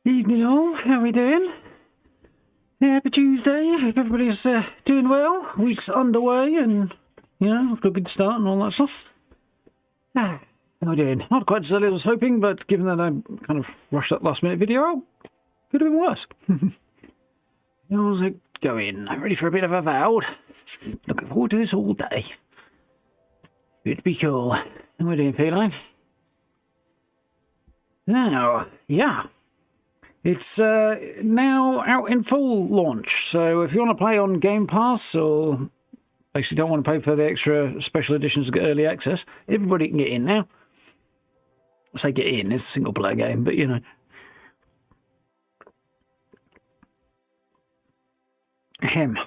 Evening all, how are we doing? Happy Tuesday, hope everybody's doing well. Week's underway and, off to a good start and all that stuff. How are we doing? Not quite as early as I was hoping, but given that I kind of rushed that last minute video out, could have been worse. How's it going? I'm ready for a bit of Avowed. Looking forward to this all day. Should be cool. How are we doing, Feline? Now, yeah. It's now out in full launch, so if you want to play on Game Pass or basically don't want to pay for the extra special editions to get early access, everybody can get in now. I say get in, it's a single player game, but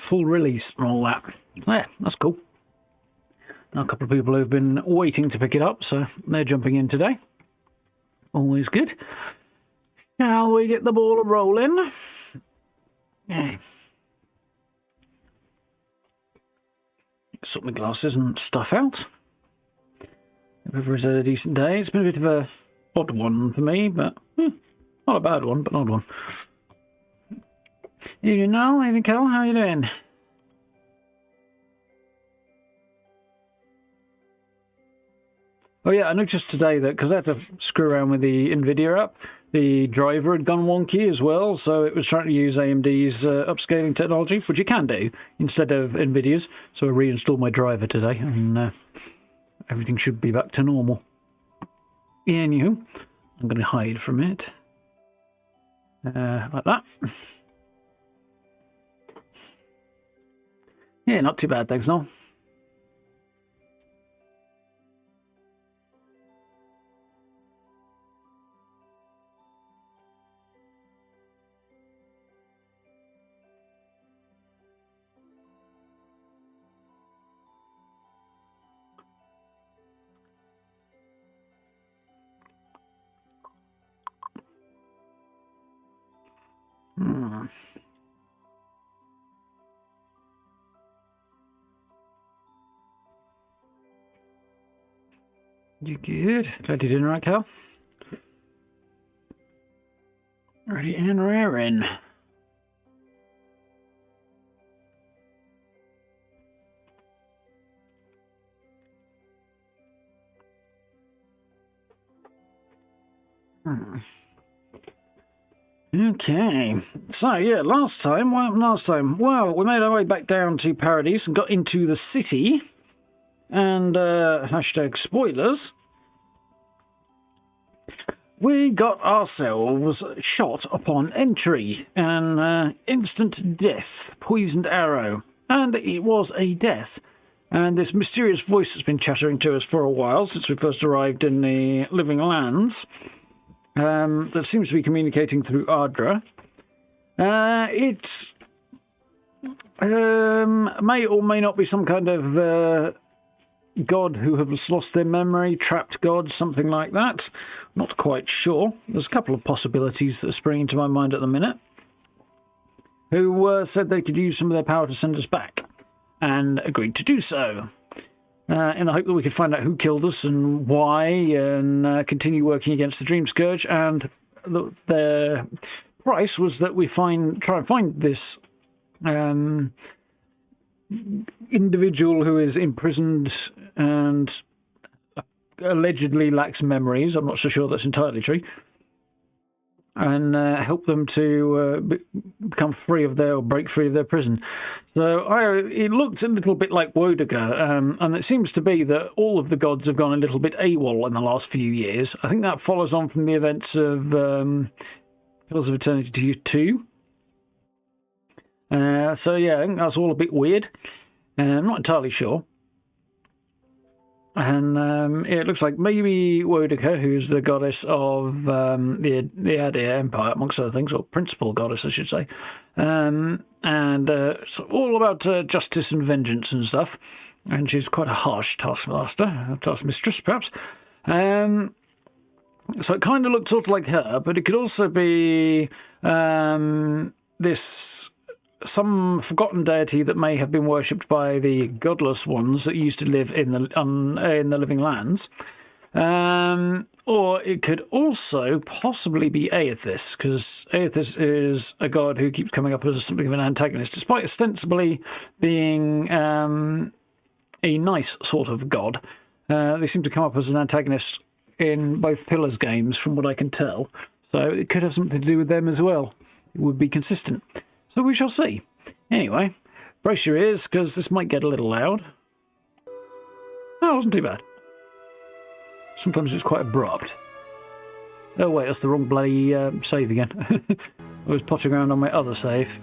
full release and all that. Yeah, that's cool. A couple of people who've been waiting to pick it up, so they're jumping in today. Always good. Shall we get the ball rolling? Yeah. Sort my glasses and stuff out. If everyone's had a decent day. It's been a bit of a odd one for me, but not a bad one, but an odd one. Evening Noel, evening Cal, how are you doing? Oh yeah, I noticed today that because I had to screw around with the NVIDIA app, the driver had gone wonky as well, so it was trying to use AMD's upscaling technology, which you can do, instead of NVIDIA's. So I reinstalled my driver today, and everything should be back to normal. Anywho, I'm going to hide from it. Like that. Yeah, not too bad, thanks, Noel. You good? Glad you did right, Cal. Ready and raring. Okay, so yeah, last time, what happened last time? Well, we made our way back down to Paradise and got into the city, and hashtag spoilers, we got ourselves shot upon entry, and instant death, poisoned arrow, and it was a death. And this mysterious voice has been chattering to us for a while, since we first arrived in the Living Lands. That seems to be communicating through Adyran. It may or may not be some kind of god who has lost their memory, trapped god, something like that. Not quite sure. There's a couple of possibilities that are springing to my mind at the minute. Who said they could use some of their power to send us back, and agreed to do so. In the hope that we could find out who killed us and why, and continue working against the Dreamscourge. And the price was that we try and find this individual who is imprisoned and allegedly lacks memories. I'm not so sure that's entirely true. And help them to become free of or break free of their prison. So it looked a little bit like Wodeker, and it seems to be that all of the gods have gone a little bit AWOL in the last few years. I think that follows on from the events of Pillars of Eternity 2. So yeah, I think that's all a bit weird. I'm not entirely sure. And it looks like maybe Wodeker, who's the goddess of the Adyran Empire, amongst other things, or principal goddess, I should say. It's all about justice and vengeance and stuff. And she's quite a harsh taskmistress, perhaps. So it kind of looked sort of like her, but it could also be some forgotten deity that may have been worshipped by the godless ones that used to live in the Living Lands. Or it could also possibly be Aethys, because Aethys is a god who keeps coming up as something of an antagonist, despite ostensibly being a nice sort of god. They seem to come up as an antagonist in both Pillars games, from what I can tell. So it could have something to do with them as well. It would be consistent. So we shall see. Anyway, brace your ears, because this might get a little loud. Oh, it wasn't too bad. Sometimes it's quite abrupt. Oh wait, that's the wrong bloody save again. I was potting around on my other save,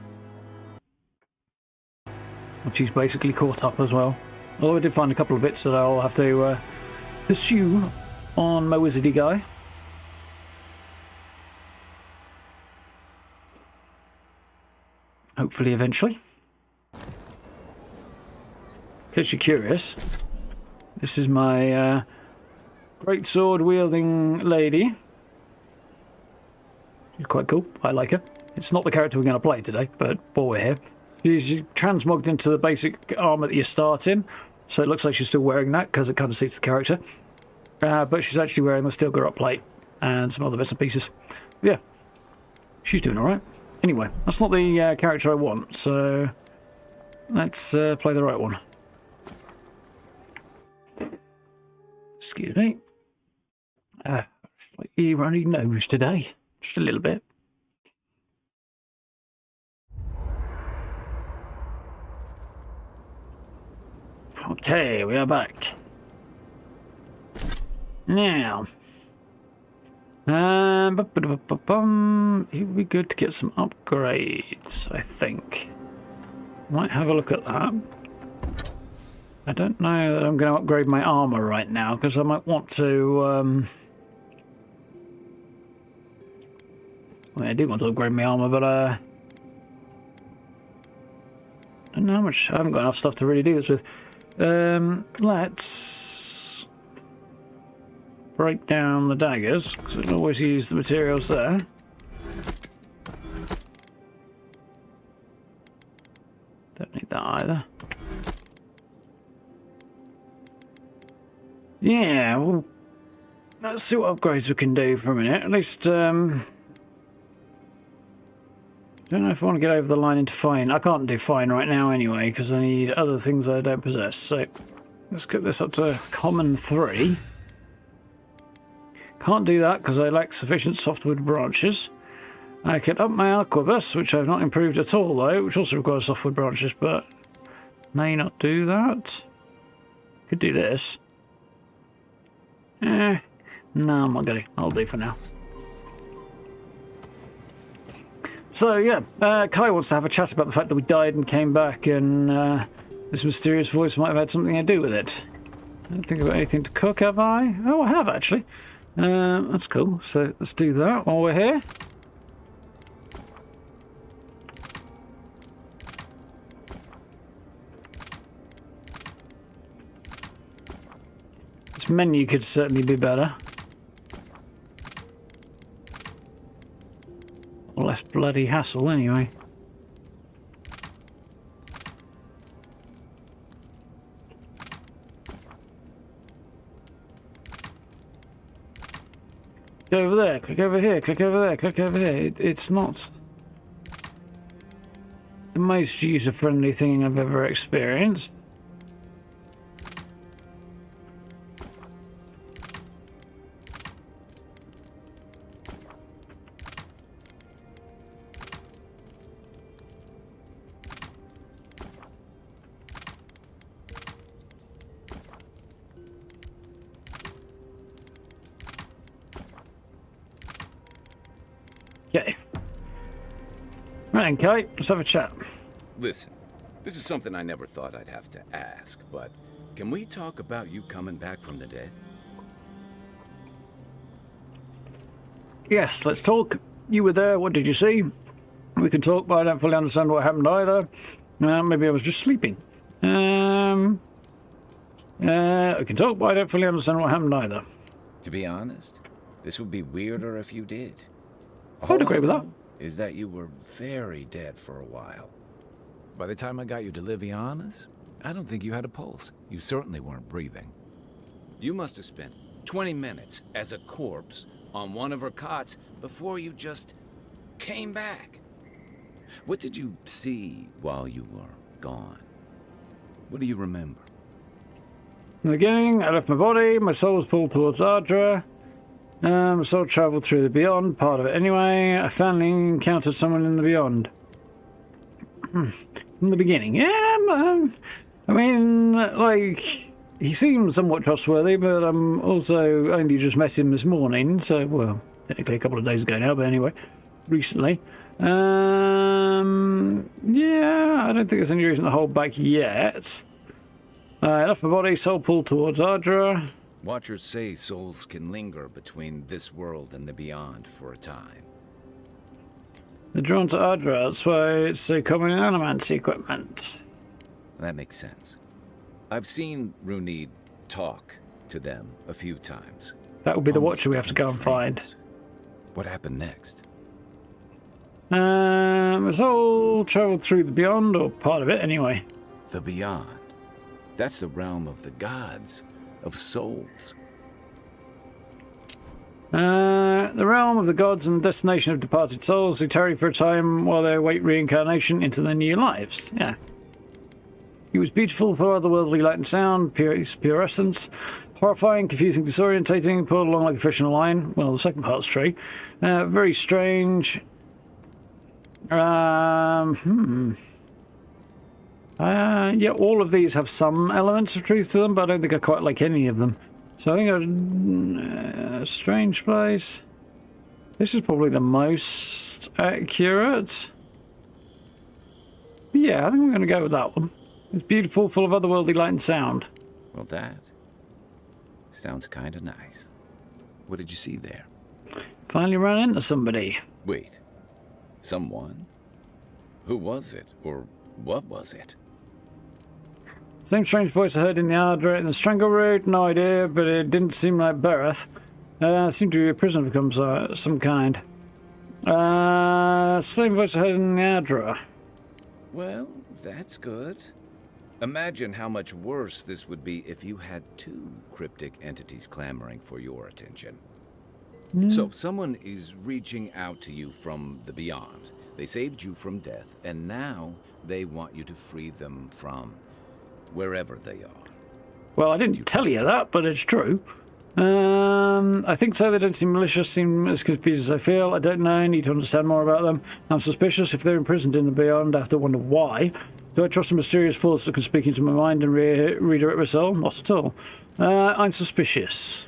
which is basically caught up as well. Although I did find a couple of bits that I'll have to pursue on my wizardy guy. Hopefully eventually. In case you're curious, this is my great sword wielding lady. She's quite cool. I like her. It's not the character we're going to play today, but while we're here. She's transmogged into the basic armour that you start in, so it looks like she's still wearing that because it kind of suits the character. But she's actually wearing the steel garrote plate and some other bits and pieces. Yeah, she's doing alright. Anyway, that's not the character I want, so let's play the right one. Excuse me. Slightly runny nose today. Just a little bit. Okay, we are back. Now, it would be good to get some upgrades, I think. Might have a look at that. I don't know that I'm going to upgrade my armour right now, because I might want to... Well, I do want to upgrade my armour, but I don't know how much... I haven't got enough stuff to really do this with. Let's break down the daggers, because I can always use the materials there. Don't need that either. Yeah, well, let's see what upgrades we can do for a minute. At least, don't know if I want to get over the line into fine. I can't do fine right now anyway, because I need other things I don't possess. So, let's get this up to common 3. Can't do that because I lack sufficient softwood branches. I can up my arquebus, which I've not improved at all though, which also requires softwood branches, but may not do that. Could do this. No, I'm not going to. I'll do for now. So yeah, Kai wants to have a chat about the fact that we died and came back, and this mysterious voice might have had something to do with it. I don't think about anything to cook, have I? Oh, I have actually. That's cool. So let's do that while we're here. This menu could certainly be better. Less bloody hassle anyway. Click over there, click over here, click over there, click over here. It's not the most user-friendly thing I've ever experienced. Okay. Right then, Kate, let's have a chat. Listen, this is something I never thought I'd have to ask, but can we talk about you coming back from the dead? Yes, let's talk. You were there, what did you see? We can talk, but I don't fully understand what happened either. Maybe I was just sleeping. We can talk, but I don't fully understand what happened either. To be honest, this would be weirder if you did. I would agree with that. Is that you were very dead for a while. By the time I got you to Liviana's, I don't think you had a pulse. You certainly weren't breathing. You must have spent 20 minutes as a corpse on one of her cots before you just came back. What did you see while you were gone? What do you remember? In the beginning, I left my body, my soul was pulled towards Ardra. My soul travelled through the beyond, part of it anyway. I finally encountered someone in the beyond. From the beginning, yeah, I mean, like, he seemed somewhat trustworthy, but I'm also only just met him this morning, so, well, technically a couple of days ago now, but anyway, recently. Yeah, I don't think there's any reason to hold back yet. I left my body, soul pulled towards Ardra. Watchers say souls can linger between this world and the beyond for a time. They're drawn to Ardra, that's why it's so common in animancy equipment. That makes sense. I've seen Runid talk to them a few times. That will be the Watcher we have to go and find. What happened next? My soul travelled through the beyond, or part of it anyway. The beyond. That's the realm of the gods, of souls. The realm of the gods and destination of departed souls who tarry for a time while they await reincarnation into their new lives. Yeah. It was beautiful for otherworldly light and sound, pure essence. Horrifying, confusing, disorientating, pulled along like a fish in a line. Well, the second part's true. Very strange. Yeah, all of these have some elements of truth to them, but I don't think I quite like any of them. So I think a strange place. This is probably the most accurate. Yeah, I think I'm going to go with that one. It's beautiful, full of otherworldly light and sound. Well, that sounds kind of nice. What did you see there? Finally ran into somebody. Wait. Someone? Who was it? Or what was it? Same strange voice I heard in the Ardra in the Strangle Road, no idea, but it didn't seem like Bereth. Seemed to be a prisoner of some kind. Same voice I heard in the Ardra. Well, that's good. Imagine how much worse this would be if you had two cryptic entities clamoring for your attention. So, someone is reaching out to you from the beyond. They saved you from death, and now they want you to free them from wherever they are. Well, I didn't tell you that, but it's true. I think so. They don't seem malicious, seem as confused as I feel. I don't know. I need to understand more about them. I'm suspicious. If they're imprisoned in the beyond, I have to wonder why. Do I trust a mysterious force that can speak into my mind and redirect my soul? Not at all. I'm suspicious.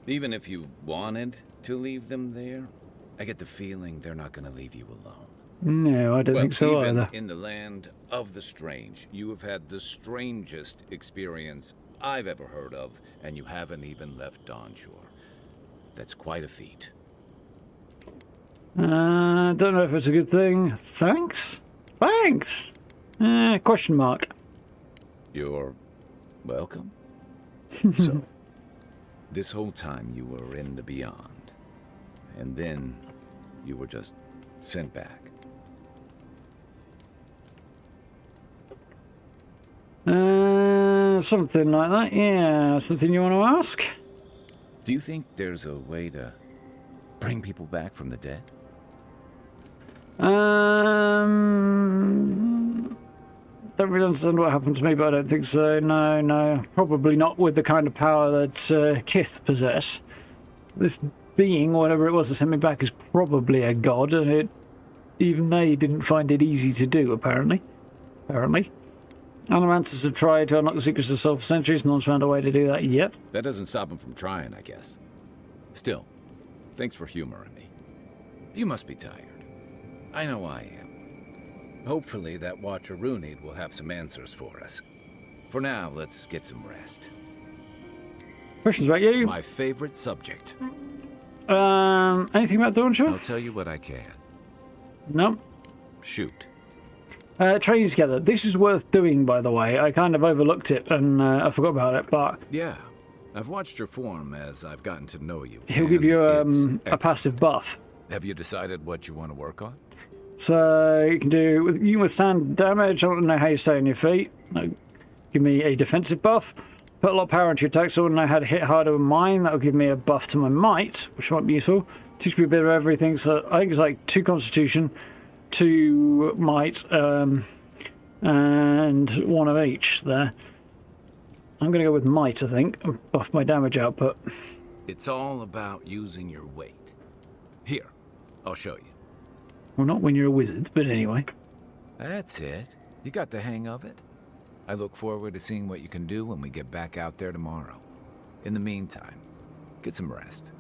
Even if you wanted to leave them there, I get the feeling they're not going to leave you alone. No, I don't think so even either. In the land of the strange, you have had the strangest experience I've ever heard of, and you haven't even left onshore. That's quite a feat. Don't know if it's a good thing. Thanks? Thanks! Question mark. You're welcome. So, this whole time you were in the beyond, and then you were just sent back. Something like that, yeah. Something you want to ask? Do you think there's a way to bring people back from the dead? Don't really understand what happened to me, but I don't think so. No. Probably not with the kind of power that Kith possess. This being, or whatever it was that sent me back, is probably a god, and even they didn't find it easy to do, apparently. Animancers have tried to unlock the secrets of the soul for centuries, no one's found a way to do that yet. That doesn't stop them from trying, I guess. Still, thanks for humoring me. You must be tired. I know I am. Hopefully that Watcher Runid will have some answers for us. For now, let's get some rest. Questions about you? My favorite subject. Anything about Dawnshire? I'll tell you what I can. No. Shoot. Training together. This is worth doing, by the way. I kind of overlooked it and I forgot about it, but... Yeah. I've watched your form as I've gotten to know you. He'll give you a passive buff. Have you decided what you want to work on? So you can withstand damage. I don't know how you stay on your feet. Give me a defensive buff. Put a lot of power into your attack, so I know how to hit harder with mine. That'll give me a buff to my might, which might be useful. Teach me a bit of everything, so I think it's like 2 constitution, 2 might, and 1 of each there. I'm going to go with might, I think, and buff my damage output. It's all about using your weight. Here, I'll show you. Well, not when you're a wizard, but anyway. That's it. You got the hang of it. I look forward to seeing what you can do when we get back out there tomorrow. In the meantime, get some rest.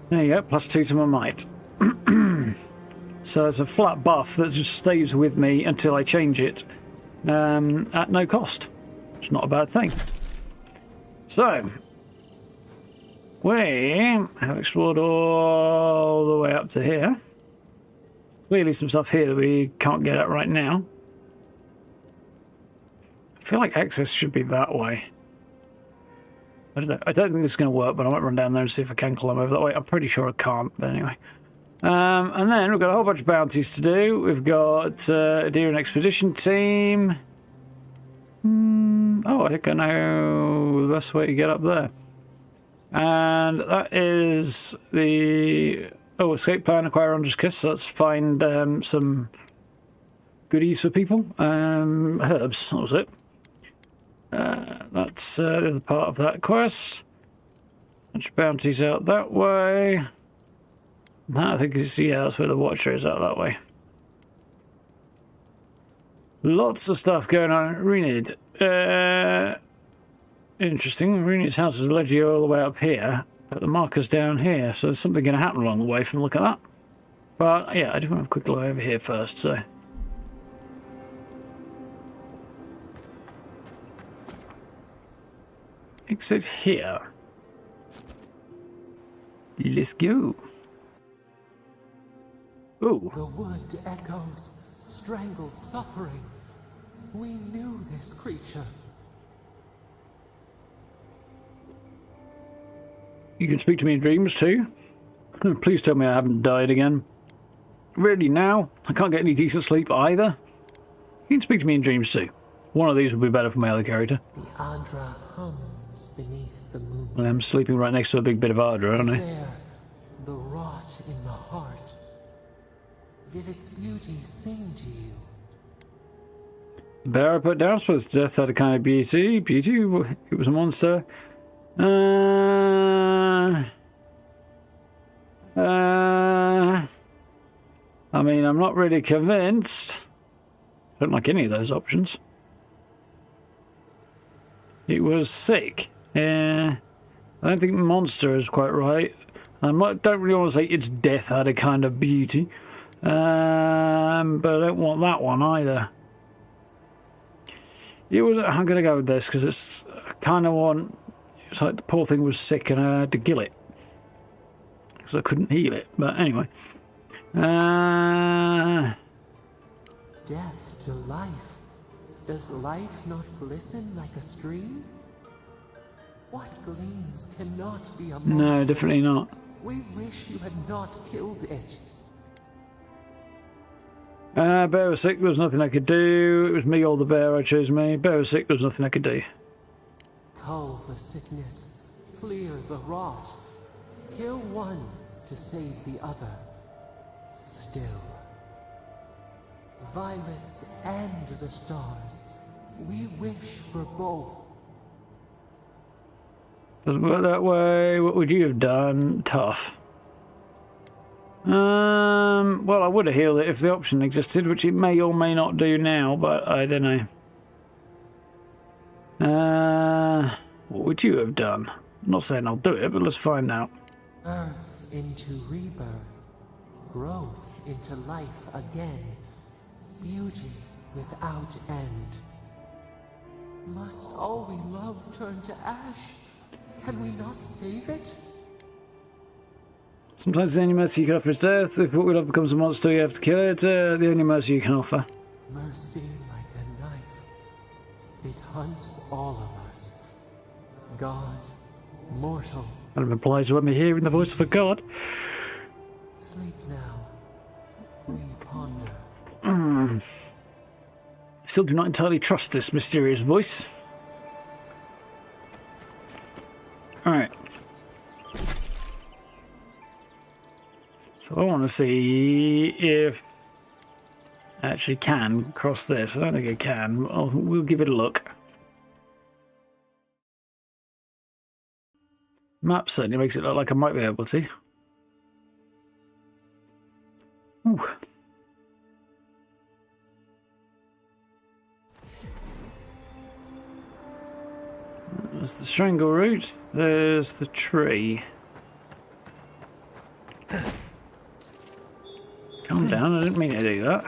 There you go, +2 to my might. So it's a flat buff that just stays with me until I change it at no cost. It's not a bad thing. So, we have explored all the way up to here. There's clearly some stuff here that we can't get at right now. I feel like access should be that way. I don't know. I don't think this is going to work, but I might run down there and see if I can climb over that way. I'm pretty sure I can't, but anyway. And then we've got a whole bunch of bounties to do. We've got Adyran Expedition Team. Oh, I think I know the best way to get up there. And that is the... Oh, escape plan, acquire 100 kiss. So let's find some goodies for people. Herbs, that was it. That's the other part of that quest. Bunch of bounties out that way. That, I think is, yeah, that's where the Watcher is, out that way. Lots of stuff going on. Renid. Interesting. Renid's house has led you all the way up here, but the marker's down here, so there's something going to happen along the way from the look at that. But yeah, I just want to have a quick look over here first, so. Exit here. Let's go. Ooh. The wood echoes, strangled suffering. We knew this creature. You can speak to me in dreams too. Please tell me I haven't died again. Really now? I can't get any decent sleep either. You can speak to me in dreams too. One of these would be better for my other character. The Adra hums beneath the moon. Well, I'm sleeping right next to a big bit of Adra, aren't I? There, the rot in the heart. Did its beauty sing to you? The bear I put down, suppose death had a kind of beauty. Beauty, it was a monster. I mean, I'm not really convinced. I don't like any of those options. It was sick. Yeah, I don't think monster is quite right. I don't really want to say its death had a kind of beauty. But I don't want that one either. It was. I'm going to go with this because it's I kind of want. It's like the poor thing was sick and I had to kill it because I couldn't heal it. But anyway, Death to life. Does life not glisten like a stream? What gleams cannot be a monster? No, definitely not. We wish you had not killed it. Bear was sick, there was nothing I could do. It was me or the bear, I chose me. Bear was sick, there was nothing I could do. Cull the sickness, clear the rot. Kill one to save the other. Still. Violets and the stars. We wish for both. Doesn't work that way. What would you have done? Tough. Well, I would have healed it if the option existed, which it may or may not do now, but I don't know. What would you have done? I'm not saying I'll do it, but let's find out. Earth into rebirth. Growth into life again. Beauty without end. Must all we love turn to ash? Can we not save it? Sometimes the only mercy you can offer is death. If what we love becomes a monster, you have to kill it. The only mercy you can offer. Mercy like a knife. It hunts all of us. God, mortal. That implies when we're hearing the voice of a god. Sleep now. We ponder. Still do not entirely trust this mysterious voice. Alright. So I want to see if I actually can cross this. I don't think I can. We'll give it a look. Map certainly makes it look like I might be able to. Ooh. There's the strangle route. There's the tree. Calm down, I didn't mean to do that.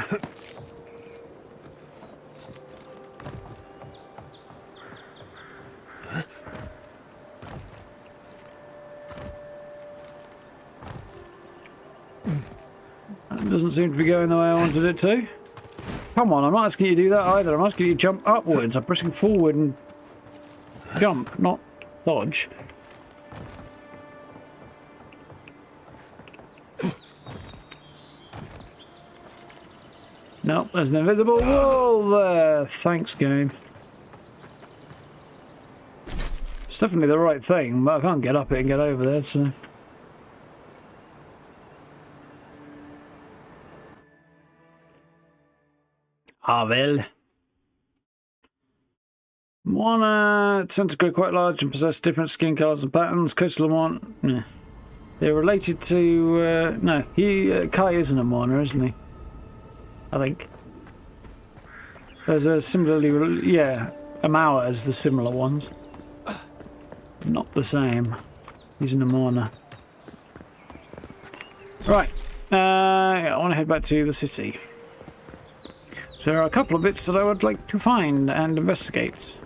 That doesn't seem to be going the way I wanted it to. Come on, I'm not asking you to do that either. I'm asking you to jump upwards. I'm pressing forward and jump, not dodge. Nope, there's an invisible wall there. Thanks, game. It's definitely the right thing, but I can't get up it and get over there, so... Ah, well. Moana tend to grow quite large and possess different skin colours and patterns. Coastal Moana... They're related to... no, Kai isn't a Moana, isn't he? I think. There's a similarly... Yeah, Amawa is the similar ones. Not the same. He's an Moana. Right. Yeah, I want to head back to the city. So there are a couple of bits that I would like to find and investigate.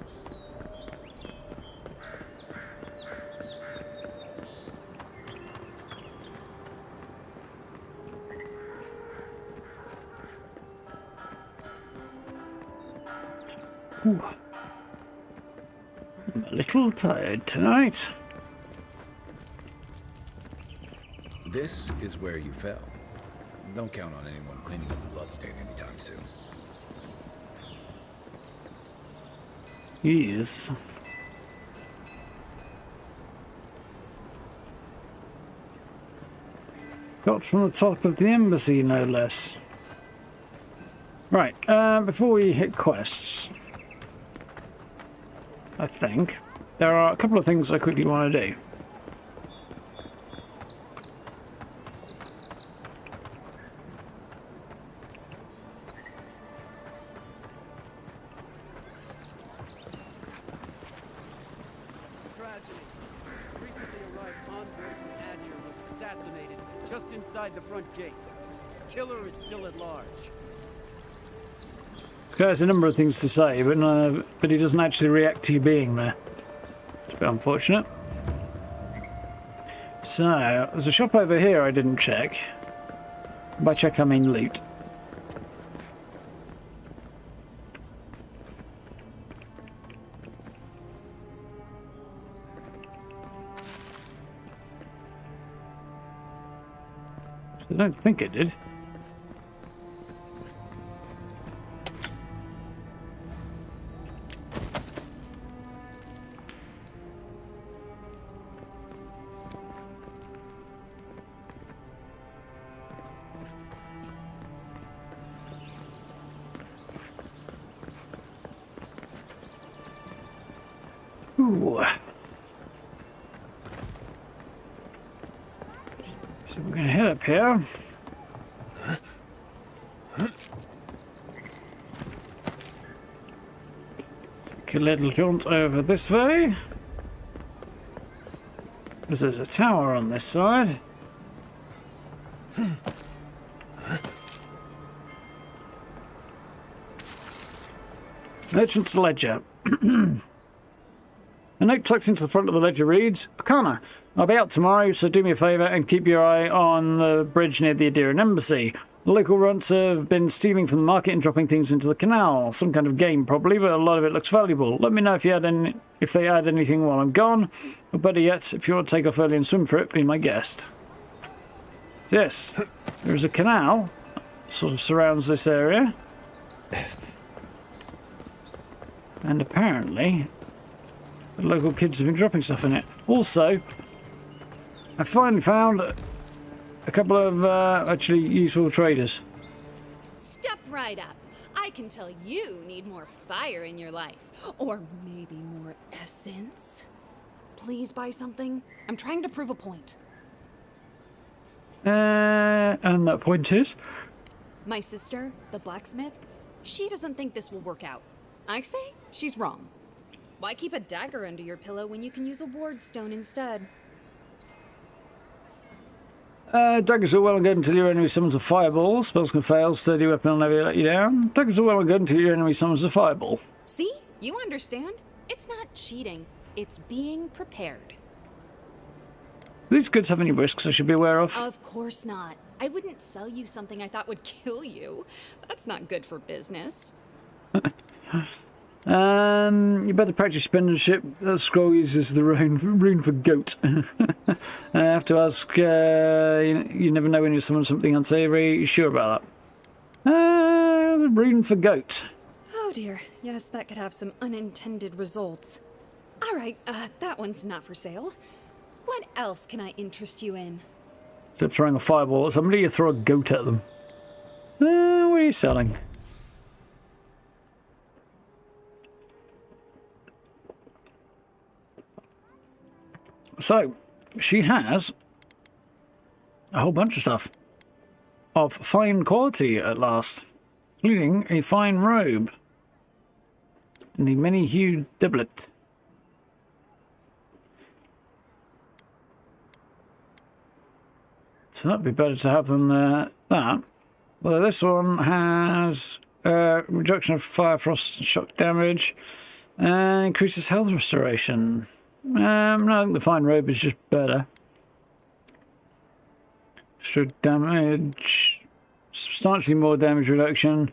Ooh. I'm a little tired tonight. This is where you fell. Don't count on anyone cleaning up the bloodstain anytime soon. Yes. Got from the top of the embassy, no less. Right, before we hit quests, I think there are a couple of things I quickly want to do. Tragedy. Recently arrived envoy from Adyran was assassinated just inside the front gates. Killer is still at large. This guy has a number of things to say, but he doesn't actually react to you being there. It's a bit unfortunate. So, there's a shop over here I didn't check. By check, I mean loot. I don't think it did. Ooh. So we're gonna head up here. Take a little jaunt over this way. Because there's a tower on this side. Merchant's Ledger. A note tucked into the front of the ledger reads, Arcana, I'll be out tomorrow, so do me a favour and keep your eye on the bridge near the Adyran Embassy. The local runts have been stealing from the market and dropping things into the canal. Some kind of game, probably, but a lot of it looks valuable. Let me know if they add anything while I'm gone. Or better yet, if you want to take off early and swim for it, be my guest. Yes, there is a canal that sort of surrounds this area. And apparently, the local kids have been dropping stuff in it. Also, I finally found a couple of actually useful traders. Step right up. I can tell you need more fire in your life. Or maybe more essence. Please buy something. I'm trying to prove a point. And that point is? My sister, the blacksmith, she doesn't think this will work out. I say she's wrong. Why keep a dagger under your pillow when you can use a ward stone instead? Daggers are well and good until your enemy summons a fireball. Spells can fail, sturdy weapon will never let you down. Daggers are well and good until your enemy summons a fireball. See? You understand? It's not cheating. It's being prepared. Do these goods have any risks I should be aware of? Of course not. I wouldn't sell you something I thought would kill you. That's not good for business. You better practice your penmanship. That scroll uses the rune for goat. I have to ask, you never know when you summon something unsavory. You sure about that? The rune for goat. Oh dear. Yes, that could have some unintended results. Alright, that one's not for sale. What else can I interest you in? Instead of throwing a fireball at somebody, you throw a goat at them. What are you selling? So, she has a whole bunch of stuff of fine quality at last, including a fine robe and a many-hued doublet. So that'd be better to have than that. Although this one has reduction of fire, frost, and shock damage, and increases health restoration. No, I think the fine robe is just better. Extra damage, substantially more damage reduction,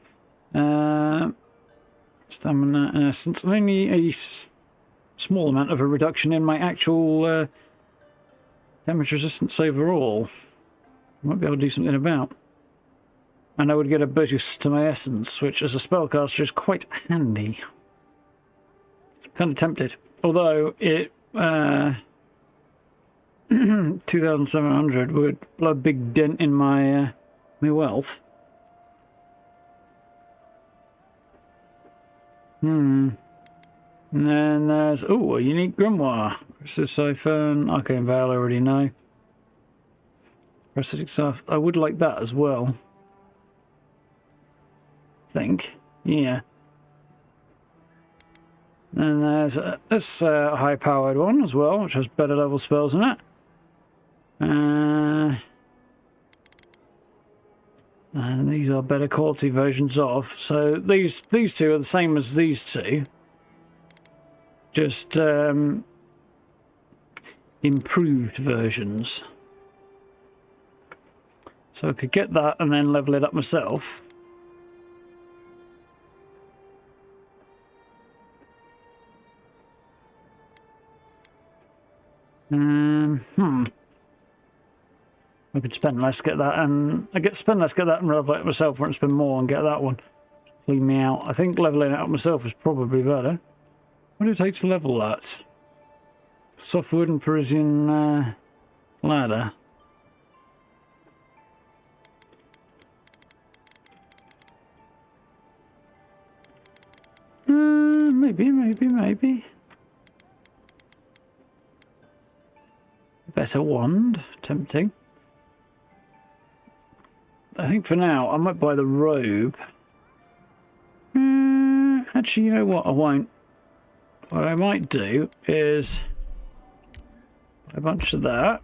stamina and essence, and only a small amount of a reduction in my actual damage resistance overall. Might be able to do something about. And I would get a boost to my essence, which as a spellcaster is quite handy. Kind of tempted. Although it 2,700 would blow a big dent in my my wealth. And then there's a unique grimoire. Crystal Siphon, Arcane Veil, I already know. Parasitic stuff. I would like that as well. think. Yeah. And there's this high-powered one as well, which has better level spells in it. And these are better quality versions of. So these two are the same as these two. Just improved versions. So I could get that and then level it up myself. I could spend less, get that, and spend less, get that, and level it up myself, or spend more and get that one. Clean me out. I think leveling it up myself is probably better. What do it take to level that? Softwood and Parisian ladder. Maybe. Better wand, tempting. I think for now I might buy the robe. Actually, you know what? I won't. What I might do is buy a bunch of that.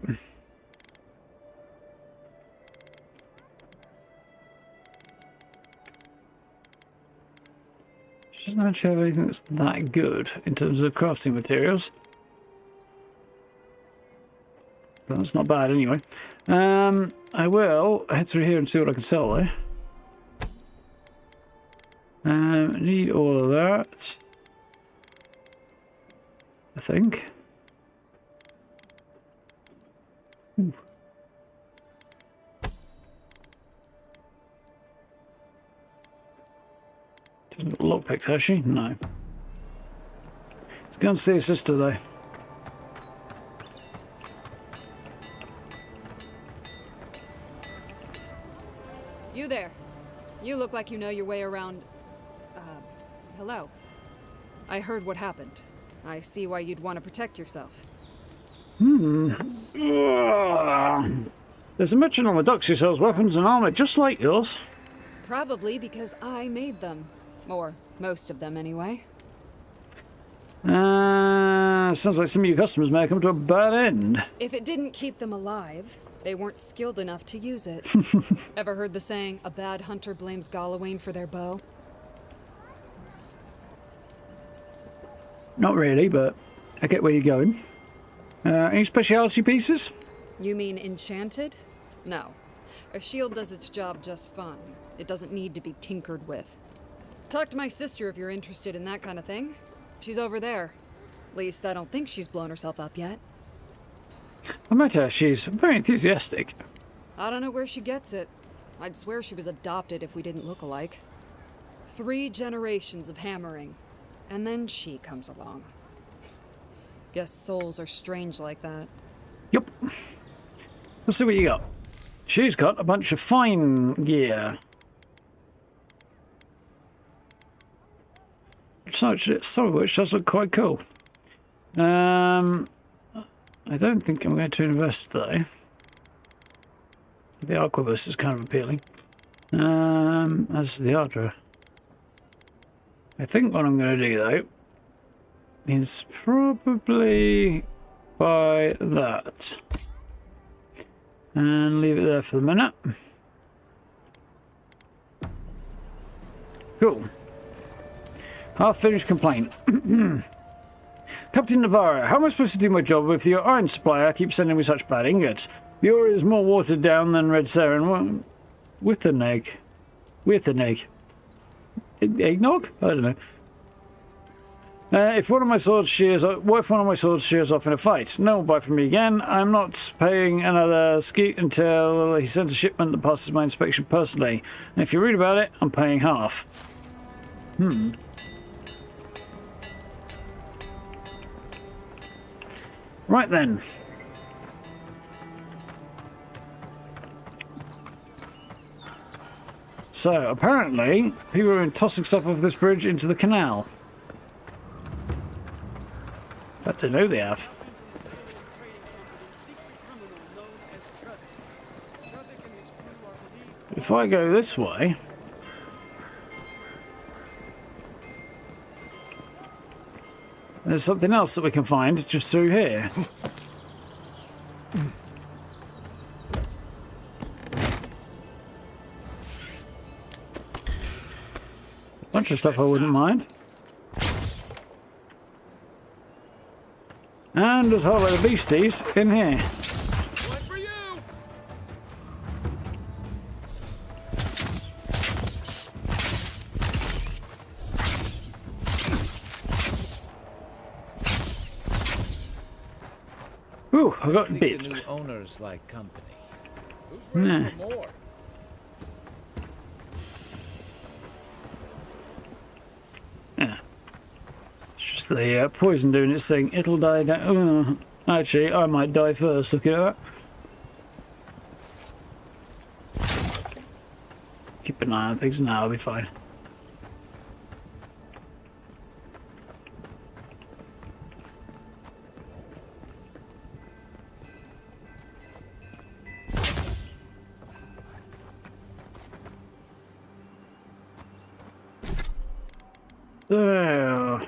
She doesn't actually have anything that's that good in terms of crafting materials. But that's not bad anyway. I will head through here and see what I can sell though. Need all of that. I think. Ooh. Doesn't look lockpicked, has she? No. Go and see your sister, though. You there. You look like you know your way around... hello. I heard what happened. I see why you'd want to protect yourself. There's a merchant on the docks who sells weapons and armor just like yours. Probably because I made them. Or most of them, anyway. Sounds like some of your customers may have come to a bad end. If it didn't keep them alive, they weren't skilled enough to use it. Ever heard the saying, a bad hunter blames Galawain for their bow? Not really, but I get where you're going. Any specialty pieces? You mean enchanted? No. A shield does its job just fine. It doesn't need to be tinkered with. Talk to my sister if you're interested in that kind of thing. She's over there. At least I don't think she's blown herself up yet. I met her. She's very enthusiastic. I don't know where she gets it. I'd swear she was adopted if we didn't look alike. 3 generations of hammering. And then she comes along. Guess souls are strange like that. Yep. Let's see what you got. She's got a bunch of fine gear. Some of which does look quite cool. I don't think I'm going to invest though. The Arquebus is kind of appealing. As the Ardra. I think what I'm going to do though is probably buy that and leave it there for the minute. Cool. Half-finished complaint. Captain Navarro, how am I supposed to do my job if your iron supplier keeps sending me such bad ingots? Eora is more watered down than Red Saren. With an egg. With an egg. Eggnog? I don't know. What if one of my swords shears off in a fight? No one will buy from me again. I'm not paying another skeet until he sends a shipment that passes my inspection personally. And if you read about it, I'm paying half. Right then. So, apparently, people are tossing stuff off this bridge into the canal. I don't know they have. If I go this way... there's something else that we can find just through here. Bunch of stuff I wouldn't mind. And there's a whole lot of beasties in here. Ooh, I got bit. The new owners like company. Who's ready for more? Yeah. It's just the poison doing its thing. It'll die down. Actually, I might die first. Look at that. Keep an eye on things. Now I'll be fine. There.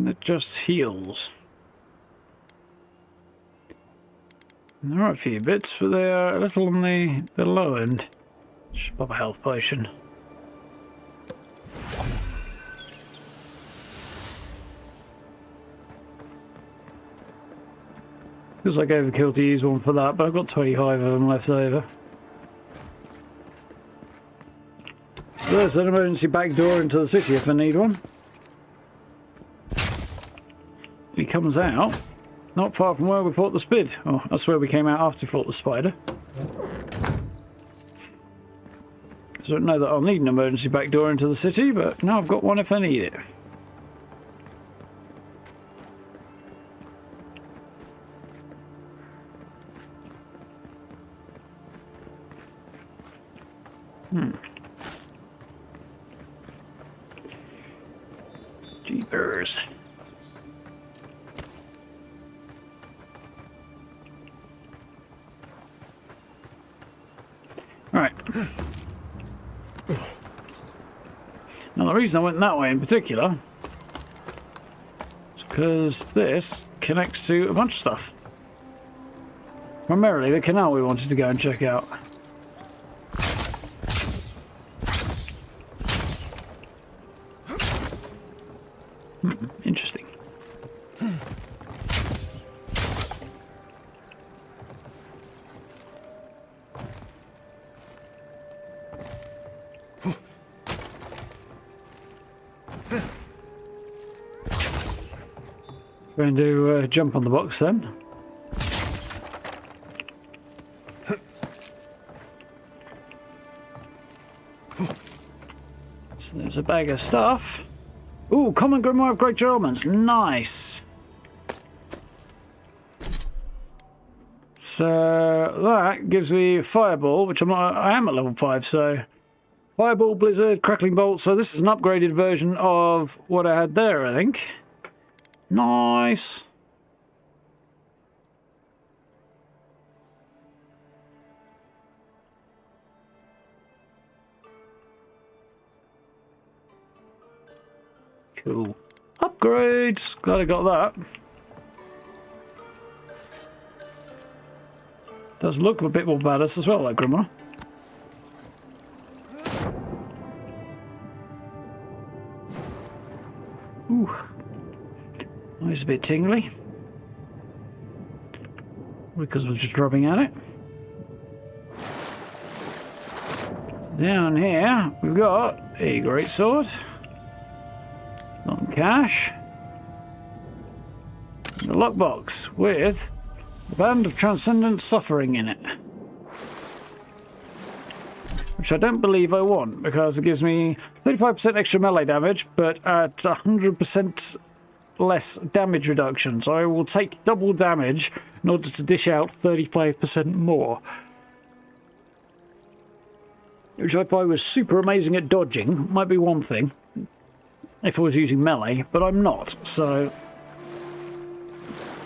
It just heals. There are a few bits, but they are a little on the low end. Just pop a health potion. Feels like overkill to use one for that, but I've got 25 of them left over. So there's an emergency back door into the city if I need one. He comes out not far from where we fought the Spid. Oh, that's where we came out after we fought the spider. So I don't know that I'll need an emergency back door into the city, but now I've got one if I need it. Jeepers. Right. Now the reason I went that way in particular is because this connects to a bunch of stuff. Primarily the canal we wanted to go and check out. Interesting. Going to jump on the box then. So there's a bag of stuff. Ooh, common grimoire of great elements. Nice. So that gives me fireball, which I am at level 5, so fireball, blizzard, crackling bolt. So this is an upgraded version of what I had there, I think. Nice. Cool. Upgrades. Glad I got that. Does look a bit more badass as well, that grimoire. Ooh. Oh, it's a bit tingly. Because we're just rubbing at it. Down here, we've got a greatsword. Some cash. And a lockbox with a band of transcendent suffering in it. Which I don't believe I want, because it gives me 35% extra melee damage, but at 100% less damage reduction. So I will take double damage in order to dish out 35% more. Which if I was super amazing at dodging, might be one thing. If I was using melee, but I'm not, so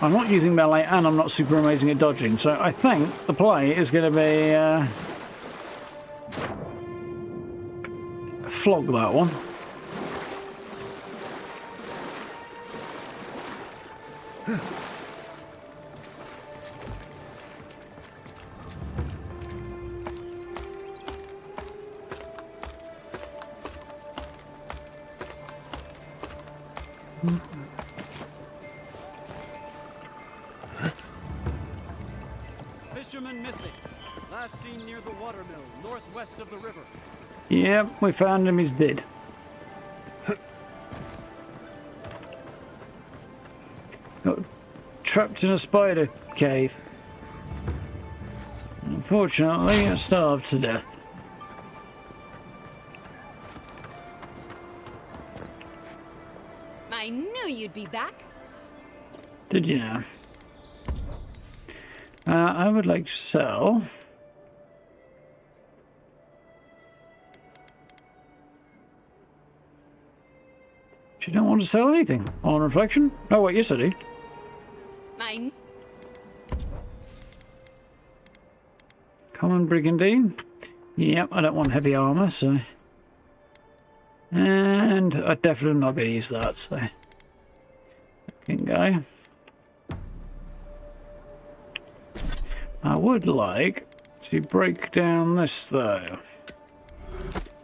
I'm not using melee and I'm not super amazing at dodging, so I think the play is going to be flog that one. Fisherman missing. Last seen near the watermill, northwest of the river. Yep, we found him, he's dead. Got trapped in a spider cave. Unfortunately, starved to death. I knew you'd be back. Did you know? I would like to sell. You don't want to sell anything on reflection? Oh, wait, yes I do. Common brigandine. Yep, I don't want heavy armor, so. And I definitely am not going to use that, so. Can go. I would like to break down this though.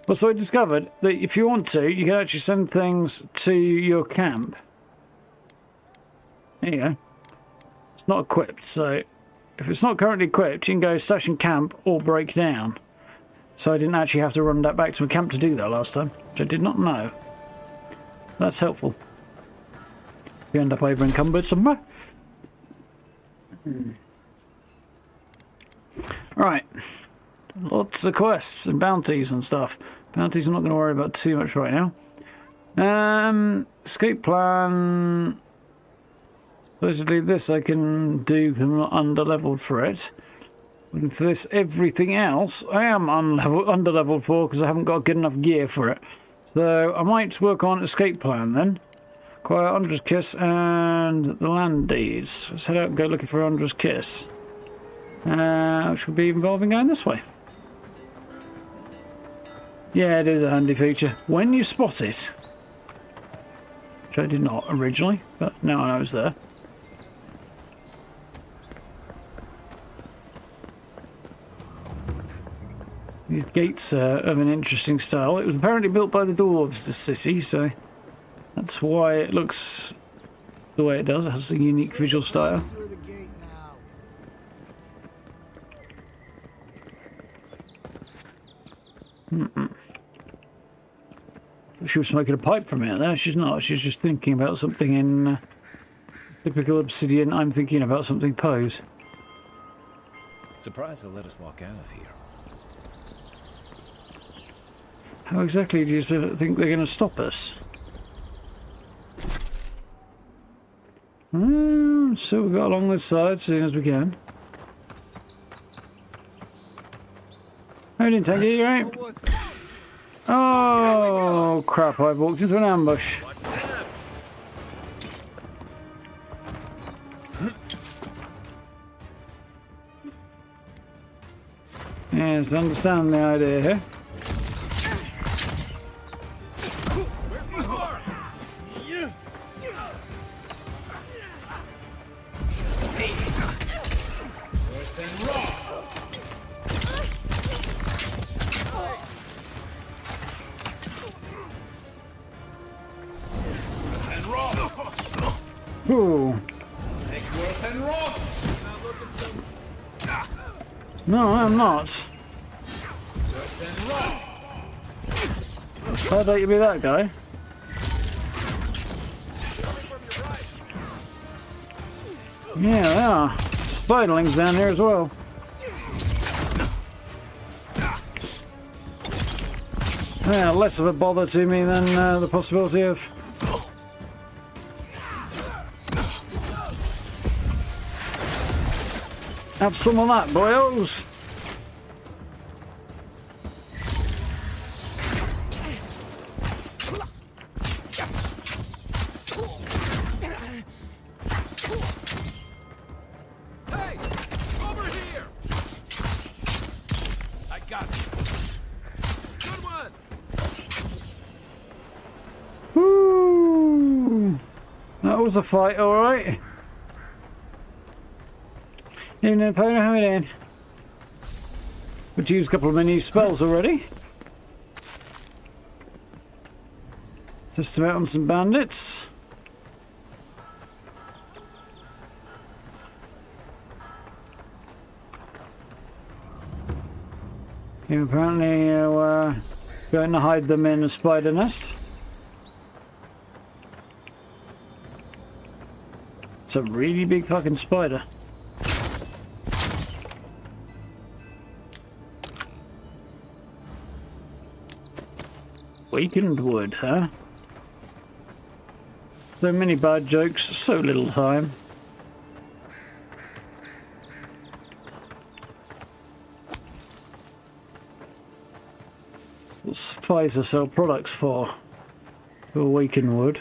Well, so I discovered that if you want to, you can actually send things to your camp. There you go. It's not equipped, so if it's not currently equipped, you can go station camp or break down. So I didn't actually have to run that back to my camp to do that last time, which I did not know. That's helpful. If you end up over encumbered somewhere. Right. Lots of quests and bounties and stuff. Bounties I'm not going to worry about too much right now. Escape plan. Supposedly this I can do because I'm not under leveled for it. And for this, everything else, I am under level 4 because I haven't got good enough gear for it. So I might work on escape plan then. Acquire Undra's Kiss and the land deeds. Let's head out and go looking for Undra's Kiss. Which will be involving going this way. Yeah, it is a handy feature. When you spot it, which I did not originally, but now I know it's there. These gates are of an interesting style. It was apparently built by the dwarves, this city, so that's why it looks the way it does. It has a unique visual style. She was smoking a pipe from it there. She's not. She's just thinking about something in typical Obsidian. I'm thinking about something pose. Surprised they'll let us walk out of here. How exactly do you think they're going to stop us? So we've got along this side as soon as we can. I didn't take it, you right? Oh crap, I've walked into an ambush. Yes, I understand the idea here. Ooh. No, I'm not. Why don't you be that guy? Yeah, they are. Spiderlings down here as well. Yeah, less of a bother to me than the possibility of have some of that, boyos. Hey! Over here! I got it. Good one! Woo! That was a fight, alright. Evening, opponent, how are we doing? We've used a couple of mini spells already. Test them out on some bandits. You apparently going to hide them in a spider nest. It's a really big fucking spider. Weakened wood, huh? So many bad jokes, so little time. What's Pfizer sell products for weakened wood?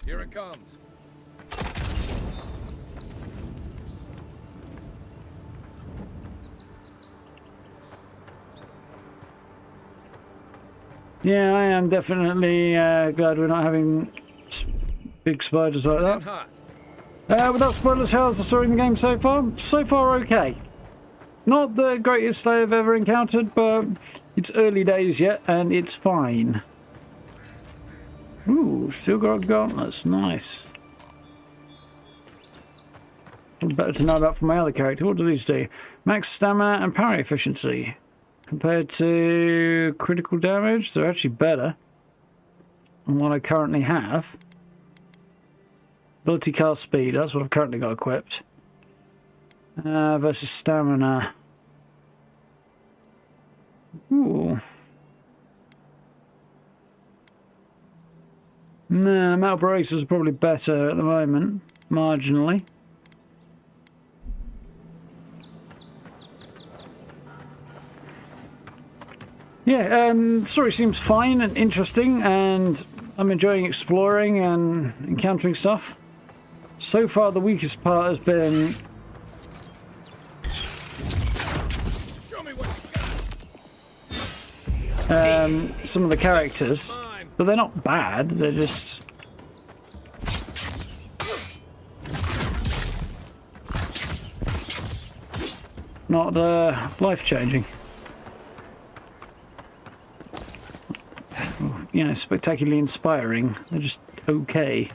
Here it comes. Yeah, I am definitely glad we're not having big spiders like that. Without spoilers, how's the story in the game so far? So far, okay. Not the greatest I've ever encountered, but it's early days yet, and it's fine. Ooh, still got gauntlets, nice. Better to know about from my other character. What do these do? Max stamina and parry efficiency. Compared to critical damage, they're actually better than what I currently have. Ability cast speed, that's what I've currently got equipped. Versus stamina. Ooh. Nah, metal bracers are probably better at the moment. marginally. Yeah, the story seems fine and interesting, and I'm enjoying exploring and encountering stuff. So far, the weakest part has been some of the characters, but they're not bad, they're just not life-changing. You know, spectacularly inspiring. They're just okay.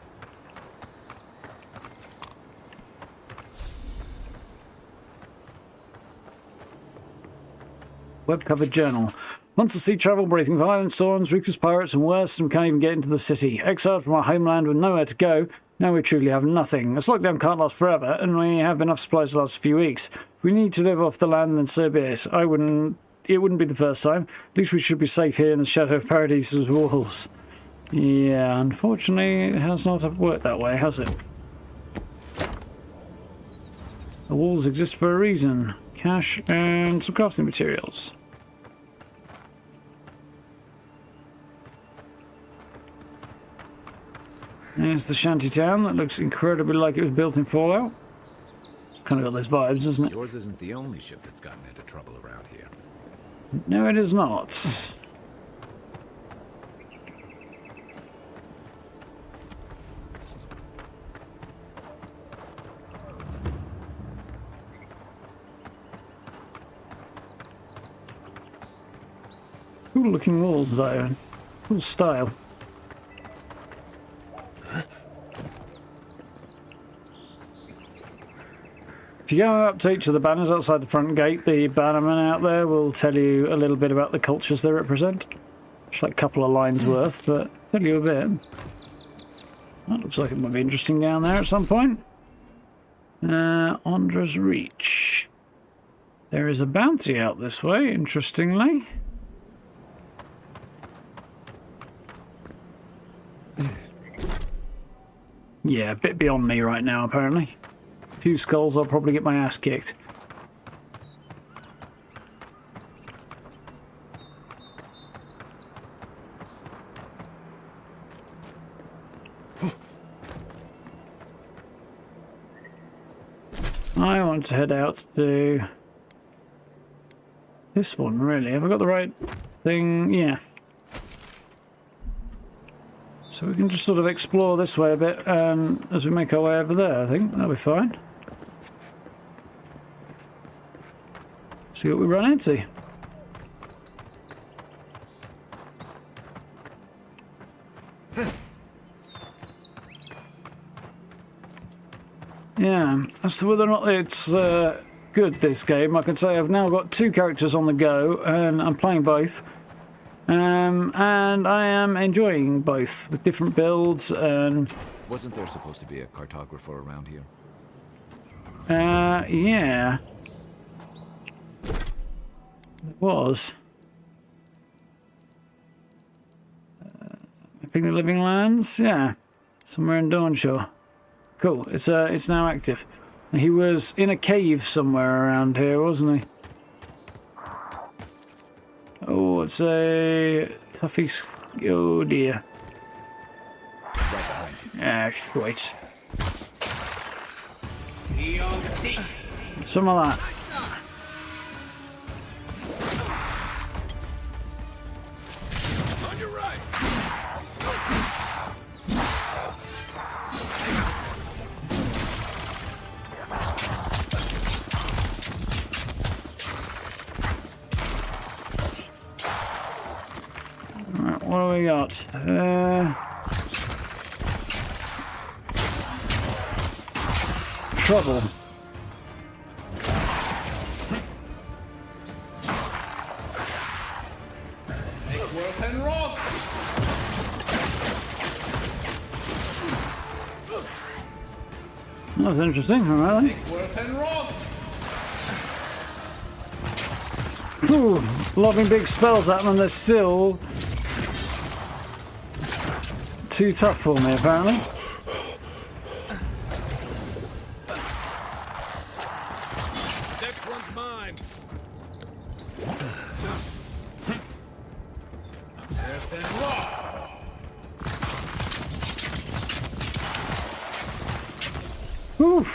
Web-covered journal. Months of sea travel, breathing violent storms, ruthless pirates, and worse, and we can't even get into the city. Exiled from our homeland with nowhere to go, now we truly have nothing. This lockdown can't last forever, and we have enough supplies to last a few weeks. If we need to live off the land, then so be it. It wouldn't be the first time. At least we should be safe here in the shadow of Paradise's walls. Yeah, unfortunately, it has not worked that way, has it? The walls exist for a reason. Cash and some crafting materials. There's the shanty town that looks incredibly like it was built in Fallout. It's kind of got those vibes, doesn't it? Yours isn't the only ship that's gotten into trouble around here. No, it is not. Cool looking walls though. Cool style. If you go up to each of the banners outside the front gate, the bannerman out there will tell you a little bit about the cultures they represent. Just like a couple of lines worth, but tell you a bit. That looks like it might be interesting down there at some point. Ondra's Reach. There is a bounty out this way, interestingly. Yeah, a bit beyond me right now, apparently. Few skulls, I'll probably get my ass kicked. I want to head out to this one, really. Have I got the right thing? Yeah. So we can just sort of explore this way a bit as we make our way over there, I think. That'll be fine. See what we run into. Yeah, as to whether or not it's good, this game, I can say I've now got 2 characters on the go, and I'm playing both. And I am enjoying both, with different builds, and... Wasn't there supposed to be a cartographer around here? Yeah. There was. Mapping the Living Lands? Yeah. Somewhere in Dawnshore. Cool, it's now active. He was in a cave somewhere around here, wasn't he? Oh, it's a Tuffy. Oh dear. Ah, shit. Some of that. On your right. Alright, what do we got? Trouble. That's interesting, alright then. Ooh, lobbing big spells at them and they're still too tough for me, apparently. Whew.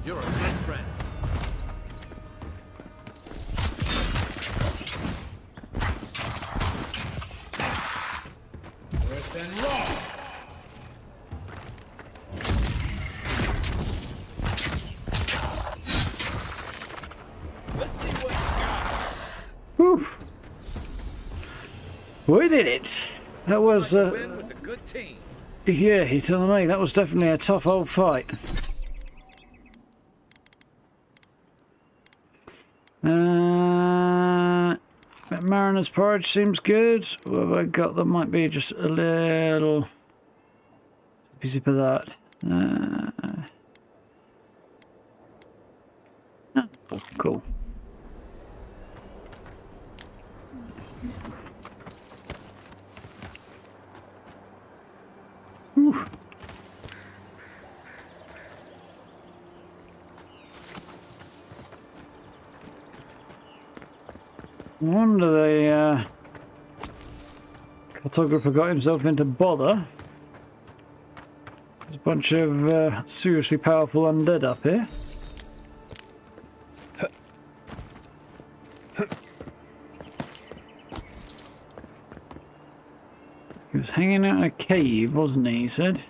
You're a good friend. Whew. We did it. That was Win with a good team. yeah, you're telling me. That was definitely a tough old fight. That Mariner's Porridge seems good. What have I got that might be just a little piece of that? Oh, cool. Whew. No wonder the cartographer got himself into bother. There's a bunch of seriously powerful undead up here. He was hanging out in a cave, wasn't he, he said?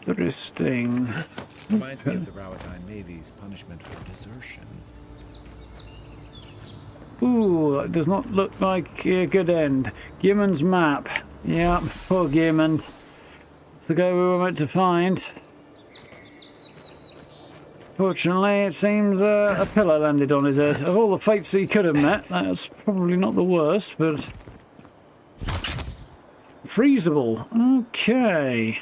Interesting. Reminds me of the Rawatine Navy's punishment for desertion. Ooh, that does not look like a good end. Gearman's map. Yep, poor Gearman. It's the guy we were meant to find. Fortunately, it seems a pillar landed on his head. Of all the fates that he could have met, that's probably not the worst, but... Freezable. Okay.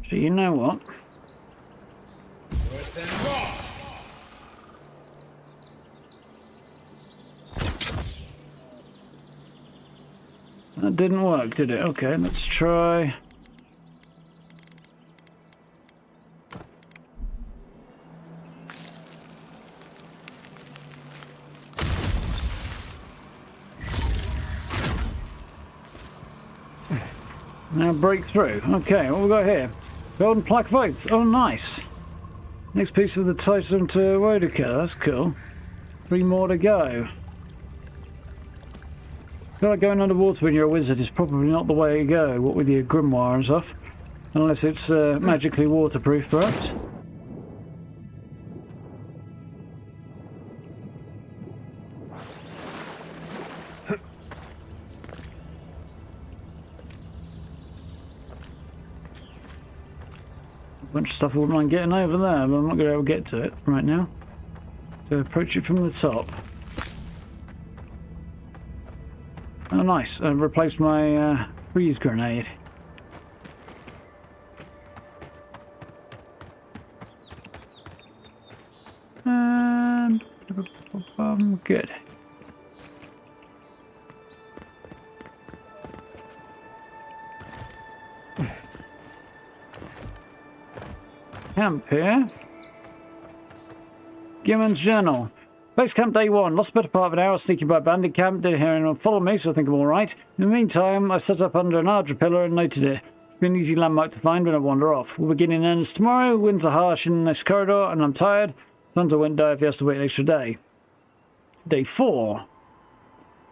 So you know what? That didn't work, did it? Okay, let's try. Now break through. Okay, what we got here? Golden plaque of oaths. Oh, nice. Next piece of the totem to Wodika. That's cool. 3 more to go. I feel like going underwater when you're a wizard is probably not the way to go. What with your grimoire and stuff. Unless it's magically waterproof, perhaps. Bunch of stuff I wouldn't mind getting over there, but I'm not going to be able to get to it right now. So approach it from the top. Oh, nice. I've replaced my freeze grenade. And... good. Camp here. Gimmon's journal. Base camp day 1. Lost the better part of an hour sneaking by bandit camp. Didn't hear anyone follow me, so I think I'm alright. In the meantime, I set up under an Ardra pillar and noted it. It's been an easy landmark to find when I wander off. We'll begin in earnest tomorrow. Winds are harsh in this corridor, and I'm tired. Santa won't die if he has to wait an extra day. Day 4.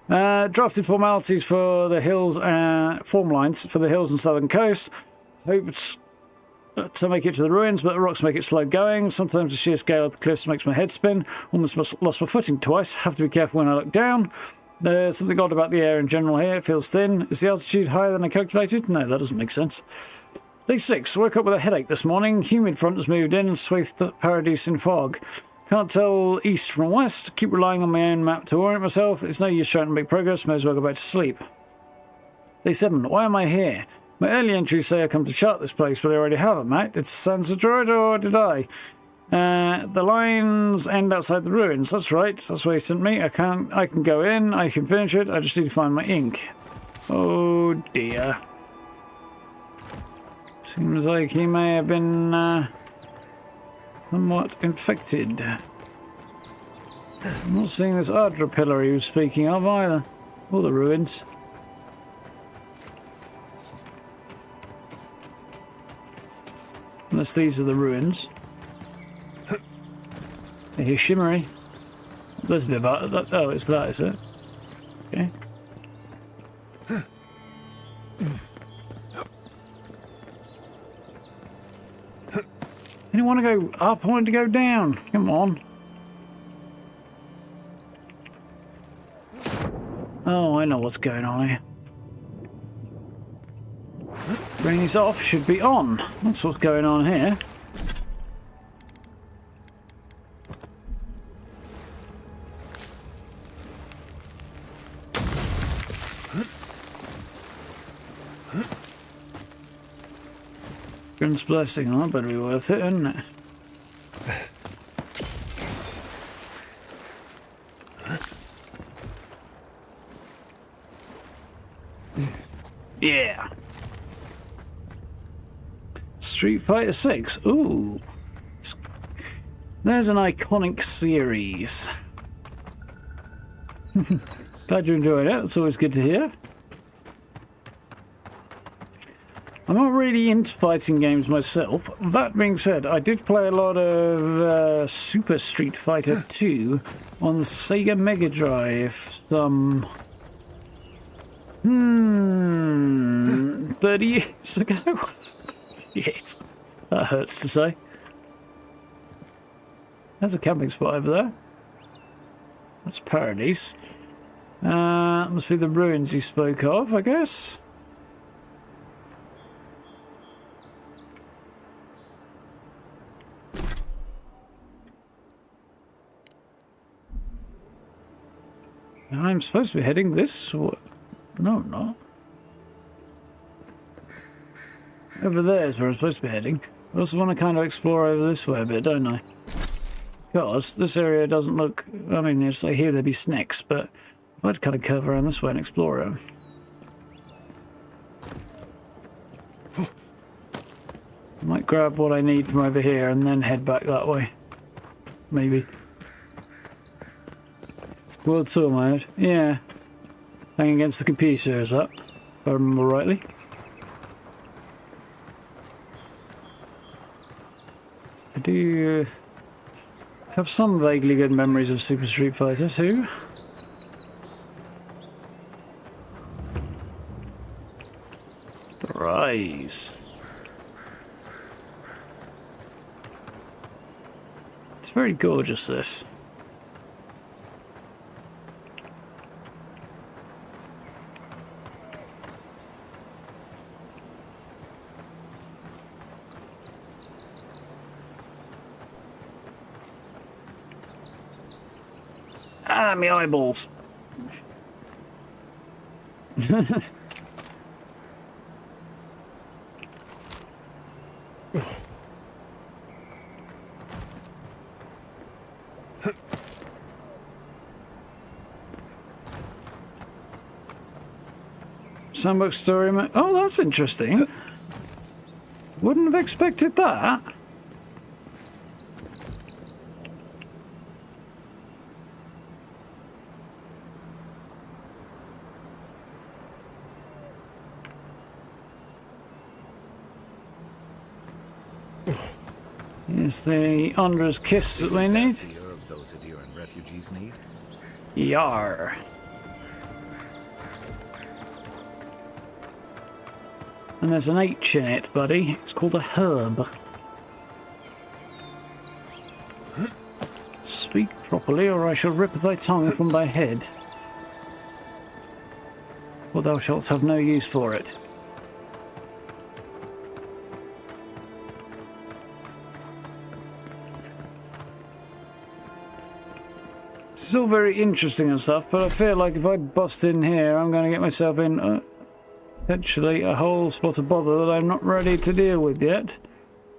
Drafted formalities for the hills, form lines for the hills and southern coast. Hoped to make it to the ruins, but the rocks make it slow going. Sometimes the sheer scale of the cliffs makes my head spin. Almost lost my footing twice. Have to be careful when I look down. There's something odd about the air in general here. It feels thin. Is the altitude higher than I calculated? No, that doesn't make sense. Day 6. Woke up with a headache this morning. Humid front has moved in and swathed the paradise in fog. Can't tell east from west. Keep relying on my own map to orient myself. It's no use trying to make progress. May as well go back to sleep. Day 7. Why am I here? My early entries say I come to chart this place, but I already have it, mate. It's Sans Droid, or did I? The lines end outside the ruins. That's right. That's where he sent me. I can go in. I can finish it. I just need to find my ink. Oh dear. Seems like he may have been somewhat infected. I'm not seeing this Ardra pillar he was speaking of either. Or the ruins. Unless these are the ruins. I hear shimmery. There's a bit about that. Oh, it's that, is it? Okay. I didn't want to go up, I wanted to go down. Come on. Oh, I know what's going on here. Bring these off should be on. That's what's going on here. Grim's blessing, that better be worth it, isn't it? Yeah. Street Fighter 6. Ooh. There's an iconic series. Glad you enjoyed it. That's always good to hear. I'm not really into fighting games myself. That being said, I did play a lot of Super Street Fighter 2 on the Sega Mega Drive some 30 years ago. Shit. That hurts to say. There's a camping spot over there. That's Paradise. Must be the ruins he spoke of, I guess. I'm supposed to be heading this way. No, I'm not. Over there is where I'm supposed to be heading. I also want to kind of explore over this way a bit, don't I? Because this area doesn't look... I mean, it's like here there'd be snakes, but I'd like to kind of curve around this way and explore it. I might grab what I need from over here and then head back that way. Maybe. World Tour mode. Yeah. Playing against the computer, is that? If I remember rightly. I do have some vaguely good memories of Super Street Fighter 2. The Rise. It's very gorgeous, this. Ah, my eyeballs. Sandbox story mode. Oh, that's interesting. Wouldn't have expected that. Is the Andra's kiss that they need? The herb those Adyran refugees need? Yar. And there's an H in it, buddy. It's called a herb. Speak properly, or I shall rip thy tongue from thy head. Or thou shalt have no use for it. It's all very interesting and stuff, but I feel like if I bust in here, I'm going to get myself in Potentially a whole spot of bother that I'm not ready to deal with yet.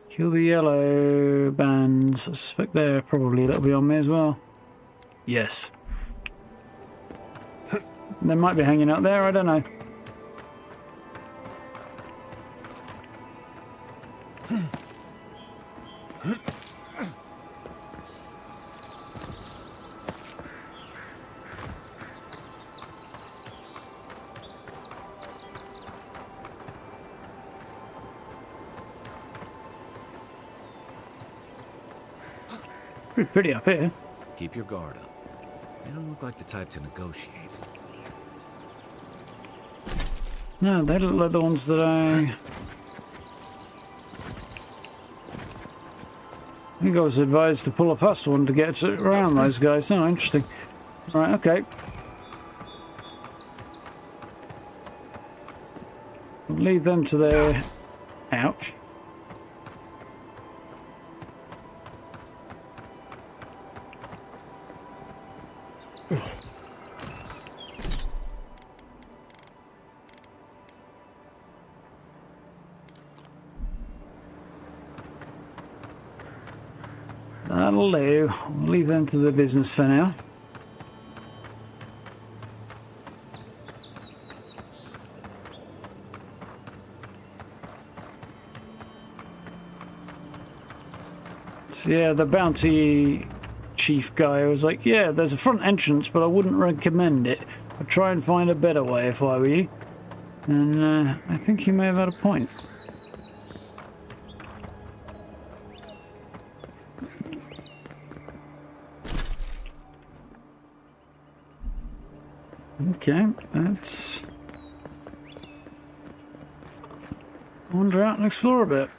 Kill the yellow bands. I suspect they're probably a little bit on me as well. Yes. They might be hanging out there, I don't know. Pretty up here. Keep your guard up. You don't look like the type to negotiate. No, they look like the ones that I think I was advised to pull a fast one to get around those guys. Oh, interesting. Right, okay. We'll leave them to their... Ouch. That'll do. We'll leave them to the business for now. So yeah, the bounty chief guy was like, yeah, there's a front entrance, but I wouldn't recommend it. I'd try and find a better way if I were you. And I think he may have had a point. Okay, let's wander out and explore a bit.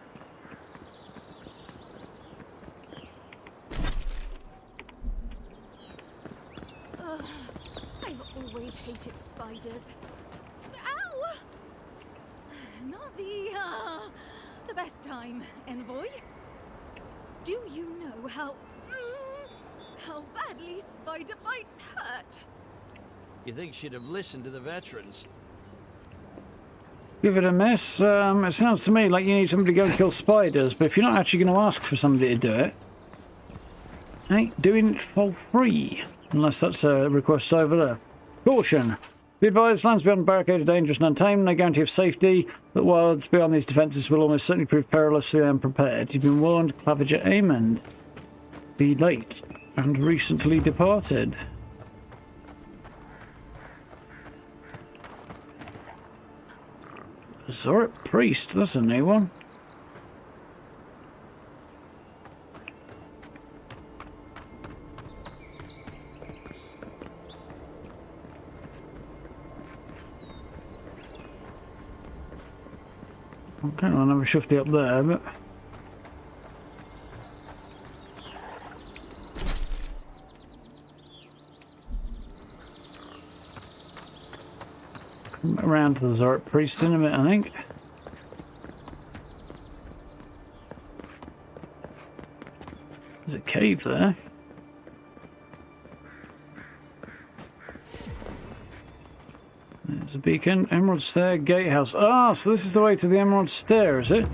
I've always hated spiders. Ow! Not the best time, Envoy. Do you know how badly spider bites hurt? You think she'd have listened to the veterans? Give it a miss. It sounds to me like you need somebody to go and kill spiders, but if you're not actually going to ask for somebody to do it, ain't doing it for free. Unless that's a request over there. Caution. Be advised, lands beyond barricaded, dangerous and untamed, no guarantee of safety, but wilds beyond these defences will almost certainly prove perilously unprepared. You've been warned, Claviger Amond. Be late and recently departed. Zorit Priest, that's a new one. Okay, I'll have a shifty up there, but... come around to the Zorit Priest in a minute, I think. There's a cave there. There's a beacon. Emerald Stair Gatehouse. Ah, so this is the way to the Emerald Stair, is it?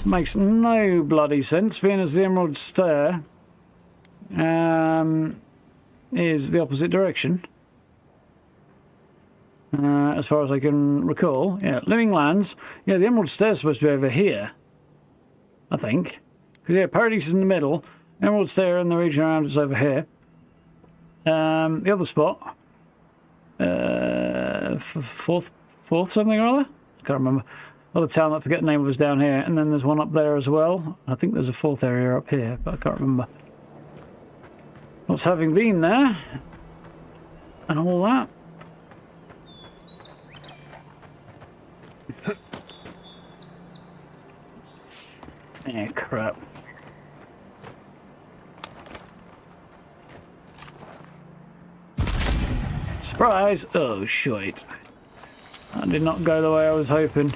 Makes no bloody sense, being as the Emerald Stair is the opposite direction. As far as I can recall. Yeah, Living Lands. Yeah, the Emerald Stair is supposed to be over here, I think. Because, yeah, Paradise is in the middle. Emerald Stair and the region around is over here. The other spot... fourth something or other? I can't remember. Other town that I forget the name of was down here. And then there's one up there as well. I think there's a fourth area up here, but I can't remember. What's having been there? And all that. Yeah, crap. Surprise! Oh, shite. That did not go the way I was hoping.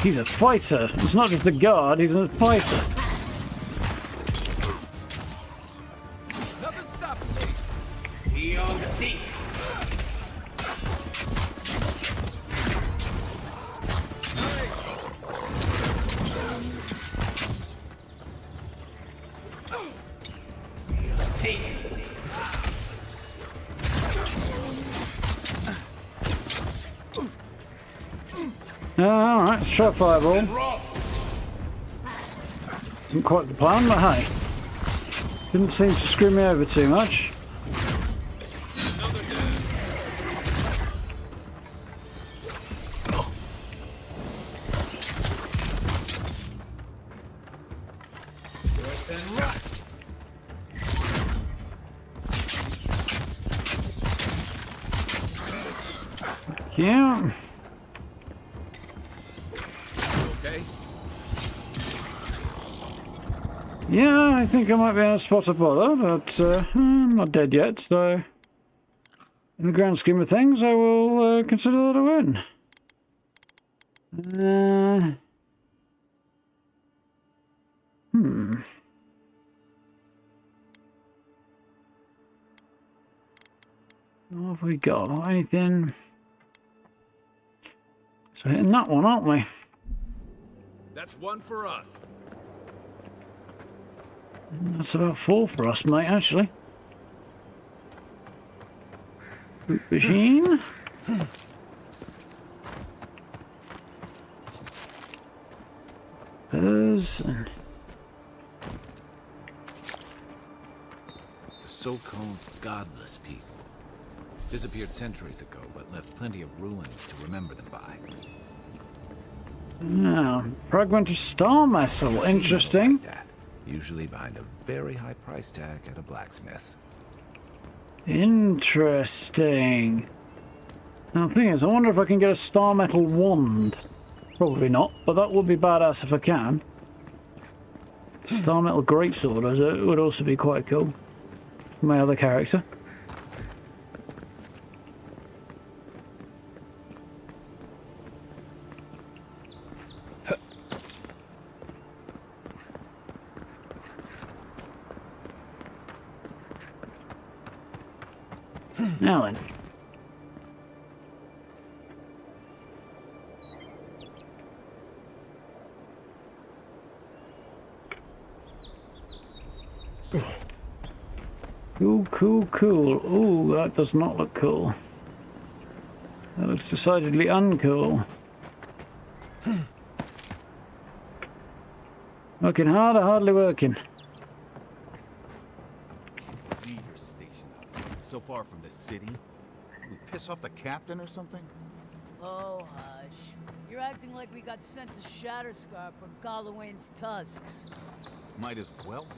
He's a fighter. It's not just a guard, he's a fighter. Nothing stopping me. Xion seek. Seek. Alright, let's try fireball. Isn't quite the plan, but hey. Didn't seem to screw me over too much. Yeah. Okay. Yeah, I think I might be in a spot of bother, but I'm not dead yet, so in the grand scheme of things, I will consider that a win. What have we got? Anything? So hitting that one, aren't we? That's one for us. That's about 4 for us, mate, actually. Boot machine. There's... The so-called godless people disappeared centuries ago, but left plenty of ruins to remember them by. Fragment of star missile. Interesting. Like that, usually behind a very high price tag at a blacksmith. Interesting. Now the thing is, I wonder if I can get a star metal wand. Probably not, but that would be badass if I can. Star metal greatsword would also be quite cool. My other character. Now then. Cool, cool, cool. Ooh, that does not look cool. That looks decidedly uncool. Working hard or hardly working? So far from the city? We piss off the captain or something? Oh, hush. You're acting like we got sent to Shatterscarp or Gallowayne's tusks. Might as well be.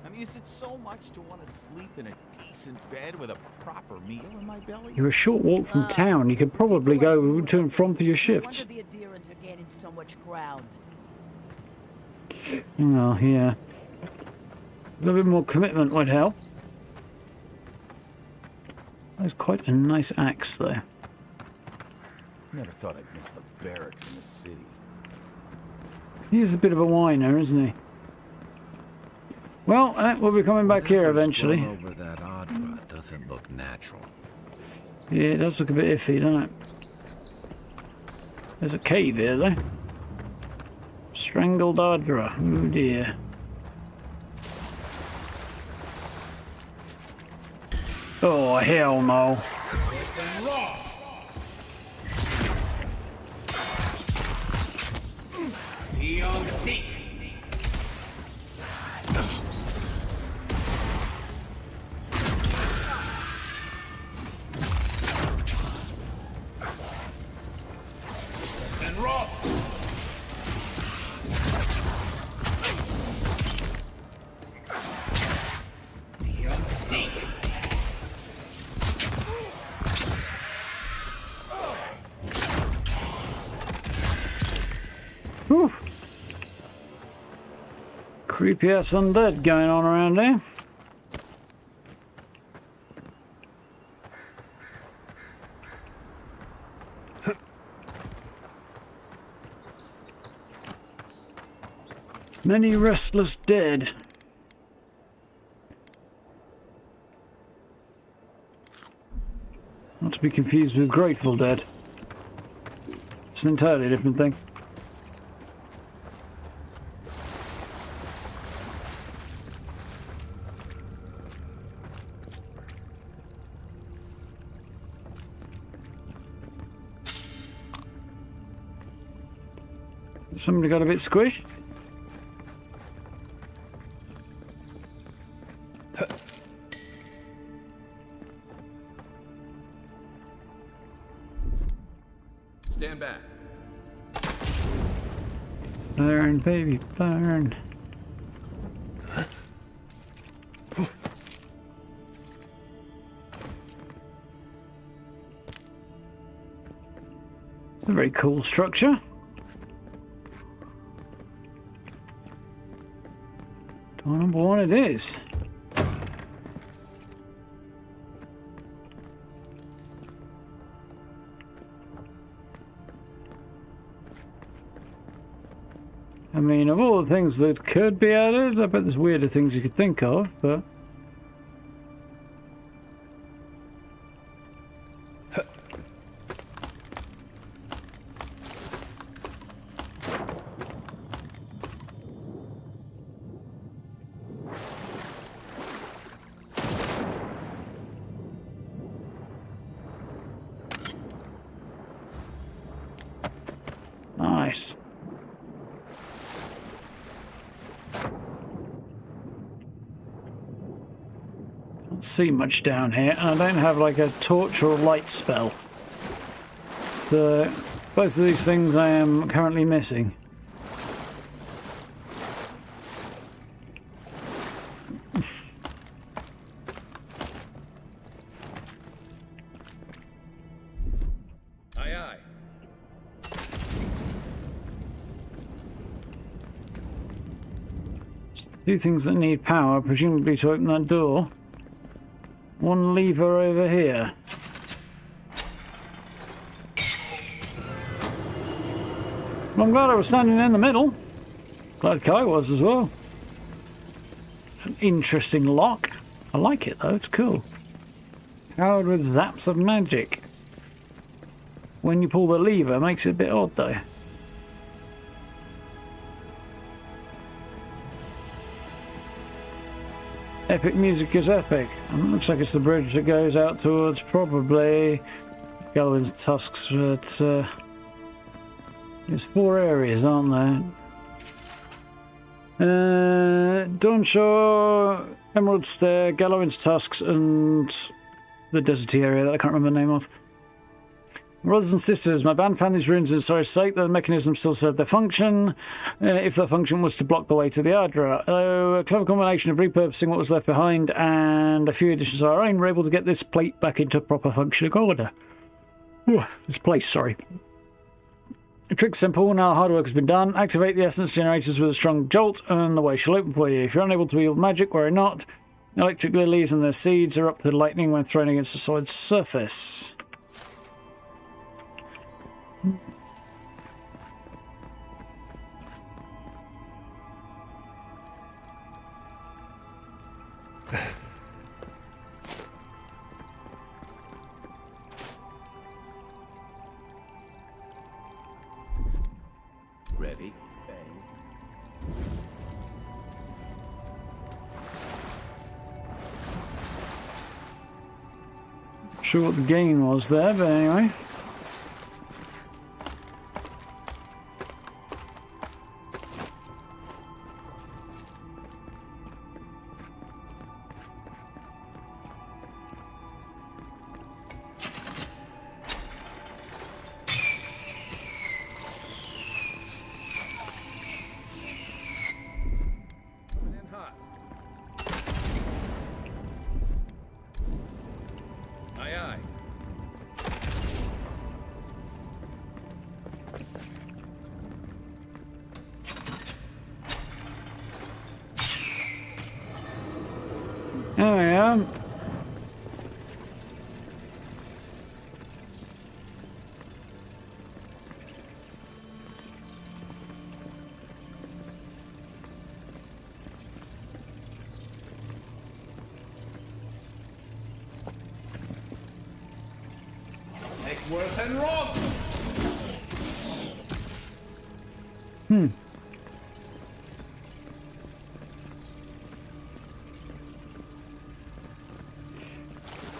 I mean, is it so much to want to sleep in a decent bed with a proper meal in my belly? You're a short walk from town. You could probably go to and from for your shifts. No wonder the Adyrans are gaining so much ground. Well, yeah. A little bit more commitment would help. That's quite a nice axe, though. Never thought I'd miss the barracks in the city. He's a bit of a whiner, isn't he? Well, we'll be coming back here eventually. Over that Adyran doesn't look natural. Yeah, it does look a bit iffy, doesn't it? There's a cave here, though. Strangled Adyran. Oh dear. Oh, hell no. Xion seek. And rock. Xion seek. Whew. Creepy ass undead going on around here. Many restless dead. Not to be confused with Grateful Dead. It's an entirely different thing. Somebody got a bit squished. Stand back. Burn, baby, burn. It's a very cool structure. Don't remember what it is. I mean, of all the things that could be added, I bet there's weirder things you could think of, but... Nice. Can't see much down here, and I don't have like a torch or a light spell. So both of these things I am currently missing. Aye, aye. Two things that need power, presumably to open that door. One lever over here. Well, I'm glad I was standing in the middle. Glad Kai was as well. It's an interesting lock. I like it though, it's cool. Powered with zaps of magic. When you pull the lever, it makes it a bit odd though. Epic music is epic. And it looks like it's the bridge that goes out towards probably Galwin's Tusks, but there's 4 areas, aren't there? Dawnshore, Emerald Stair, Galwin's Tusks, and the deserty area that I can't remember the name of. Brothers and sisters, my band found these ruins in sorry sake. The mechanism still served their function, if their function was to block the way to the Ardra. A clever combination of repurposing what was left behind and a few additions of our own, we're able to get this plate back into proper functioning order. This place, sorry. The trick's simple, now hard work has been done. Activate the essence generators with a strong jolt, and the way shall open for you. If you're unable to wield magic, worry not. Electric lilies and their seeds are up to lightning when thrown against a solid surface. Ready? Not sure what the gain was there, but anyway. Aye, aye. There we are. and rob!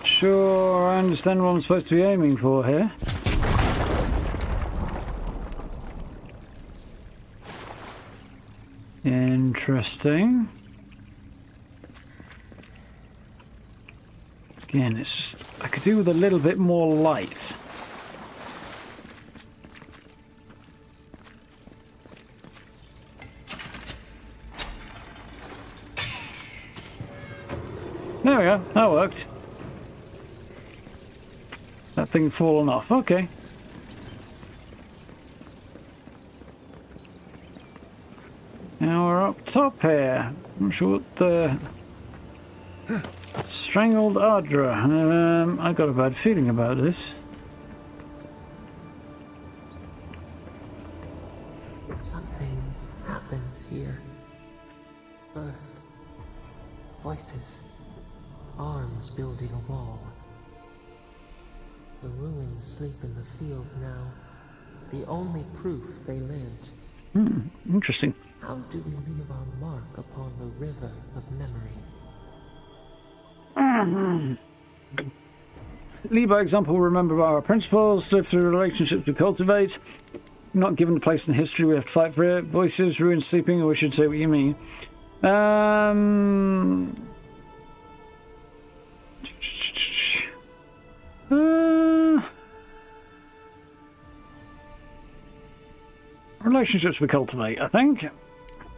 Sure, I understand what I'm supposed to be aiming for here. Interesting. Again, it's just, I could do with a little bit more light. There we go, that worked. That thing fallen off, okay. Now we're up top here. I'm not sure what the... Strangled Adyran. I got a bad feeling about this. Something happened here. Birth. Voices. Arms building a wall. The ruins sleep in the field now. The only proof they lived. Interesting. How do we leave our mark upon the river of memory? Lead by example, remember our principles, live through relationships we cultivate. Not given a place in history, we have to fight for it. Voices, ruins sleeping, or we should say what you mean. Relationships we cultivate, I think.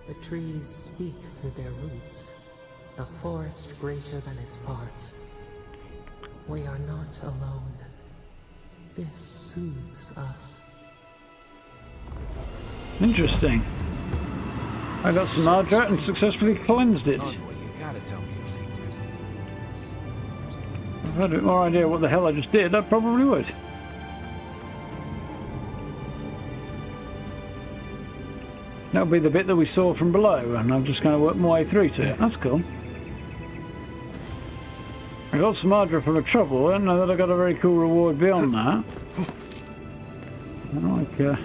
The trees speak through their roots. A forest greater than its parts. We are not alone. This soothes us. Interesting. I got some Adyran and successfully cleansed it. Envoy, you gotta tell me your secret. If I had a bit more idea what the hell I just did, I probably would. That'll be the bit that we saw from below, and I'm just going to work my way through to it. That's cool. I got some Adyran from the trouble. I don't know that I got a very cool reward beyond that. I like a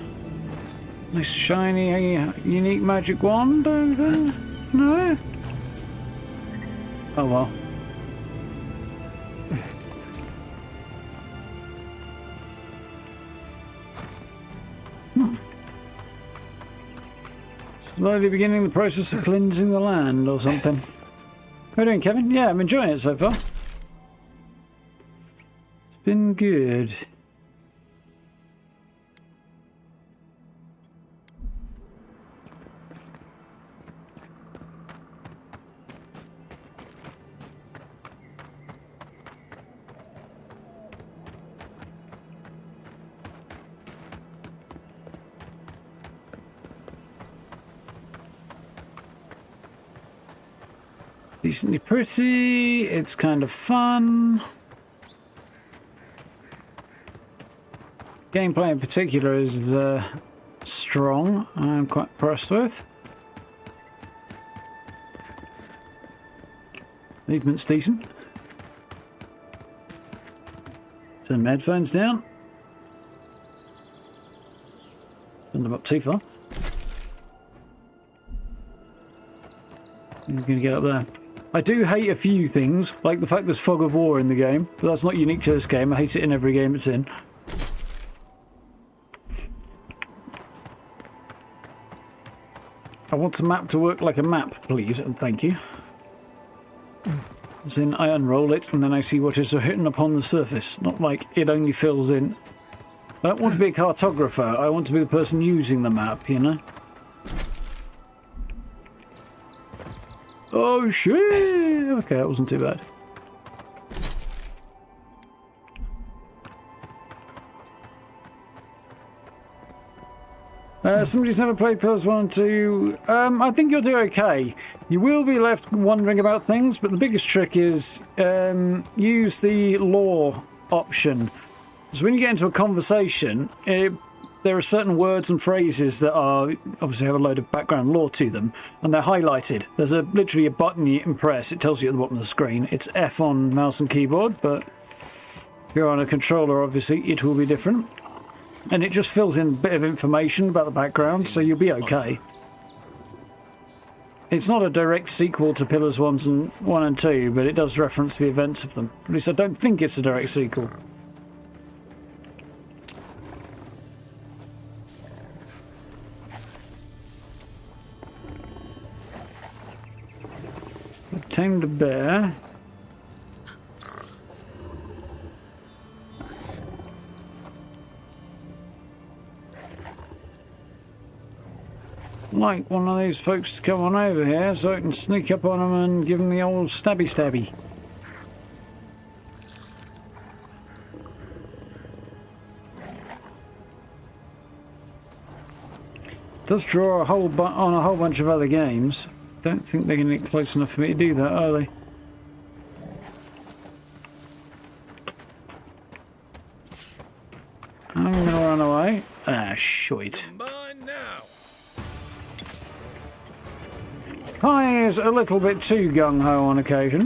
nice shiny, unique magic wand over. No? Oh well. Slowly beginning the process of cleansing the land or something. How are you doing, Kevin? Yeah, I'm enjoying it so far. It's been good. Decently pretty, it's kind of fun. Gameplay in particular is strong, I'm quite impressed with. Movement's decent. Turn my headphones down. Turn them up too far. I'm going to get up there. I do hate a few things, like the fact there's fog of war in the game, but that's not unique to this game. I hate it in every game it's in. I want a map to work like a map, please, and thank you. As in, I unroll it, and then I see what is written upon the surface, not like it only fills in. I don't want to be a cartographer, I want to be the person using the map, you know? Oh shit! Okay, that wasn't too bad. Somebody's never played Pillars 1 and 2. I think you'll do okay. You will be left wondering about things, but the biggest trick is use the lore option. So when you get into a conversation, there are certain words and phrases that are obviously have a load of background lore to them, and they're highlighted. There's literally a button you can press. It tells you at the bottom of the screen. It's F on mouse and keyboard, but If you're on a controller, obviously, it will be different. And it just fills in a bit of information about the background, so you'll be okay. It's not a direct sequel to Pillars 1 and 2, but it does reference the events of them. At least I don't think it's a direct sequel. So they've tamed a bear. Like one of these folks to come on over here so I can sneak up on them and give them the old stabby stabby. Does draw on a whole bunch of other games. Don't think they're going to get close enough for me to do that, are they? I'm going to run away. Ah, shite. Kai is a little bit too gung-ho on occasion.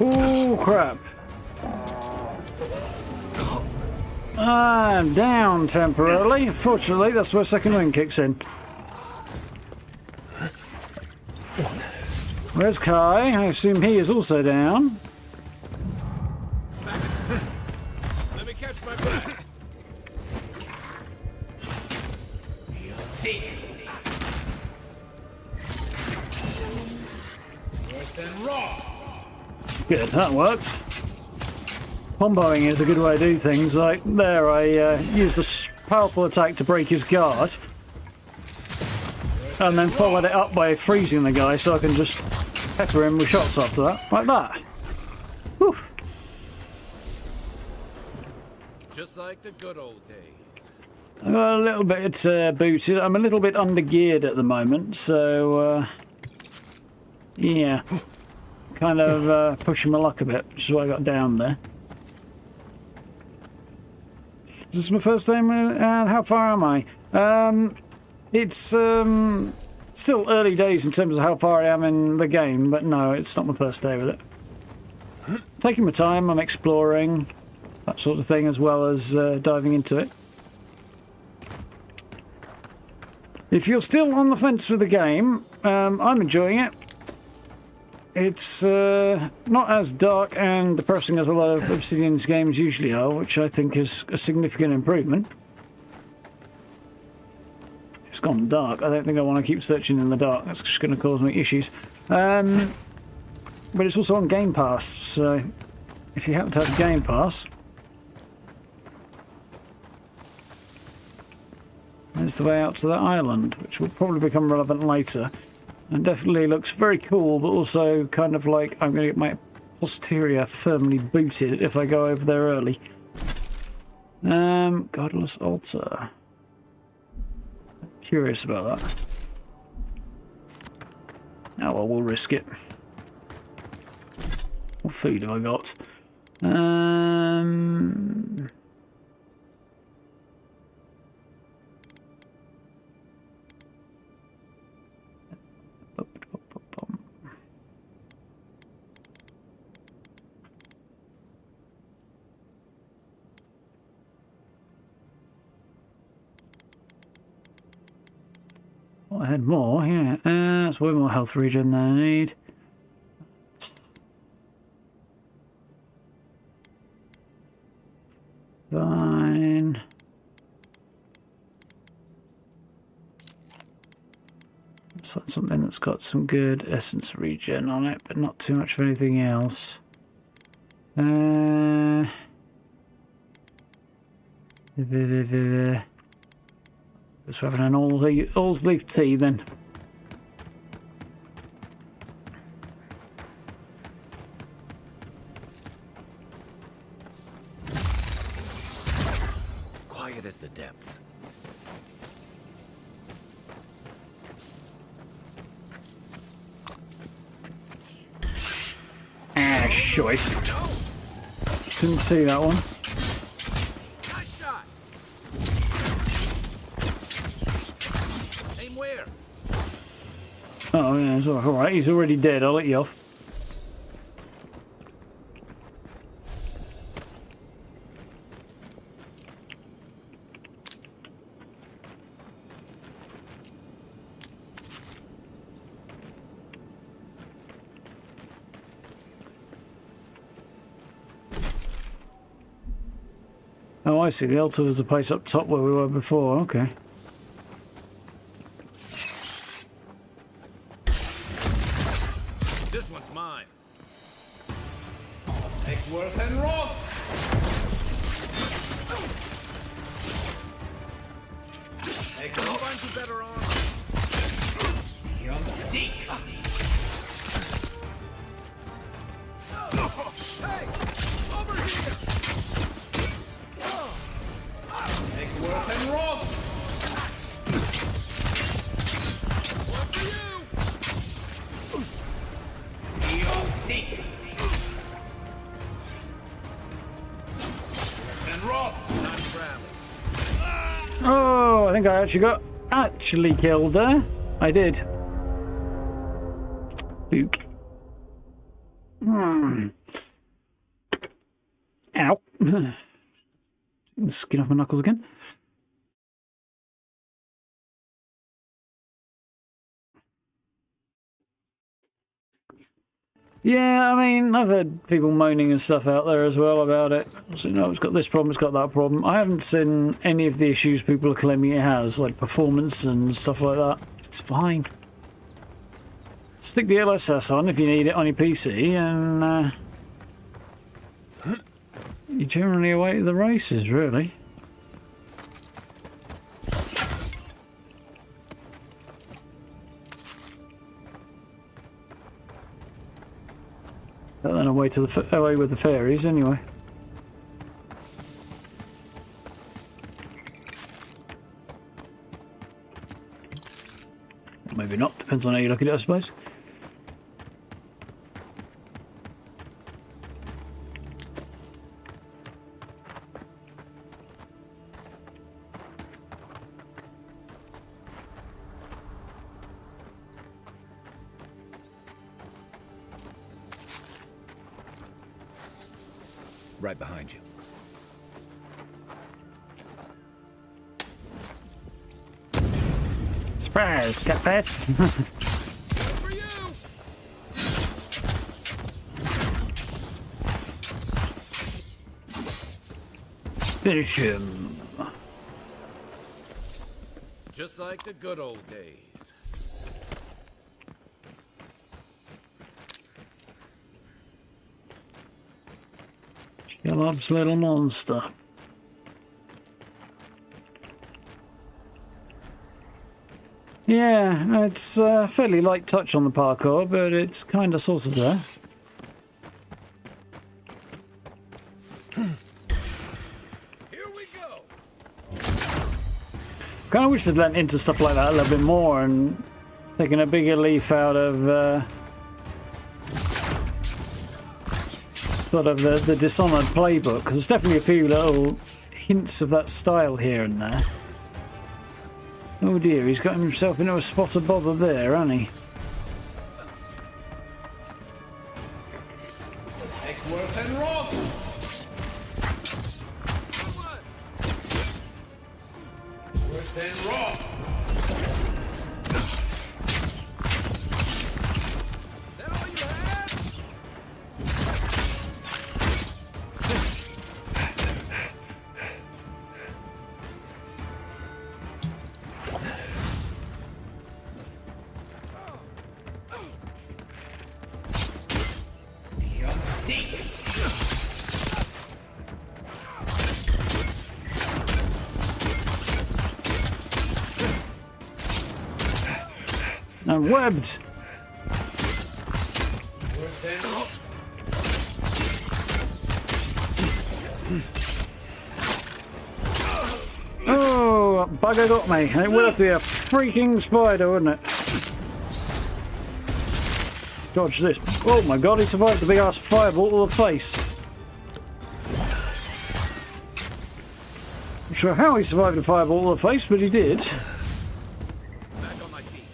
Oh crap. I'm down temporarily. Fortunately, that's where second wind kicks in. Where's Kai? I assume he is also down. Let me catch my breath. We'll seek. Worse than raw. Good, that works. Comboing is a good way to do things. Like there, I used a powerful attack to break his guard, and then followed it up by freezing the guy so I can just pepper him with shots after that, like that. Whew. Just like the good old days. I got a little bit booted. I'm a little bit under-geared at the moment, so yeah. Kind of pushing my luck a bit, which is what I got down there. Is this my first time? And how far am I? It's still early days in terms of how far I am in the game, but no, it's not my first day with it. Taking my time, I'm exploring, that sort of thing, as well as diving into it. If you're still on the fence with the game, I'm enjoying it. It's not as dark and depressing as a lot of Obsidian's games usually are, which I think is a significant improvement. It's gone dark. I don't think I want to keep searching in the dark. That's just going to cause me issues. But it's also on Game Pass, so if you happen to have Game Pass, there's the way out to that island, which will probably become relevant later. And definitely looks very cool, but also kind of like I'm going to get my posterior firmly booted if I go over there early. Godless Altar. Curious about that. Oh well, we'll risk it. What food have I got? I had more, yeah. That's way more health regen than I need. Fine. Let's find something that's got some good essence regen on it, but not too much of anything else. Just having an old leaf tea then. Quiet as the depths. Ah, choice. Couldn't see that one. Nice shot. Aim where? Oh, yeah, it's alright. He's already dead. I'll let you off. Oh, I see. The altar was the place up top where we were before. Okay. This one's mine. Eckworth and Roth! I'll find you better armor. Xion seek! Hey! Over here! Eckworth and Roth! One for you! Xion seek! And Roth! Not grabbing. Oh, I think I actually killed her. I did. Book. Ow. Skin off my knuckles again. Yeah, I mean, I've heard people moaning and stuff out there as well about it. So, you know, it's got this problem, it's got that problem. I haven't seen any of the issues people are claiming it has, like performance and stuff like that. It's fine. Stick the LSS on if you need it on your PC, and you're generally away to the races, really. But then away to the away with the fairies, anyway. Maybe not. Depends on how you look at it, I suppose. Right behind you. Surprise, catfish! For you! Finish him. Just like the good old days. Shelob's little monster. Yeah, it's a fairly light touch on the parkour, but it's kind of sort of there. Here we go. Kind of wish they'd lent into stuff like that a little bit more and taken a bigger leaf out of sort of the Dishonored playbook, because there's definitely a few little hints of that style here and there. Oh dear, he's got himself into a spot of bother there, hasn't he? Eckworth and Roth! Eckworth and Roth! That all you had? I'm webbed. Oh, that bugger got me. It would have to be a freaking spider, wouldn't it? Dodge this. Oh my god, he survived the big ass fireball to the face. Not sure how he survived a fireball to the face, but he did. Back on my feet.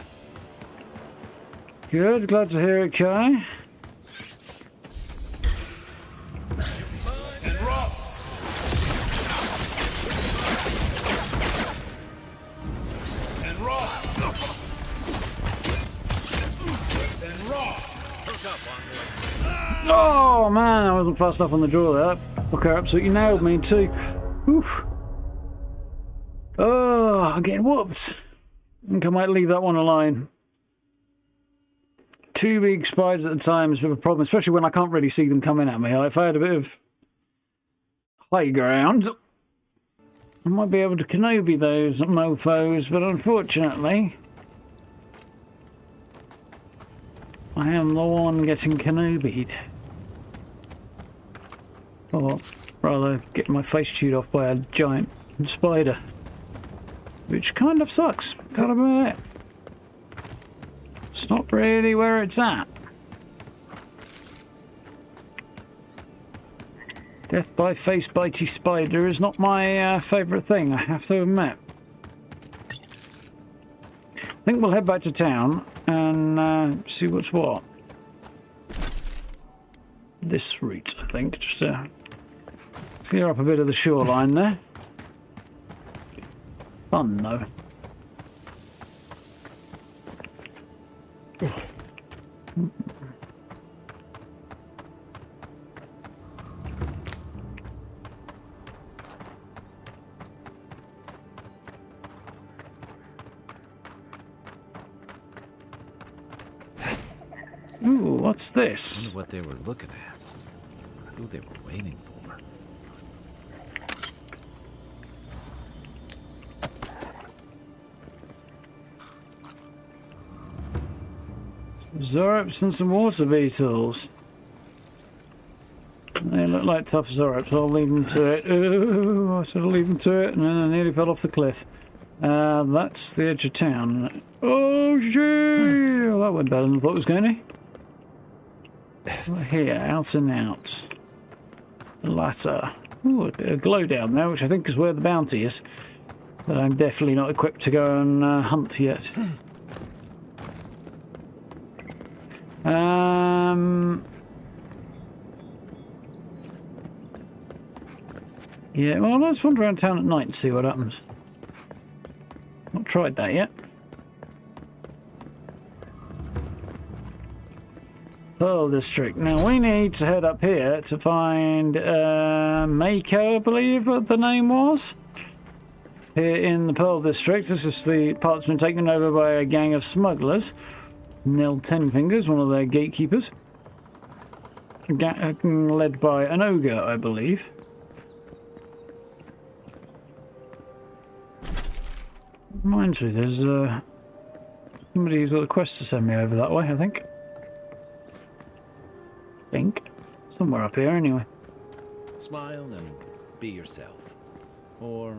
Good, glad to hear it, Kai. And rock. And rock. And rock. Oh man, I wasn't fast enough on the draw there. Fucker absolutely nailed me too. Oof. Oh, I'm getting whooped. I think I might leave that one alone. Two big spiders at a time is a bit of a problem, especially when I can't really see them coming at me. Like, if I had a bit of high ground, I might be able to Kenobi those mofos, but unfortunately, I am the one getting Kenobi'd. Or rather, getting my face chewed off by a giant spider. Which kind of sucks, gotta admit. It's not really where it's at. Death by face bitey spider is not my favourite thing, I have to admit. I think we'll head back to town and see what's what. This route, I think, just to clear up a bit of the shoreline there. Fun though. Ooh, what's this? I wonder what they were looking at. Who they were waiting for. Zorops and some water beetles. They look like tough Zorops. I'll leave them to it. Ooh, I should leave them to it, and then I nearly fell off the cliff. That's the edge of town. Oh shit! Well, that went better than I thought it was going to. Here, out and out. The latter. Ooh, a bit of glow down there, which I think is where the bounty is. But I'm definitely not equipped to go and hunt yet. Yeah, well, let's wander around town at night and see what happens. Not tried that yet. Pearl District. Now we need to head up here to find Mako, I believe what the name was. Here in the Pearl District. This is the part that's been taken over by a gang of smugglers. Nil Tenfingers, one of their gatekeepers. Led by an ogre, I believe. Reminds me, there's somebody who's got a quest to send me over that way, I think. Somewhere up here, anyway. Smile and be yourself. Or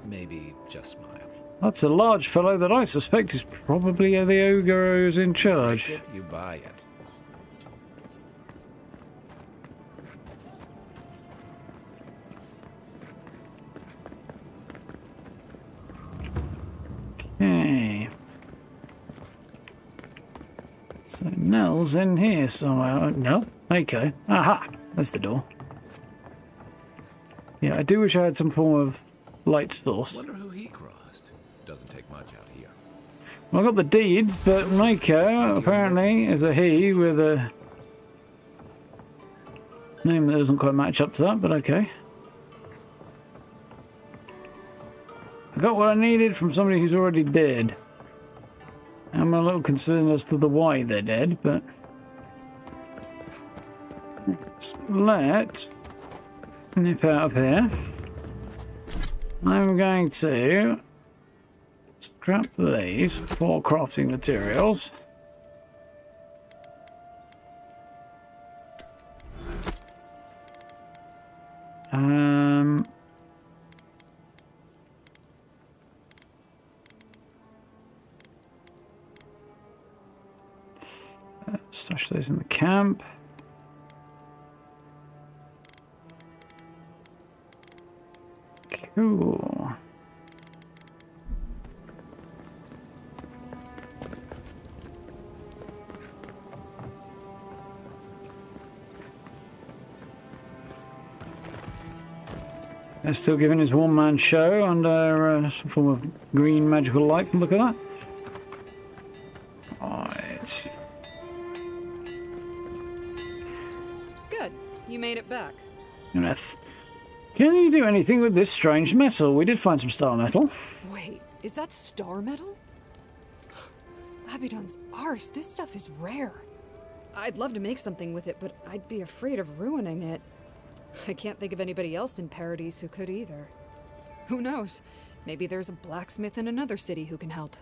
maybe just smile. That's a large fellow that I suspect is probably the ogre who's in charge. Take it, you buy it. Okay. So Nell's in here somewhere. No? Okay. Aha! There's the door. Yeah, I do wish I had some form of light source. Wonder who he crossed. Doesn't take much out here. Well, I got the deeds, but Mako apparently is a he with a name that doesn't quite match up to that, but okay. I got what I needed from somebody who's already dead. I'm a little concerned as to the why they're dead, but let's nip out of here. I'm going to scrap these for crafting materials. Stash those in the camp. Cool. They're still giving his one-man show under some form of green magical light. Look at that. Right. Good. You made it back. Yes. Can you do anything with this strange metal? We did find some star metal. Wait, is that star metal? Abaddon's arse, this stuff is rare. I'd love to make something with it, but I'd be afraid of ruining it. I can't think of anybody else in Paradise who could either. Who knows? Maybe there's a blacksmith in another city who can help.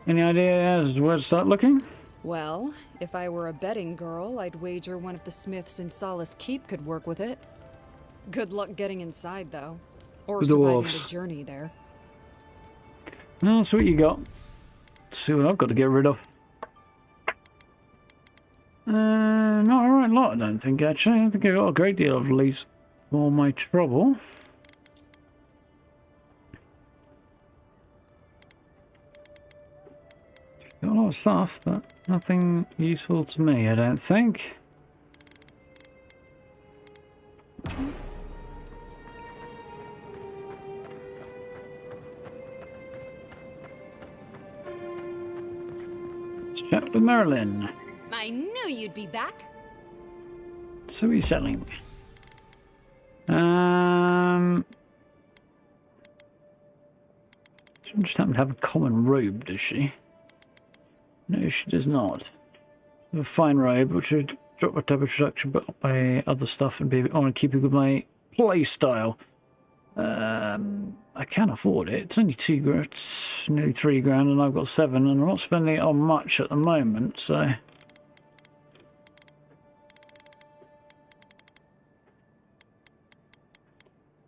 Any idea as to where to start looking? Well, if I were a betting girl, I'd wager one of the smiths in Solace Keep could work with it. Good luck getting inside, though. Or With the surviving wolves. the journey there. Well, that's what you got. Let's see what I've got to get rid of. Not a right lot, I don't think, actually. I don't think I've got a great deal of leads for my trouble. Got a lot of stuff, but nothing useful to me, I don't think. Let's chat with Marilyn. I knew you'd be back. So he's selling. She doesn't just happen to have a common robe, does she? No, she does not. A fine robe, which would drop my type of production, but my other stuff and be. I want to keep it with my play style. I can afford it. It's only £2 grand, it's nearly £3 grand, and I've got 7, and I'm not spending it on much at the moment, so.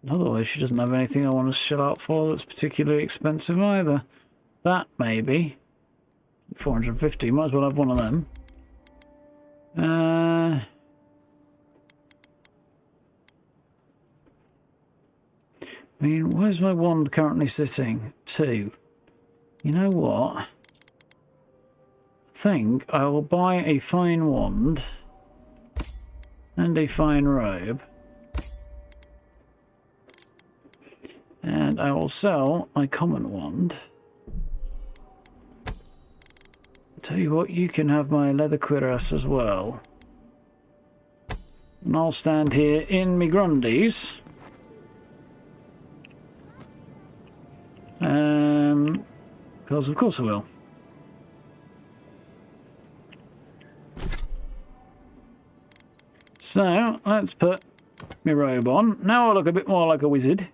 Otherwise, she doesn't have anything I want to shell out for that's particularly expensive either. That maybe 450. Might as well have one of them. I mean, where's my wand currently sitting? 2. You know what? I think I will buy a fine wand and a fine robe. And I will sell my common wand. Tell you what, you can have my leather cuirass as well. And I'll stand here in me grundies. Because of course I will. So, let's put my robe on. Now I look a bit more like a wizard.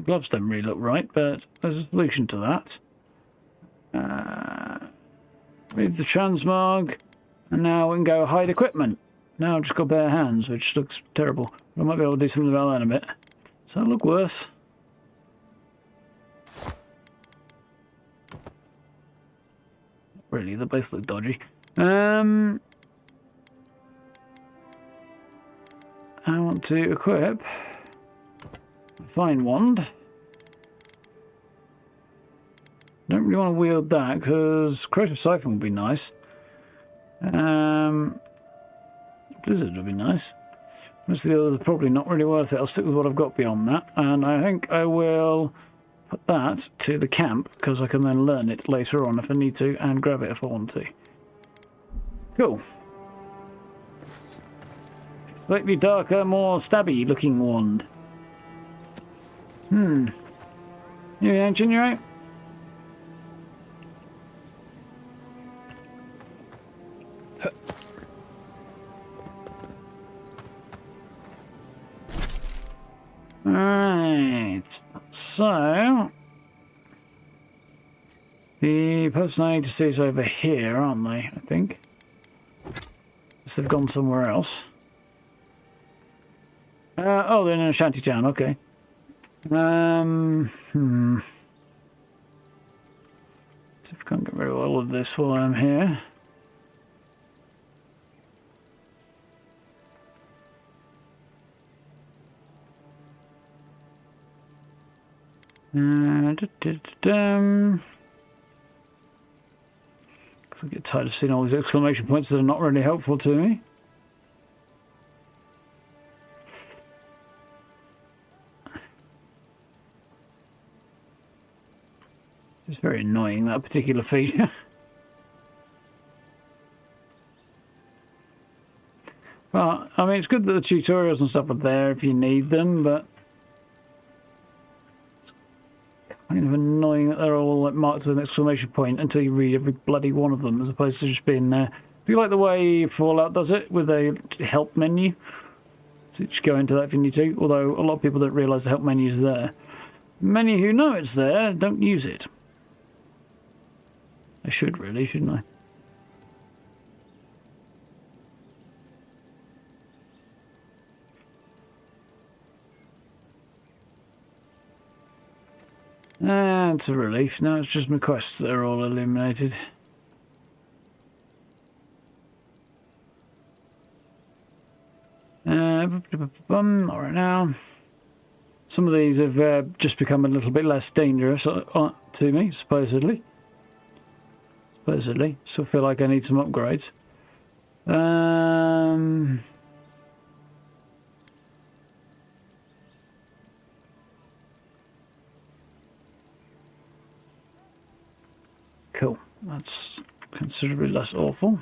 Gloves don't really look right, but there's a solution to that. Remove the transmog, and now we can go hide equipment. Now I've just got bare hands, which looks terrible. I might be able to do something about that in a bit. Does that look worse? Really, they both look dodgy. I want to equip a fine wand. Don't really want to wield that because Creative Siphon would be nice. Blizzard would be nice. Most of the others are probably not really worth it. I'll stick with what I've got beyond that, and I think I will put that to the camp because I can then learn it later on if I need to and grab it if I want to. Cool. Slightly darker, more stabby looking wand. You ancient, you right? The person I need to see is over here, aren't they? I think. Unless they've gone somewhere else. Oh, they're in a shanty town. Okay. See if I can't get rid of all of this while I'm here. I get tired of seeing all these exclamation points that are not really helpful to me. It's very annoying, that particular feature. Well, I mean, it's good that the tutorials and stuff are there if you need them, but it's kind of annoying that they're all like marked with an exclamation point until you read every bloody one of them, as opposed to just being there. Do you like the way Fallout does it with a help menu? So just go into that if you need to, although a lot of people don't realise the help menu is there. Many who know it's there don't use it. I should really, shouldn't I? It's a relief. Now it's just my quests that are all illuminated. Not right now. Some of these have just become a little bit less dangerous to me, supposedly. Still feel like I need some upgrades. Cool. That's considerably less awful.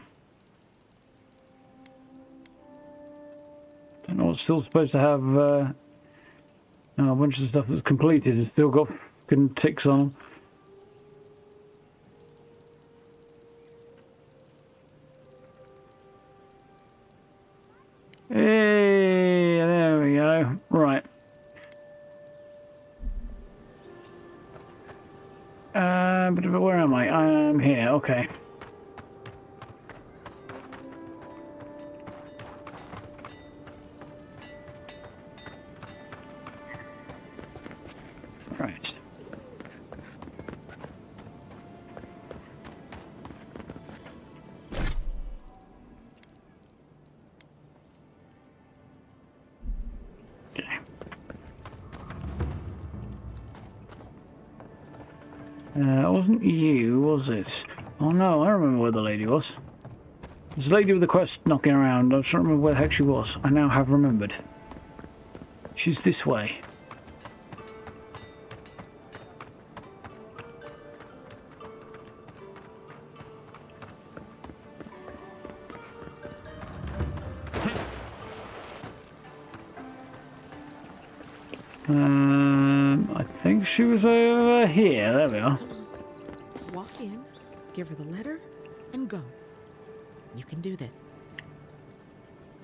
Don't know what's still supposed to have a bunch of stuff that's completed. It's still got fucking ticks on them. Hey, there we go. Right. But where am I? I'm here. Okay. Right. Wasn't you, was it? Oh no, I remember where the lady was. There's a lady with a quest knocking around. I just don't remember where the heck she was. I now have remembered. She's this way. I think she was over here. There we are. Walk in, give her the letter, and go. You can do this.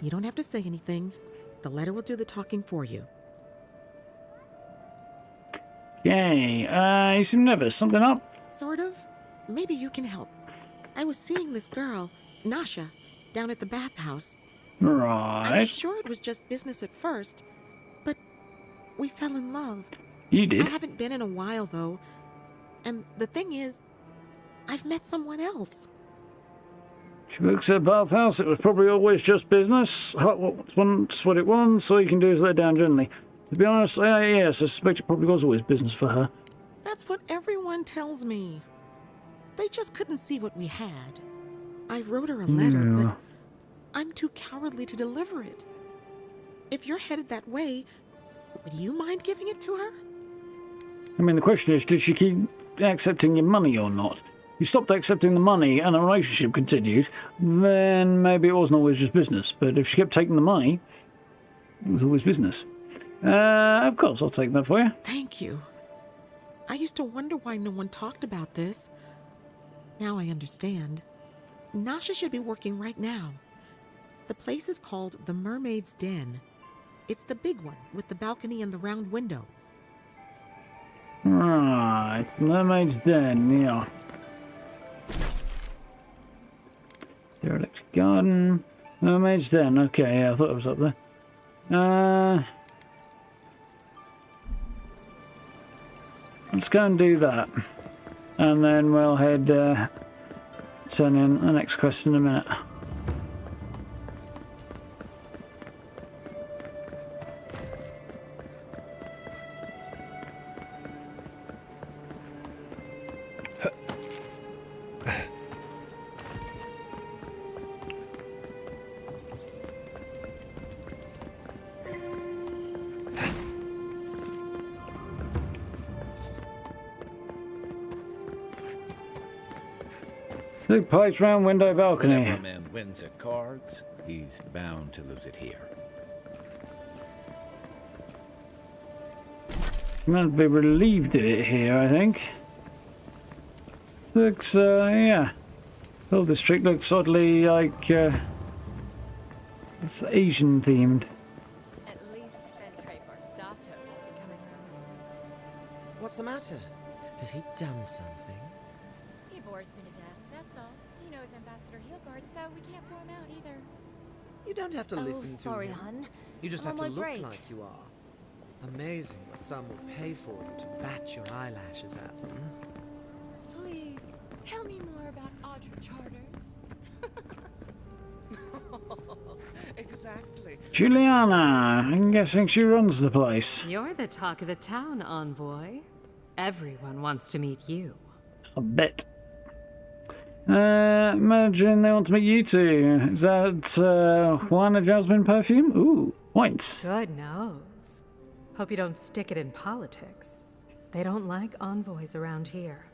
You don't have to say anything. The letter will do the talking for you. Yay. You seem nervous. Something up? Sort of. Maybe you can help. I was seeing this girl, Nasha, down at the bathhouse. Right. I'm sure it was just business at first, but we fell in love. You did? I haven't been in a while, though. And the thing is, I've met someone else. She works at a bathhouse. It was probably always just business. What's what it wants. All you can do is let her down gently. To be honest, yes, I suspect it probably was always business for her. That's what everyone tells me. They just couldn't see what we had. I wrote her a letter, but I'm too cowardly to deliver it. If you're headed that way, would you mind giving it to her? I mean, the question is, did she keep accepting your money or not? You stopped accepting the money and the relationship continued, then maybe it wasn't always just business. But if she kept taking the money, it was always business. Of course, I'll take that for you. Thank you. I used to wonder why no one talked about this. Now I understand. Nasha should be working right now. The place is called the Mermaid's Den. It's the big one with the balcony and the round window. Right, Mermaid's Den, yeah. Derelict Garden. Mermaid's Den. Okay, yeah, I thought it was up there. Let's go and do that. And then we'll head turn in the next quest in a minute. Who pipes round window balcony? Whenever a man wins at cards, he's bound to lose it here. I'm going to be relieved at it here, I think. Looks, yeah. The whole district looks oddly like, it's Asian themed. At least Fentrape or Dato won't be coming around this way. What's the matter? Has he done something? He bores me to death, that's all. He knows Ambassador Heelguard, so we can't throw him out either. You don't have to listen to sorry, him. hun. You just I'm have to on my look break. like you are. Amazing what some will pay for you to bat your eyelashes at them. Please, tell me more about Audra Charters. Exactly. Juliana, I'm guessing she runs the place. You're the talk of the town, Envoy. Everyone wants to meet you. I bet. Imagine they want to meet you two. Is that Juana Jasmine perfume? Ooh, points. Good nose. Hope you don't stick it in politics. They don't like envoys around here.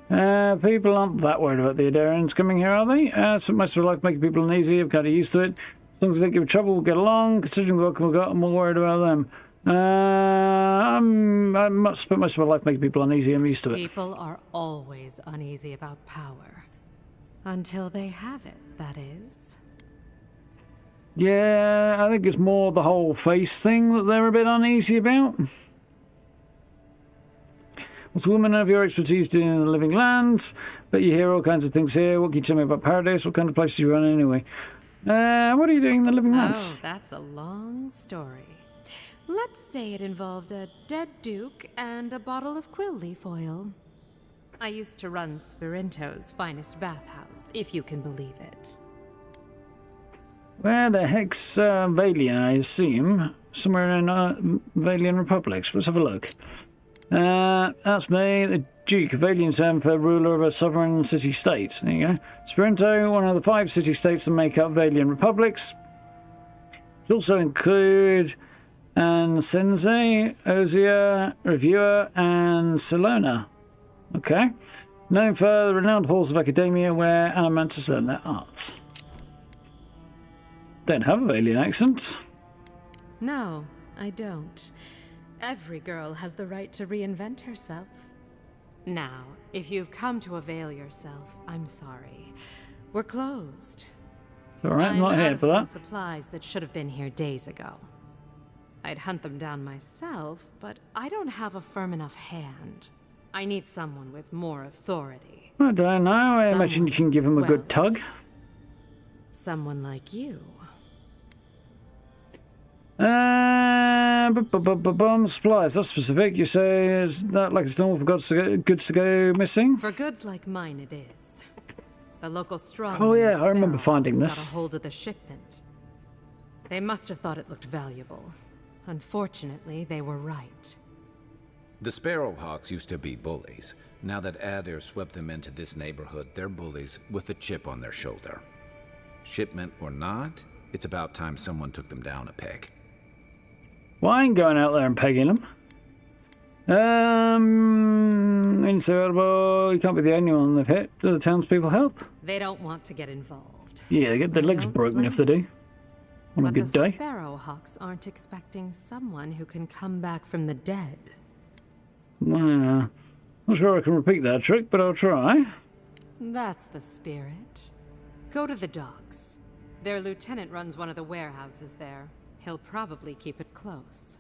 People aren't that worried about the Adyarans coming here, are they? Spent most of my life making people uneasy. I'm kind of used to it. As long as they don't give me trouble, we'll get along. Considering the welcome we've got, I'm more worried about them. I spent most of my life making people uneasy. I'm used to it. People are always uneasy about power. Until they have it, that is. Yeah, I think it's more the whole face thing that they're a bit uneasy about. What's woman of your expertise doing in the living lands? Bet you hear all kinds of things here. What can you tell me about Paradise? What kind of place do you run anyway? What are you doing in the living lands? Oh, that's a long story. Let's say it involved a dead duke and a bottle of quill leaf oil. I used to run Spirinto's finest bathhouse, if you can believe it. Where the heck's Valian, I assume? Somewhere in Valian Republics. Let's have a look. That's me, the Duke. Valian term for ruler of a sovereign city-state. There you go. Spirinto, one of the 5 city-states that make up Valian Republics. Which also include Sensei, Ozia, Reviewer, and Salona. Okay. Known for the renowned halls of academia where animators learn their arts. Don't have a Valian accent. No, I don't. Every girl has the right to reinvent herself. Now, if you've come to avail yourself, I'm sorry. We're closed. It's alright, I'm not out here of for some that. supplies that should have been here days ago. I'd hunt them down myself, but I don't have a firm enough hand. I need someone with more authority. I don't know. I imagine you can give him a good tug. Someone like you. Supplies, that's specific. You say, is that like it's normal for goods to go missing? For goods like mine, it is. The local strongmen. Oh yeah, I remember finding this. Got a hold of the shipment. They must have thought it looked valuable. Unfortunately, they were right. The Sparrowhawks used to be bullies. Now that Adyr swept them into this neighborhood, they're bullies with a chip on their shoulder. Shipment or not, it's about time someone took them down a peg. Well, I ain't going out there and pegging them. Insufferable, you can't be the only one they've hit. Do the townspeople help? They don't want to get involved. Yeah, they get their legs broken if they do. On a good day. The Sparrowhawks aren't expecting someone who can come back from the dead. Well, not sure I can repeat that trick, but I'll try. That's the spirit. Go to the docks. Their lieutenant runs one of the warehouses there. He'll probably keep it close.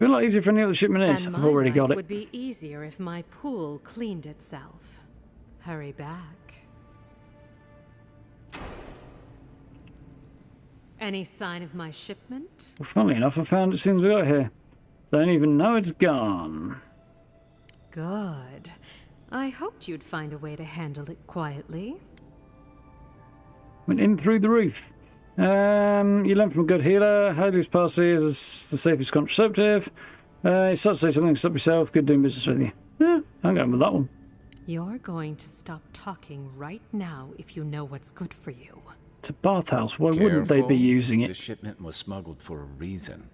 Feel a lot easier for any other shipment is. And I've my already life got it. would be easier if my pool cleaned itself. Hurry back. Any sign of my shipment? Well, funnily enough, I found it as soon as we got here. Don't even know it's gone. Good. I hoped you'd find a way to handle it quietly. Went in through the roof. You learn from a good healer. Haley's policy is the safest contraceptive. You start to say something to stop yourself. Good doing business with you. Yeah, I'm going with that one. You're going to stop talking right now if you know what's good for you. It's a bathhouse. Why wouldn't they be using it? The shipment was smuggled for a reason.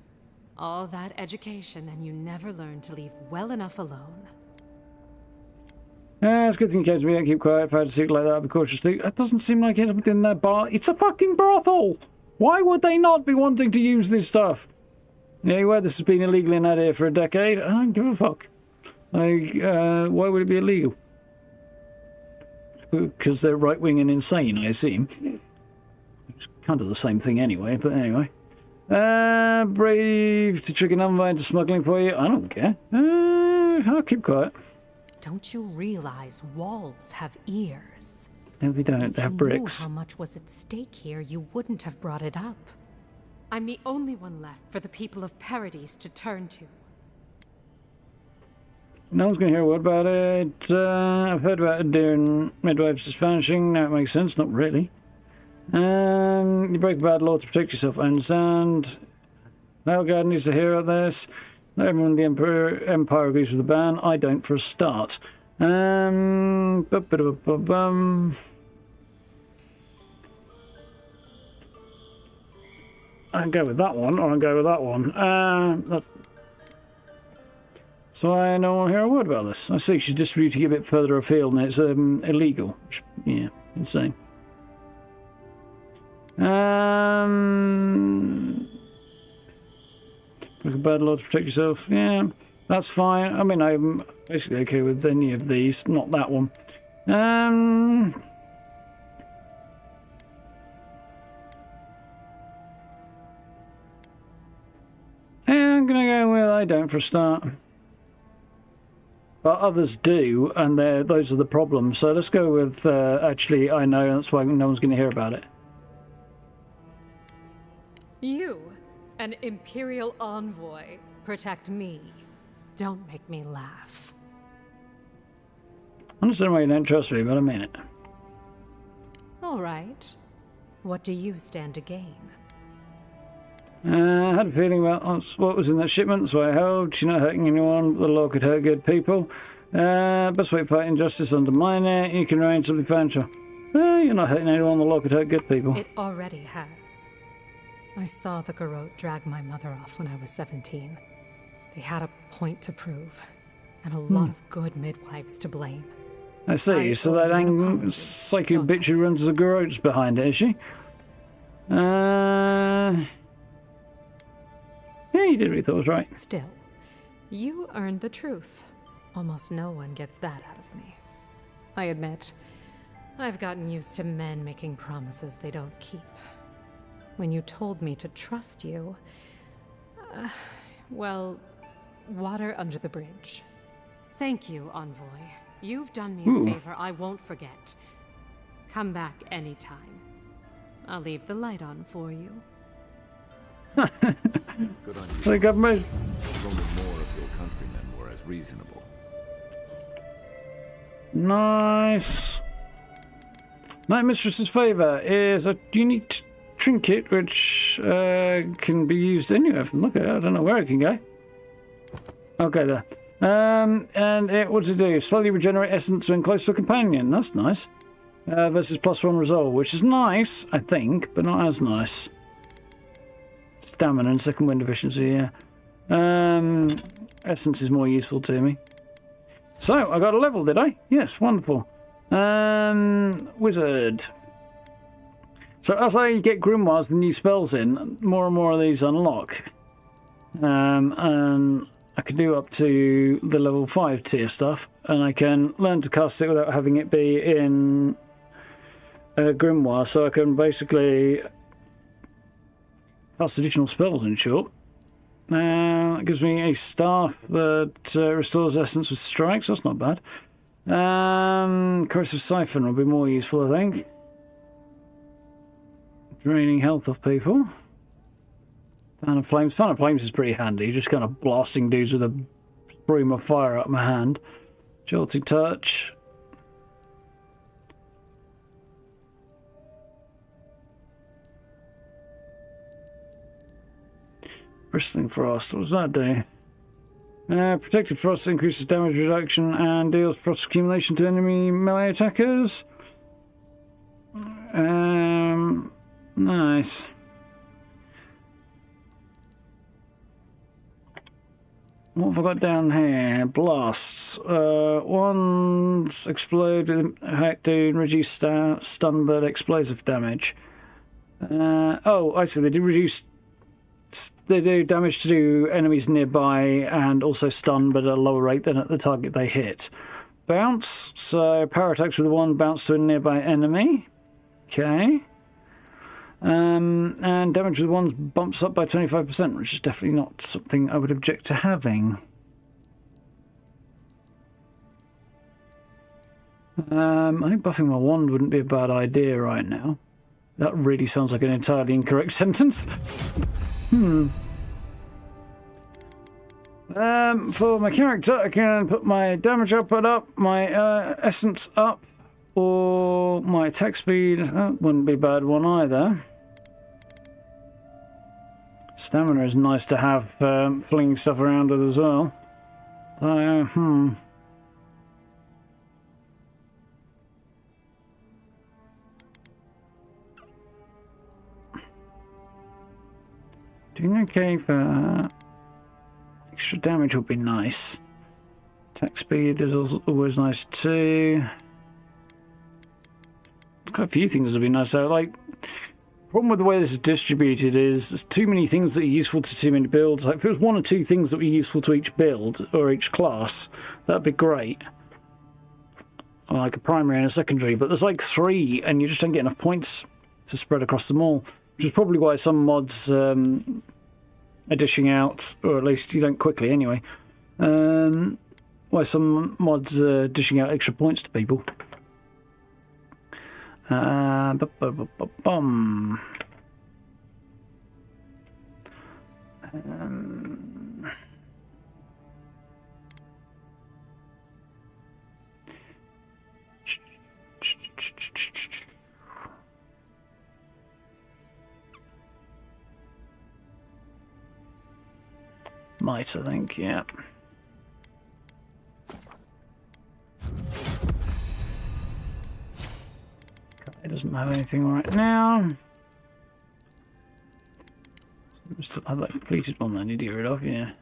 All that education and you never learn to leave well enough alone. It's a good thing you came to me. Don't keep quiet. If I had a secret like that, I'd be cautious too. It doesn't seem like it's in their bar. It's a fucking brothel. Why would they not be wanting to use this stuff? Yeah, well, this has been illegal in Adyr for a decade. I don't give a fuck. Why would it be illegal? Because they're right-wing and insane, I assume. It's kind of the same thing anyway, but anyway. Brave to trick an Envoy into smuggling for you. I don't care. I'll keep quiet. Don't you realize walls have ears? No, they don't. They have bricks. If you knew how much was at stake here, you wouldn't have brought it up. I'm the only one left for the people of Paradise to turn to. No one's going to hear a word about it. I've heard about Adyran midwives just vanishing. Now it makes sense. Not really. You break a bad law to protect yourself, I understand. Helgard needs to hear about this. Not everyone in the Empire agrees with the ban. I don't for a start. I can go with that one, or I can go with that one. So I don't want to hear a word about this. I see she's distributing a bit further afield and it's illegal. Yeah, insane. Break a bad law to protect yourself. Yeah, that's fine. I mean, I'm basically okay with any of these, not that one. I'm gonna go with I don't for a start. But others do, and those are the problems. So let's go with actually I know, that's why no one's going to hear about it. You, an Imperial envoy, protect me. Don't make me laugh. I understand why you don't trust me, but I mean it. All right. What do you stand to gain? I had a feeling about what was in that shipment, so I held. You're not hurting anyone, but the law could hurt good people. Best way to fight injustice, undermine it. You can arrange something financial. You're not hurting anyone, the law could hurt good people. It already has. I saw the Garrote drag my mother off when I was 17. They had a point to prove, and a lot of good midwives to blame. I see, so that psycho bitch who runs the Garrote's behind it, is she? Yeah, you did what you thought was right. Still, you earned the truth. Almost no one gets that out of me. I admit, I've gotten used to men making promises they don't keep. When you told me to trust you, well, water under the bridge. Thank you, Envoy. You've done me a favor I won't forget. Come back anytime. I'll leave the light on for you. Good on you. The government. If only more of your countrymen were as reasonable. Nice. Night Mistress's favour is a unique trinket which can be used anywhere from. Look at it, I don't know where it can go. Okay, there. And it, what does it do? Slowly regenerate essence when close to a companion. That's nice. Versus +1 resolve, which is nice, I think, but not as nice. Stamina and second wind efficiency, yeah. Essence is more useful to me. So, I got a level, did I? Yes, wonderful. Wizard. So as I get grimoires and new spells in, more and more of these unlock. And I can do up to the level 5 tier stuff, and I can learn to cast it without having it be in a grimoire, so I can basically cast additional spells in short. It gives me a staff that restores essence with strikes. That's not bad. Corrosive Siphon will be more useful, I think. Draining health off people. Fan of Flames. Fan of Flames is pretty handy. Just kind of blasting dudes with a broom of fire out of my hand. Jolting Touch. Bristling Frost. What does that do? Protected Frost increases damage reduction and deals frost accumulation to enemy melee attackers. Nice. What have I got down here? Blasts. Ones explode with impact to reduce stun but explosive damage. Oh, I see. They do reduce. They do damage to enemies nearby and also stun, but at a lower rate than at the target they hit. Bounce. So power attacks with one bounce to a nearby enemy. Okay. And damage with ones bumps up by 25%, which is definitely not something I would object to having. I think buffing my wand wouldn't be a bad idea right now. That really sounds like an entirely incorrect sentence. For my character, I can put my damage output up, my essence up, or my attack speed. That wouldn't be a bad one either. Stamina is nice to have, flinging stuff around with as well. Doing okay for extra damage would be nice. Attack speed is always nice too. There's quite a few things that would be nice though. Like, problem with the way this is distributed is there's too many things that are useful to too many builds. Like if it was one or two things that were useful to each build or each class, that'd be great. Like a primary and a secondary, but there's like 3 and you just don't get enough points to spread across them all. Which is probably why some mods are dishing out, or at least you don't quickly anyway, why some mods are dishing out extra points to people. Might, I think, yeah. It doesn't have anything right now. We still have that completed one that I need to get rid of, yeah.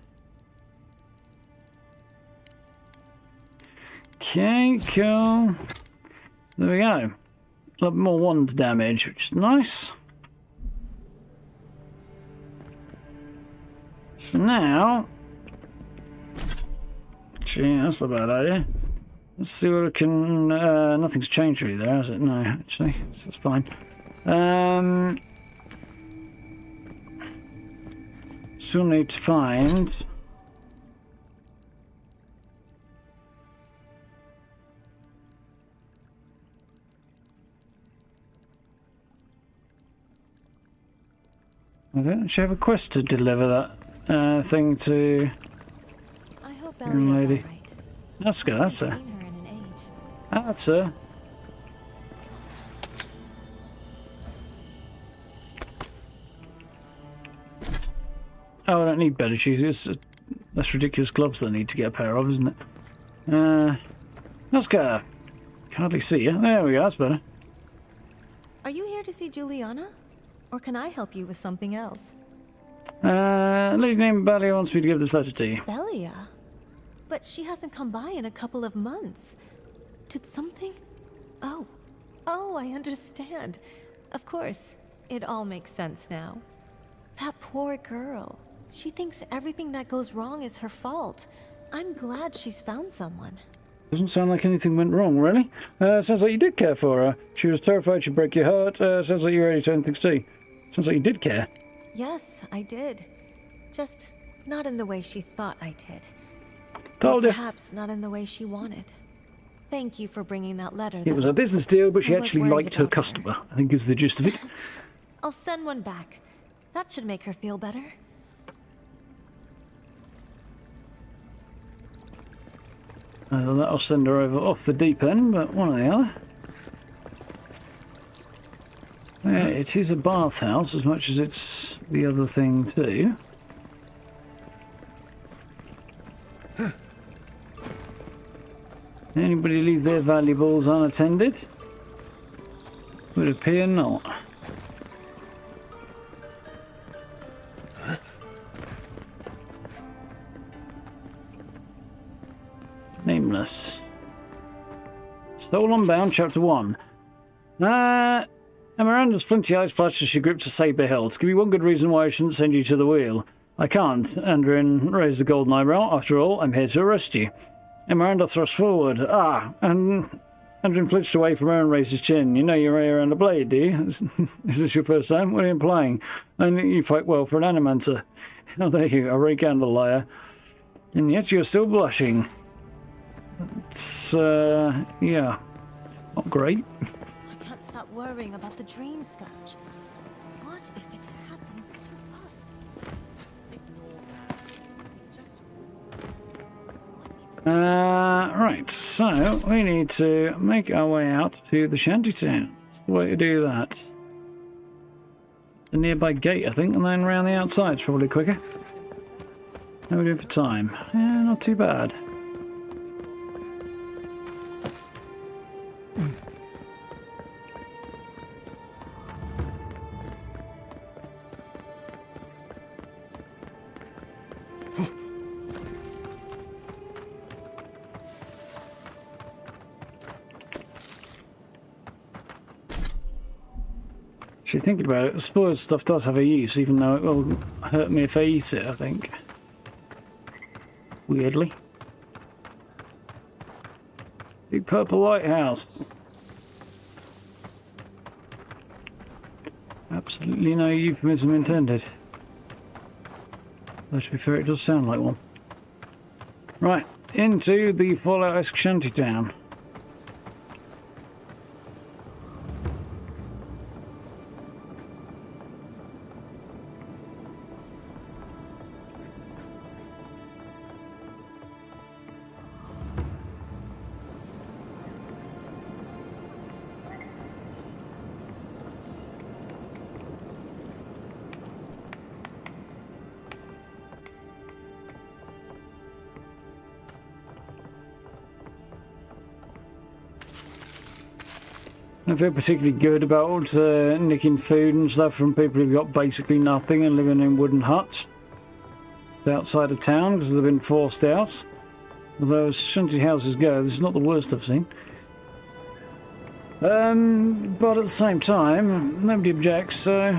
Okay, cool. There we go. A little bit more wand damage, which is nice. So now, gee, that's a bad idea. Let's see what I can. Nothing's changed really there, has it? No, actually, so that's fine. Still need to find. I don't actually have a quest to deliver that. Thing to I hope young lady. Right. That's good, that's her. Seen her in an age. That's her. Oh, I don't need better shoes. It's less ridiculous gloves that I need to get a pair of, isn't it? Let's go. Can hardly see you. There we go, that's better. Are you here to see Juliana? Or can I help you with something else? Lady named Belia wants me to give this letter to you. Belia? But she hasn't come by in a couple of months. Did something? Oh, I understand. Of course, it all makes sense now. That poor girl. She thinks everything that goes wrong is her fault. I'm glad she's found someone. Doesn't sound like anything went wrong, really. Sounds like you did care for her. She was terrified she'd break your heart. Sounds like you're ready to end things too. Sounds like you did care. Yes, I did. Just Not in the way she thought I did. Told Or you. perhaps not in the way she wanted. Thank you for bringing that letter. It was though. a business deal, but she I was actually worried liked her about customer, I think is the gist of it. I'll send one back. That should make her feel better. That'll send her over off the deep end, but one or the other. Yeah, it is a bathhouse as much as it's the other thing too. Anybody leave their valuables unattended? Would appear not. Nameless. Soul Unbound, Chapter 1. Miranda's flinty eyes flashed as she gripped a saber hilt. Give me one good reason why I shouldn't send you to the wheel. I can't. Adyran raised the golden eyebrow. After all, I'm here to arrest you. Miranda thrust forward. And Adyran flinched away from her and raised his chin. You know your way around a blade, do you? Is this your first time? What are you implying? And you fight well for an animancer. Oh, there you are, a candle liar. And yet you're still blushing. It's, yeah, not great. I can't stop worrying about the Dreamscourge. What if it happens to us? Right, so we need to make our way out to the shantytown. That's the way to do that. The nearby gate, I think, and then around the outside is probably quicker. How are we doing for time? Yeah, not too bad. Actually, thinking about it, spoiled stuff does have a use, even though it will hurt me if I eat it, I think. Weirdly. Big purple lighthouse. Absolutely no euphemism intended. Though to be fair, it does sound like one. Right, into the Fallout-esque shantytown. I feel particularly good about nicking food and stuff from people who've got basically nothing and living in wooden huts outside of town because they've been forced out. Although as shanty houses go, this is not the worst I've seen. But at the same time, nobody objects, so...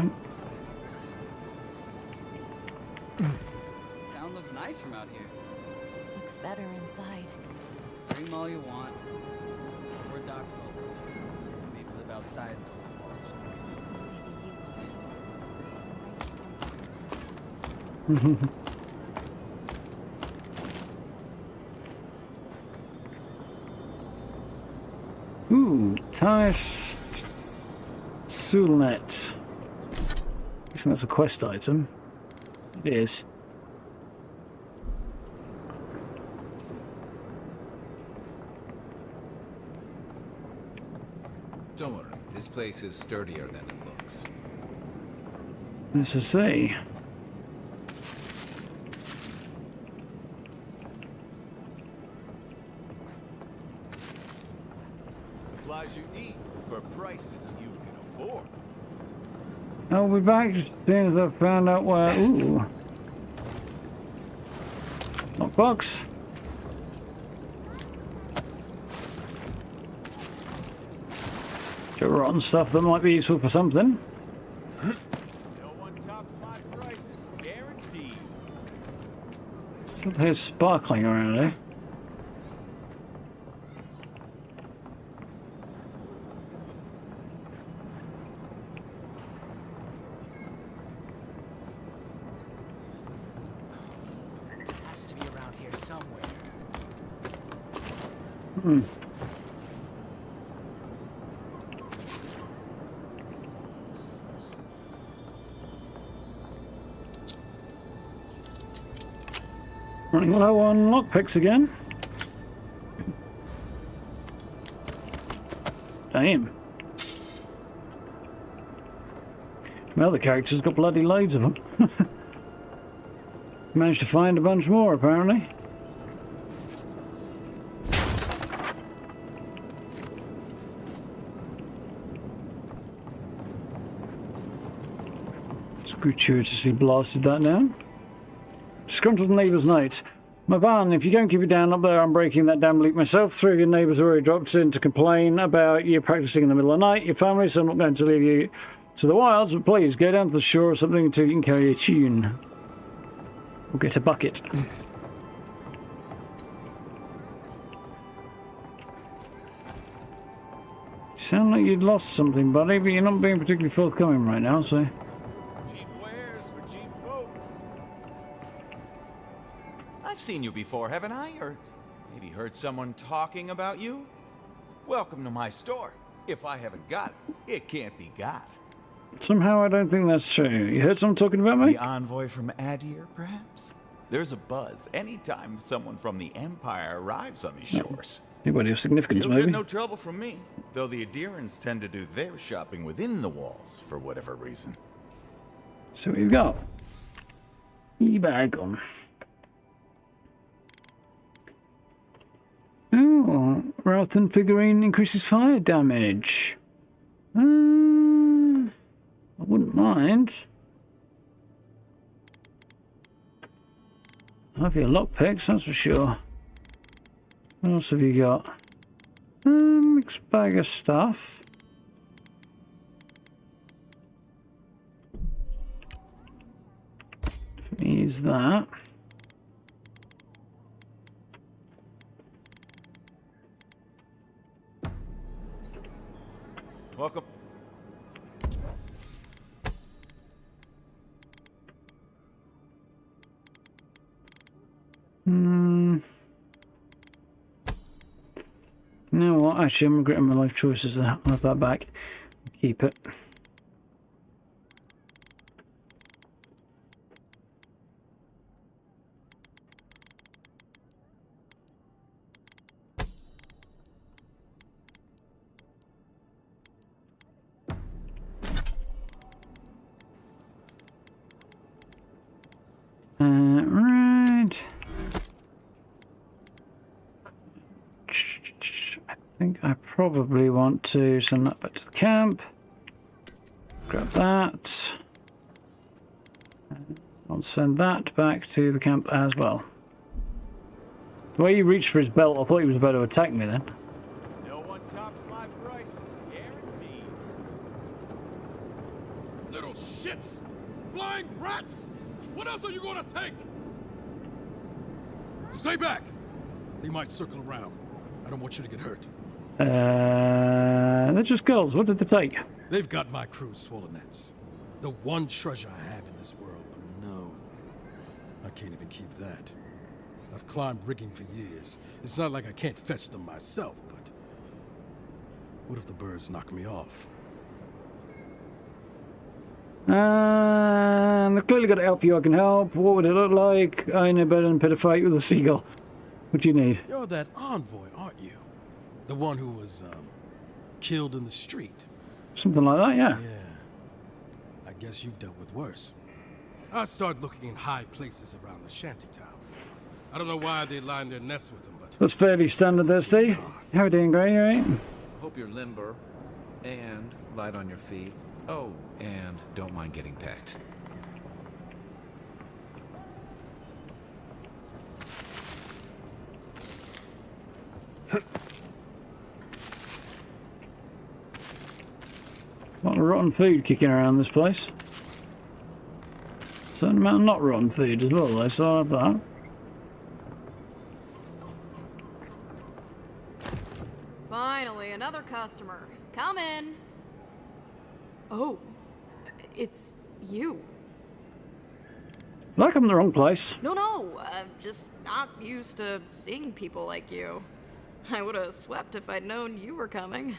Town looks nice from out here. Looks better inside. Dream all you want. We're dock folk. Maybe live outside the walls. Ooh, Tice Sulnet. I guess that's a quest item. It is. Don't worry, this place is sturdier than it looks. Let's just see. Supplies you need for prices you can afford. I'll be back as soon as I've found out where... Ooh. Lockbox. Rotten stuff that might be useful for something. No one tops my prices, guaranteed. Still here's sparkling around here. somewhere. Running low on lockpicks again. Damn. Well, the character's got bloody loads of them. Managed to find a bunch more, apparently. Just gratuitously blasted that down. Disgruntled neighbour's note. My barn, if you don't keep it down up there, I'm breaking that damn leak myself. 3 of your neighbours already dropped in to complain about you practising in the middle of the night. Your family, so I'm not going to leave you to the wilds, but please go down to the shore or something until you can carry a tune. Or get a bucket. You sound like you'd lost something, buddy, but you're not being particularly forthcoming right now, so... Cheap wares for cheap folks. I've seen you before, haven't I? Or maybe heard someone talking about you? Welcome to my store. If I haven't got it, it can't be got. Somehow I don't think that's true. You heard someone talking about me? The envoy from Adyran, perhaps? There's a buzz anytime someone from the Empire arrives on these shores. Anybody of significance, You'll maybe? get no trouble from me, though the Adyrans tend to do their shopping within the walls for whatever reason. So what you've got? E-bag on. Oh, Rathan figurine increases fire damage. I wouldn't mind. I'll have your lockpicks, that's for sure. What else have you got? Mixed bag of stuff. Use that. Welcome. You know what? Actually, I'm regretting my life choices. I'll have that back. Keep it. Right. I think I probably want to send that back to the camp. Grab that. I'll send that back to the camp as well. The way he reached for his belt, I thought he was about to attack me then. No one tops my prices, guaranteed. Little shits! Flying rats! What else are you gonna take? Stay back! They might circle around. I don't want you to get hurt. They're just girls. What did they take? They've got my crew's swollen ends. The one treasure I have in this world, but no. I can't even keep that. I've climbed rigging for years. It's not like I can't fetch them myself, but... what if the birds knock me off? They've clearly got a help you. I can help. What would it look like? I know better than pit a fight with a seagull. What do you need? You're that envoy, aren't you? The one who was, killed in the street. Something like that, yeah. Yeah. I guess you've dealt with worse. I started looking in high places around the shantytown. I don't know why they line their nests with them, but... That's fairly standard there, Steve. How are you doing, Gray? You alright? Hope you're limber and light on your feet. Oh, and don't mind getting pecked. A lot of rotten food kicking around this place. Certain amount of not rotten food as well, though, so I'll have that. Finally, another customer. Come in. Oh, it's you. Like I'm in the wrong place. No, I'm just not used to seeing people like you. I would have swept if I'd known you were coming.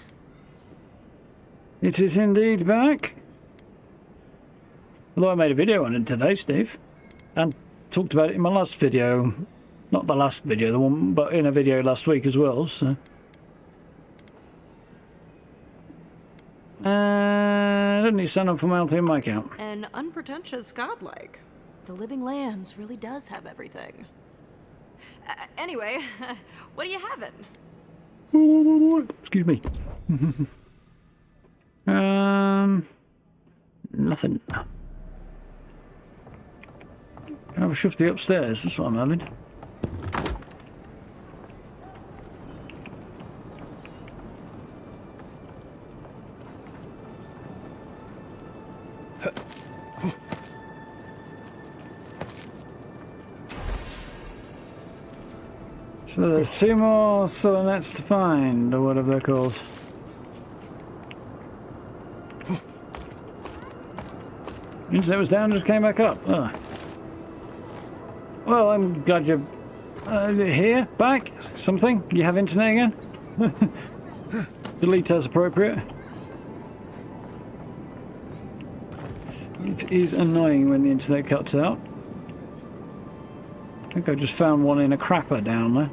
It is indeed back. Although I made a video on it today, Steve. And talked about it in my last video. Not the last video, the one, but in a video last week as well, so... I don't need to sign up formality in my account. An unpretentious godlike. The Living Lands really does have everything. Anyway, what are you having? Excuse me. Nothing. Can I have a shifty upstairs? That's what I'm having. So there's 2 more solonets to find, or whatever they're called. Internet was down, just came back up. Oh. Well, I'm glad you're here, back. Something? You have internet again? Delete as appropriate. It is annoying when the internet cuts out. I think I just found one in a crapper down there.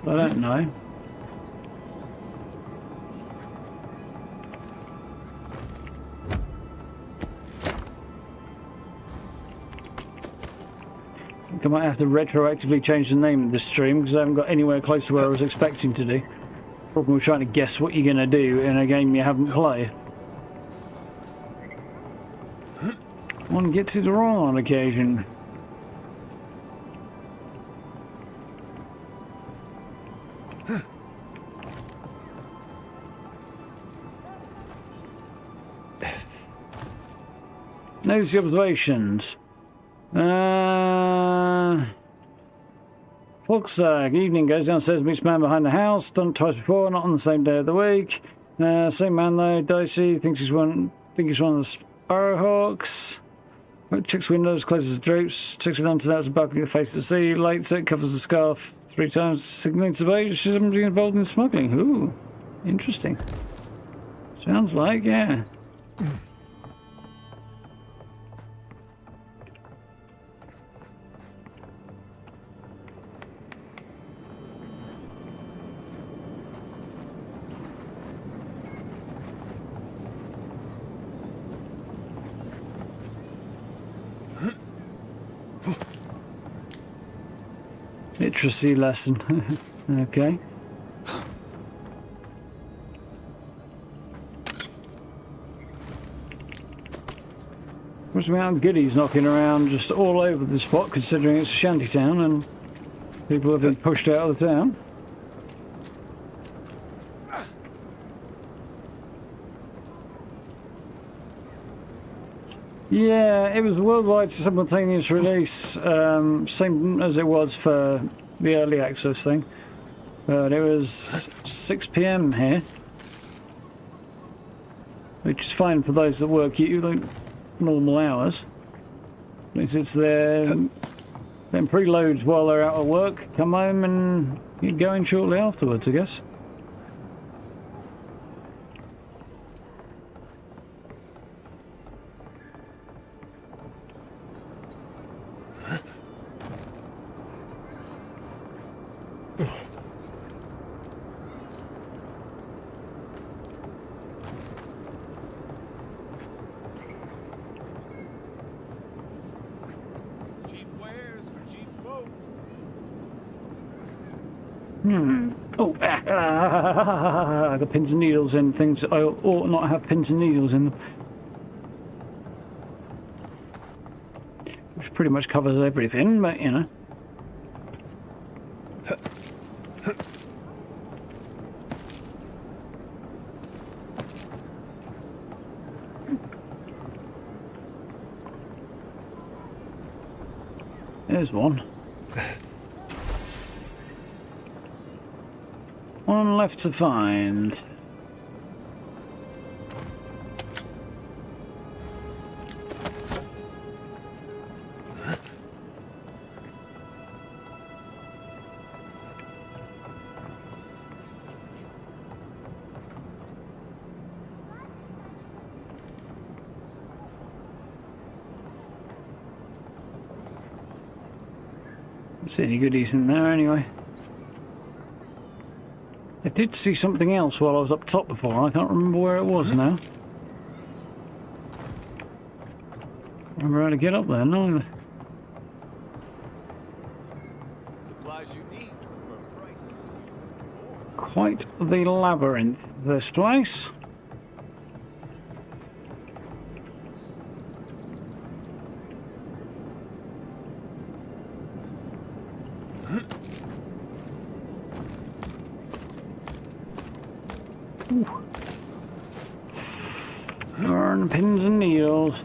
I don't know. I think I might have to retroactively change the name of this stream because I haven't got anywhere close to where I was expecting to do. Problem with trying to guess what you're going to do in a game you haven't played. One gets it wrong on occasion. Notice the observations. Volkstag, evening, goes downstairs, meets man behind the house, done it twice before, not on the same day of the week. Same man though, dicey, think he's one of the Sparrowhawks. Checks windows, closes the drapes, takes it down to the balcony to face the sea, lights it, covers the scarf 3 times, signaling to the she's involved in smuggling. Ooh, interesting. Sounds like, yeah. Literacy lesson. Okay. What's the amount of goodies knocking around just all over the spot, considering it's a shantytown and people have been pushed out of the town? Yeah, it was a worldwide simultaneous release, same as it was for the early access thing, but it was 6 PM here, which is fine for those that work normal hours. At least it's there, then preloads while they're out at work, come home and you go in shortly afterwards, I guess. Oh, the pins and needles and things I ought not have pins and needles in them. Which pretty much covers everything, but you know. There's one. One left to find. See any goodies in there anyway. I did see something else while I was up top before. I can't remember where it was now. Can't remember how to get up there neither. Supplies you need for prices. Quite the labyrinth, this place. Burn pins and needles.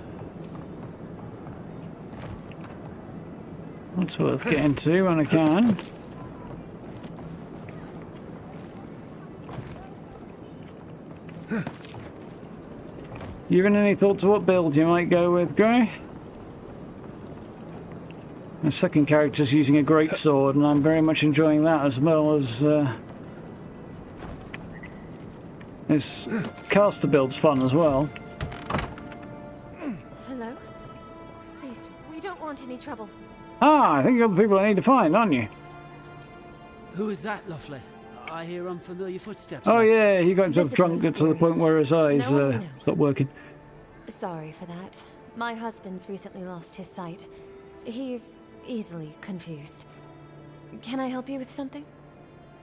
That's worth getting to when I can. You having any thoughts of what build you might go with, Gray? The second character's using a great sword, and I'm very much enjoying that as well as this caster build's fun as well. Hello? Please, we don't want any trouble. Ah, I think you're the people I need to find, aren't you? Who is that, Lovely? I hear unfamiliar footsteps. Oh now. yeah, he got himself drunk Visitors, to the point where his eyes No one we know. stopped working. Sorry for that. My husband's recently lost his sight. He's easily confused. Can I help you with something?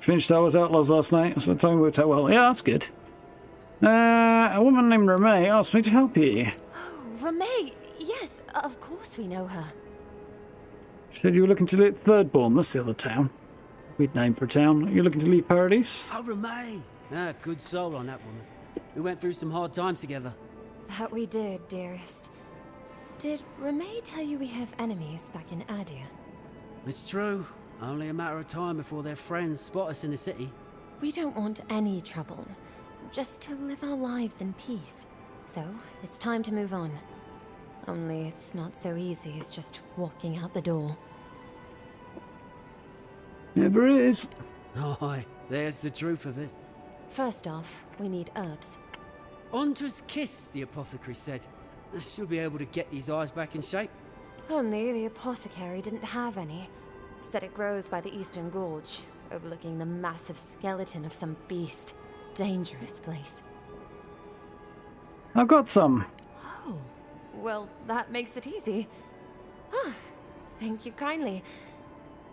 Finished out with Outlaws last night, so time worked out well. Yeah, that's good. A woman named Ramay asked me to help you. Oh, Ramay! Yes, of course we know her. She said you were looking to leave Thirdborn, that's the other town. Weird name for a town. You're looking to leave Paradise? Oh, Ramay! Ah, good soul on that woman. We went through some hard times together. That we did, dearest. Did Ramay tell you we have enemies back in Adyr? It's true. Only a matter of time before their friends spot us in the city. We don't want any trouble. Just to live our lives in peace. So, it's time to move on. Only it's not so easy as just walking out the door. Never is. Aye, there's the truth of it. First off, we need herbs. Ondra's kiss, the apothecary said. I should be able to get these eyes back in shape. Only the apothecary didn't have any. Said it grows by the Eastern Gorge, overlooking the massive skeleton of some beast. Dangerous place. I've got some. Oh, well, that makes it easy. Ah, thank you kindly.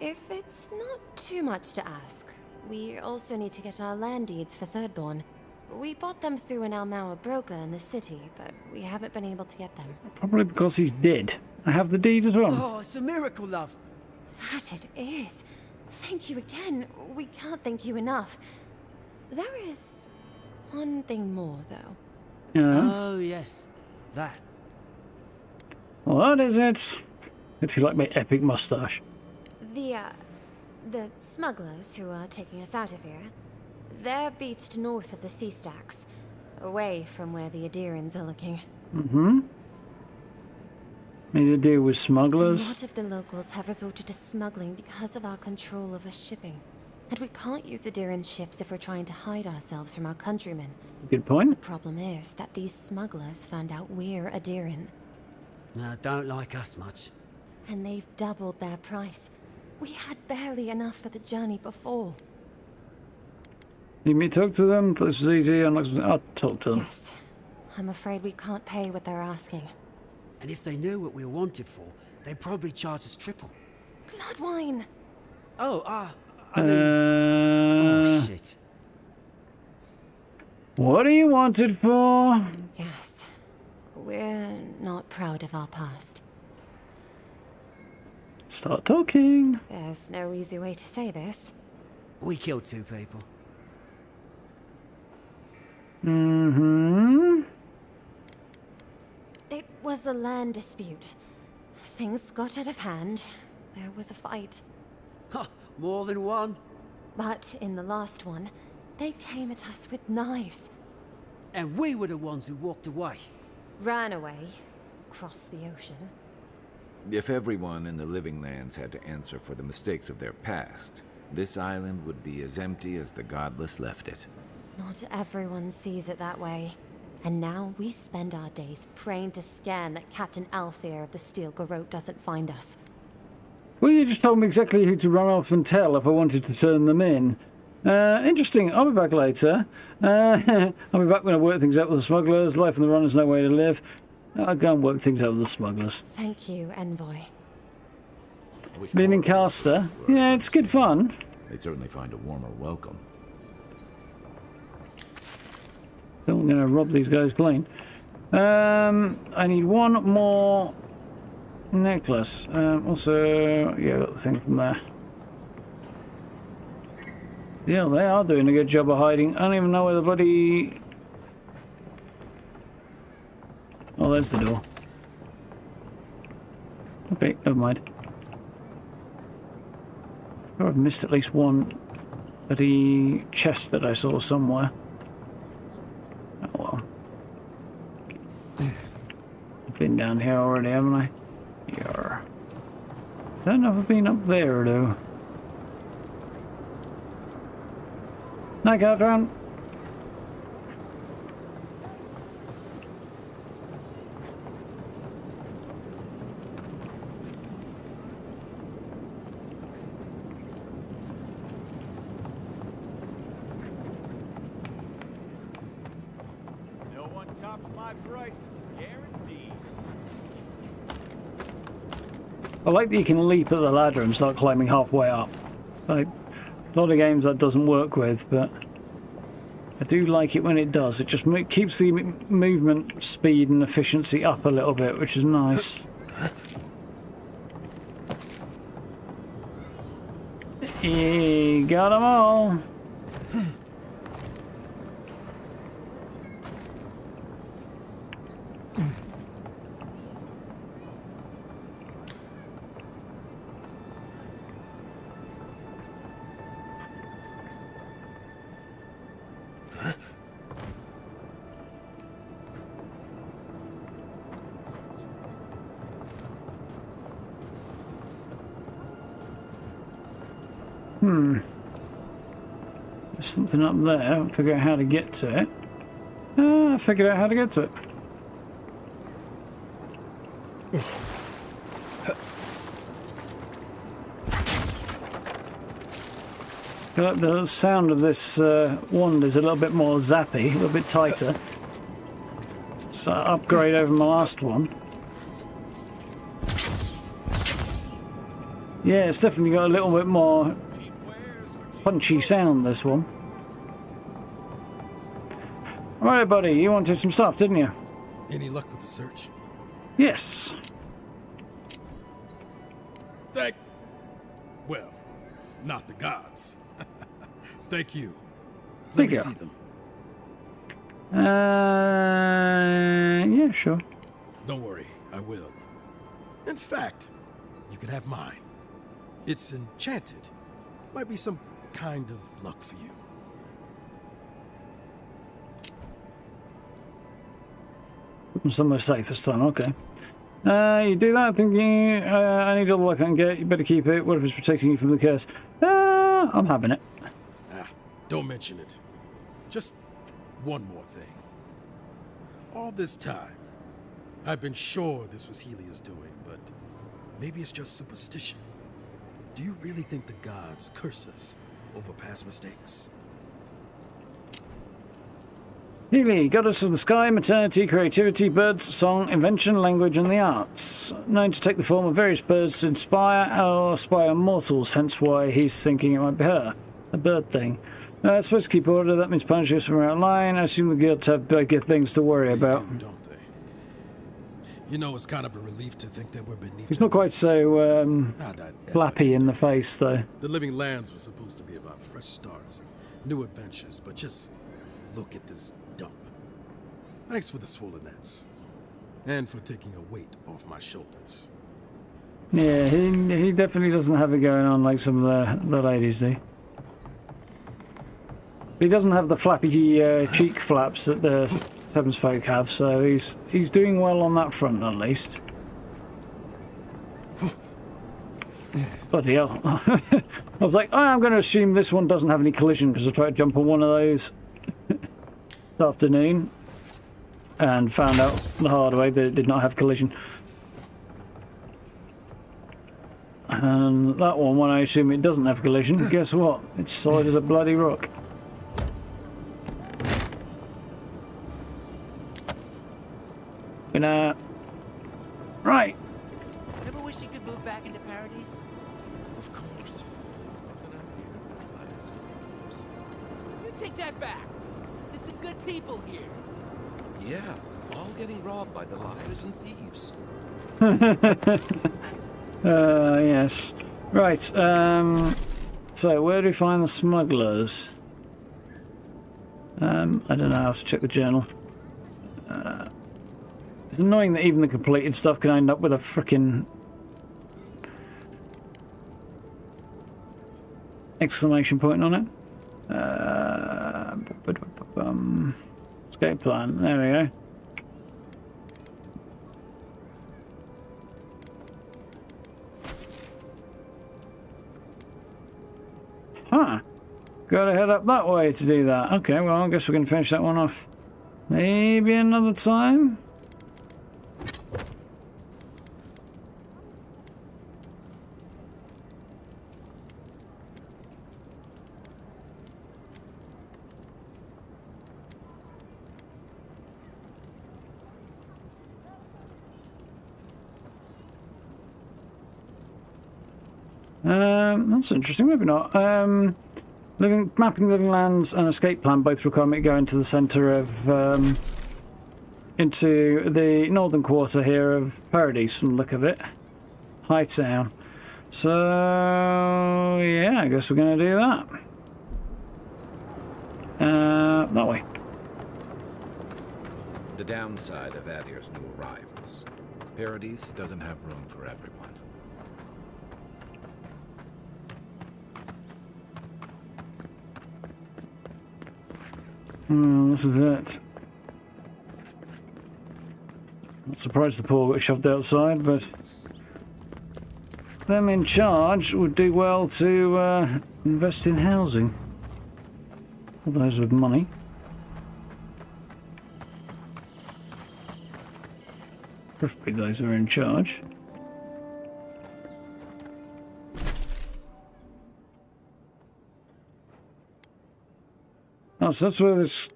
If it's not too much to ask, we also need to get our land deeds for Thirdborn. We bought them through an Almaua broker in the city, but we haven't been able to get them. Probably because he's dead. I have the deed as well. Oh, it's a miracle, love. That it is. Thank you again. We can't thank you enough. There is one thing more, though. Yeah. Oh, yes. That. What is it? If you like my epic mustache. The smugglers who are taking us out of here, they're beached north of the sea stacks, away from where the Adyrans are looking. Mm-hmm. Made a deal with A smugglers. lot of the locals have resorted to smuggling because of our control over shipping. And we can't use Adyran ships if we're trying to hide ourselves from our countrymen. Good point. The problem is that these smugglers found out we're Adyran, No, don't like us much. and they've doubled their price. We had barely enough for the journey before. Need me to talk to them? If this was easy, I'll talk to them. Yes. I'm afraid we can't pay what they're asking. And if they knew what we were wanted for, they'd probably charge us triple. Bloodwine! Oh, I mean... oh, shit. What are you wanted for? Yes. We're not proud of our past. Start talking. There's no easy way to say this. We killed 2 people. Mm-hmm. It was a land dispute. Things got out of hand. There was a fight. Ha! More than one? But in the last one, they came at us with knives. And we were the ones who walked away. Ran away. Across the ocean. If everyone in the Living Lands had to answer for the mistakes of their past, this island would be as empty as the Godless left it. Not everyone sees it that way. And now we spend our days praying to Scan that Captain Alfear of the Steel Garrote doesn't find us. Well, you just told me exactly who to run off and tell if I wanted to turn them in. Interesting. I'll be back later. I'll be back when I work things out with the smugglers. Life on the run is no way to live. I'll go and work things out with the smugglers. Thank you, Envoy. Being in Caster, yeah, it's good fun. They'd certainly find a warmer welcome. So I'm going to rob these guys clean. I need one more necklace. Also, yeah, got the thing from there. Yeah, they are doing a good job of hiding. I don't even know where the bloody... Oh, there's the door. Okay, never mind. I'm sure I've missed at least one bloody chest that I saw somewhere. Oh well. I've been down here already, haven't I? Yeah. Don't know if I've been up there though. Night, Adyran. No one tops my prices, guaranteed. I like that you can leap at the ladder and start climbing halfway up. Like, a lot of games that doesn't work with, but I do like it when it does. It just keeps the movement speed and efficiency up a little bit, which is nice. Got them all. There's something up there. I'll figure out how to get to it. I figured out how to get to it. I feel like the sound of this wand is a little bit more zappy, a little bit tighter. So upgrade over my last one. Yeah, it's definitely got a little bit more punchy sound, this one. Alright, buddy, you wanted some stuff, didn't you? Any luck with the search? Yes. Well, not the gods. Thank you. Thank Let you. me see them. Yeah, sure. Don't worry, I will. In fact, you can have mine. It's enchanted. Might be some kind of luck for you. I'm somewhere safe this time, okay. You do that thinking, I need all the luck I can get, you better keep it. What if it's protecting you from the curse? I'm having it. Don't mention it. Just one more thing. All this time, I've been sure this was Helia's doing, but maybe it's just superstition. Do you really think the gods curse us over past mistakes? Healy, goddess of the sky, maternity, creativity, birds, song, invention, language, and the arts. Known to take the form of various birds to inspire or aspire mortals, hence why he's thinking it might be her. A bird thing. Supposed to keep order, that means punish us when we're out of line. I assume the guilds have bigger things to worry about. Don't they? You know, it's kind of a relief to think that we're beneath. He's not quite so flappy in the face, though. The Living Lands was supposed to be about fresh starts and new adventures, but just look at this dump. Thanks for the swollen-nets. And for taking a weight off my shoulders. Yeah, he definitely doesn't have it going on like some of the ladies do. He doesn't have the flappy cheek flaps that the Thames folk have, so he's doing well on that front at least. Bloody hell. I was like, I'm going to assume this one doesn't have any collision because I tried to jump on one of those this afternoon and found out the hard way that it did not have collision. And that one, when I assume it doesn't have collision, guess what? It's solid as a bloody rock. Right. Ever wish you could move back into Paradise? Of course. Nothing out here. You take that back. There's some good people here. Yeah, all getting robbed by the liars and thieves. Yes. Right, so where do we find the smugglers? I don't know, I have to check the journal. It's annoying that even the completed stuff can end up with a frickin' exclamation point on it. Escape plan, there we go. Huh. Gotta head up that way to do that. Okay, well, I guess we can finish that one off maybe another time. That's interesting, maybe not. Mapping living lands and escape plan both require me to go into the centre of, into the northern quarter here of Paradise from the look of it. Hightown. So, yeah, I guess we're going to do that. That way. The downside of Adyr's new arrivals. Paradise doesn't have room for everyone. This is it. Not surprised the poor got shoved outside, but them in charge would do well to invest in housing. All those with money. Preferably those who are in charge. Oh, so that's where this...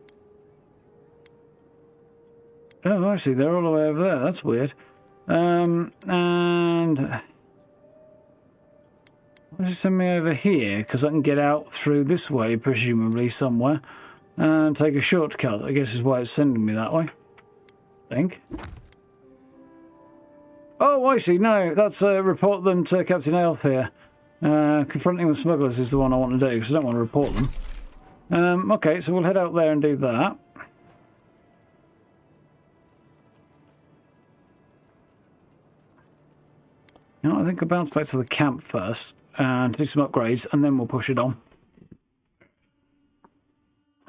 Oh, I see. They're all the way over there. That's weird. And... Why does it send me over here? Because I can get out through this way, presumably, somewhere. And take a shortcut, I guess is why it's sending me that way. I think. Oh, I see. No, that's report them to Captain Elf here. Confronting the smugglers is the one I want to do, because I don't want to report them. Okay, so we'll head out there and do that. You know, I think I'll bounce back to the camp first and do some upgrades, and then we'll push it on.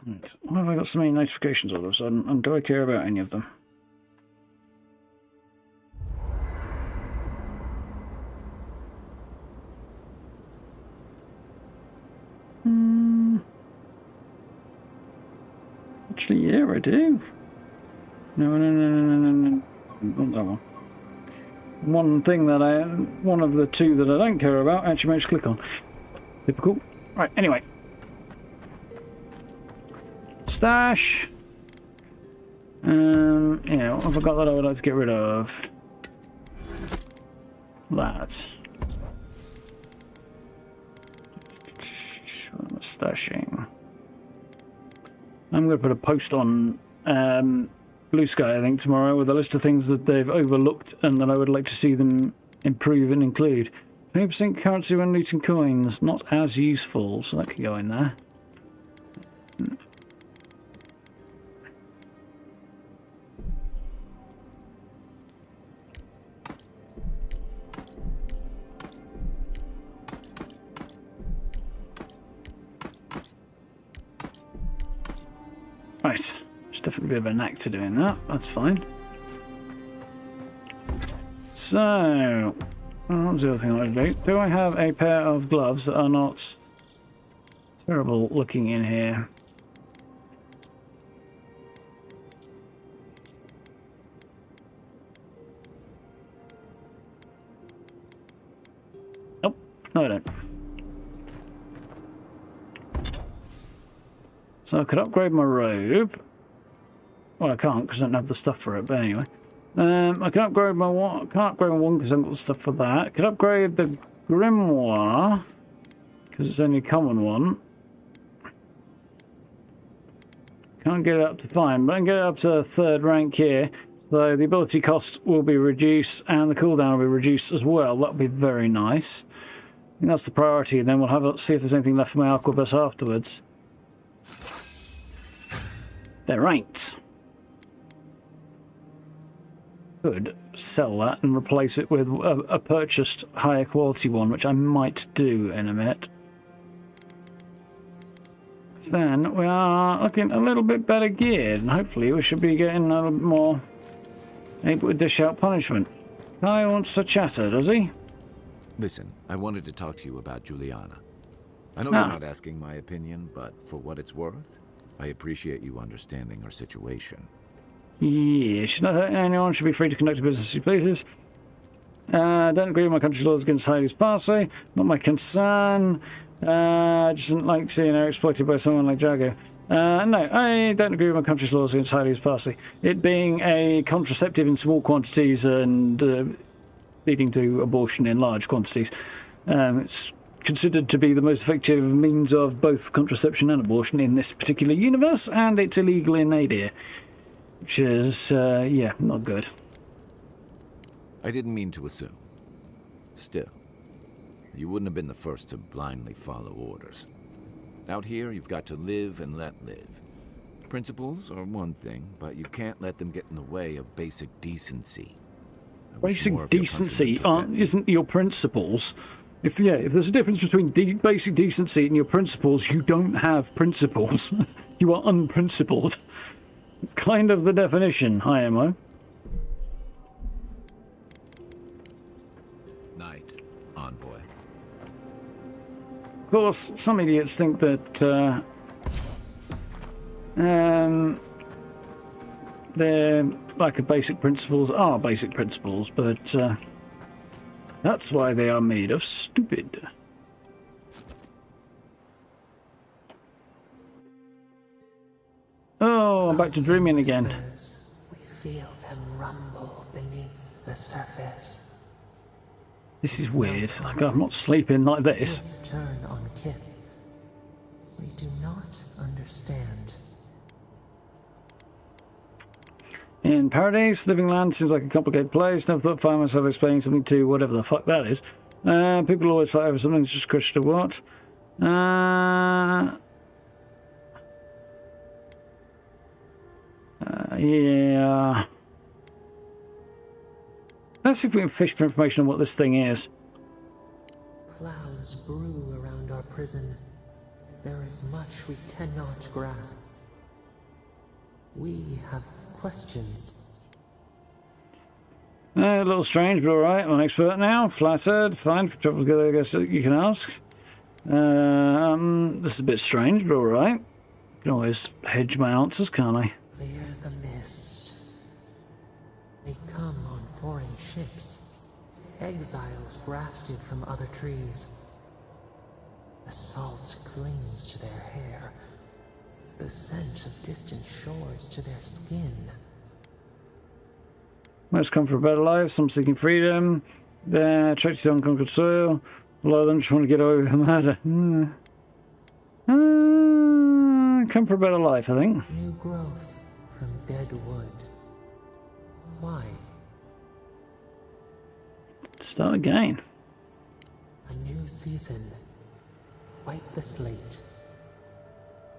Right. Why have I got so many notifications all of a sudden, and do I care about any of them? Actually, yeah, I do. No, not that one. One thing that one of the two that I don't care about, I actually managed to click on. Typical. Right, anyway. Stash. Yeah, I forgot that I would like to get rid of that. What am I stashing? I'm going to put a post on Blue Sky, I think, tomorrow with a list of things that they've overlooked and that I would like to see them improve and include. 20% currency when looting coins, not as useful, so that can go in there. Right, there's definitely a bit of a knack to doing that, that's fine. So, what was the other thing I wanted to do? Do I have a pair of gloves that are not terrible looking in here? Oh, No, I don't. So I could upgrade my robe. Well, I can't because I don't have the stuff for it, but anyway. I can upgrade my one. I can't upgrade my one because I haven't got the stuff for that. I could upgrade the grimoire because it's only a common one. Can't get it up to 5, but I can get it up to 3rd rank here. So the ability cost will be reduced and the cooldown will be reduced as well. That'll be very nice. I think that's the priority, and then we'll have a see if there's anything left for my arquebus afterwards. There ain't. Could sell that and replace it with a purchased higher quality one, which I might do in a minute. Then we are looking a little bit better geared, and hopefully we should be getting a little bit more able to dish out punishment. Kai wants to chatter, does he? Listen, I wanted to talk to you about Juliana. I know you're not asking my opinion, but for what it's worth, I appreciate you understanding her situation. Yeah, anyone should be free to conduct a business as he pleases. Don't agree with my country's laws against Heidi's policy. Not my concern. Just didn't like seeing her exploited by someone like Jago. No, I don't agree with my country's laws against Heidi's policy. It being a contraceptive in small quantities and leading to abortion in large quantities. It's considered to be the most effective means of both contraception and abortion in this particular universe, and it's illegal in Adyr. Which is, yeah, not good. I didn't mean to assume. Still, you wouldn't have been the first to blindly follow orders. Out here, you've got to live and let live. Principles are one thing, but you can't let them get in the way of basic decency. Basic decency isn't your principles. If there's a difference between basic decency and your principles, you don't have principles. You are unprincipled. It's kind of the definition. Hi, Emo. Night, Envoy. Of course, some idiots think that their lack of basic principles are basic principles, but that's why they are made of stupid. Oh, I'm back to dreaming again. We feel them rumble beneath the surface. This is weird. I'm not sleeping like this. Kith turn on Kith. We do not understand. In Paradise, Living Land seems like a complicated place. Never thought I'd find myself explaining something to whatever the fuck that is. People always fight over something, it's just a question of what. Yeah. Let's see if we can fish for information on what this thing is. Clouds brew around our prison. There is much we cannot grasp. We have questions. A little strange, but alright. I'm an expert now. Flattered. Fine. For trouble together, I guess you can ask. This is a bit strange, but alright. I can always hedge my answers, can't I? Clear the mist. They come on foreign ships. Exiles grafted from other trees. The salt clings to their hair. The scent of distant shores to their skin. Most come for a better life, some seeking freedom. They're attracted to unconquered soil. A lot of them just want to get away with the murder. Come for a better life, I think. New growth from dead wood. Why? Start again. A new season. Wipe the slate.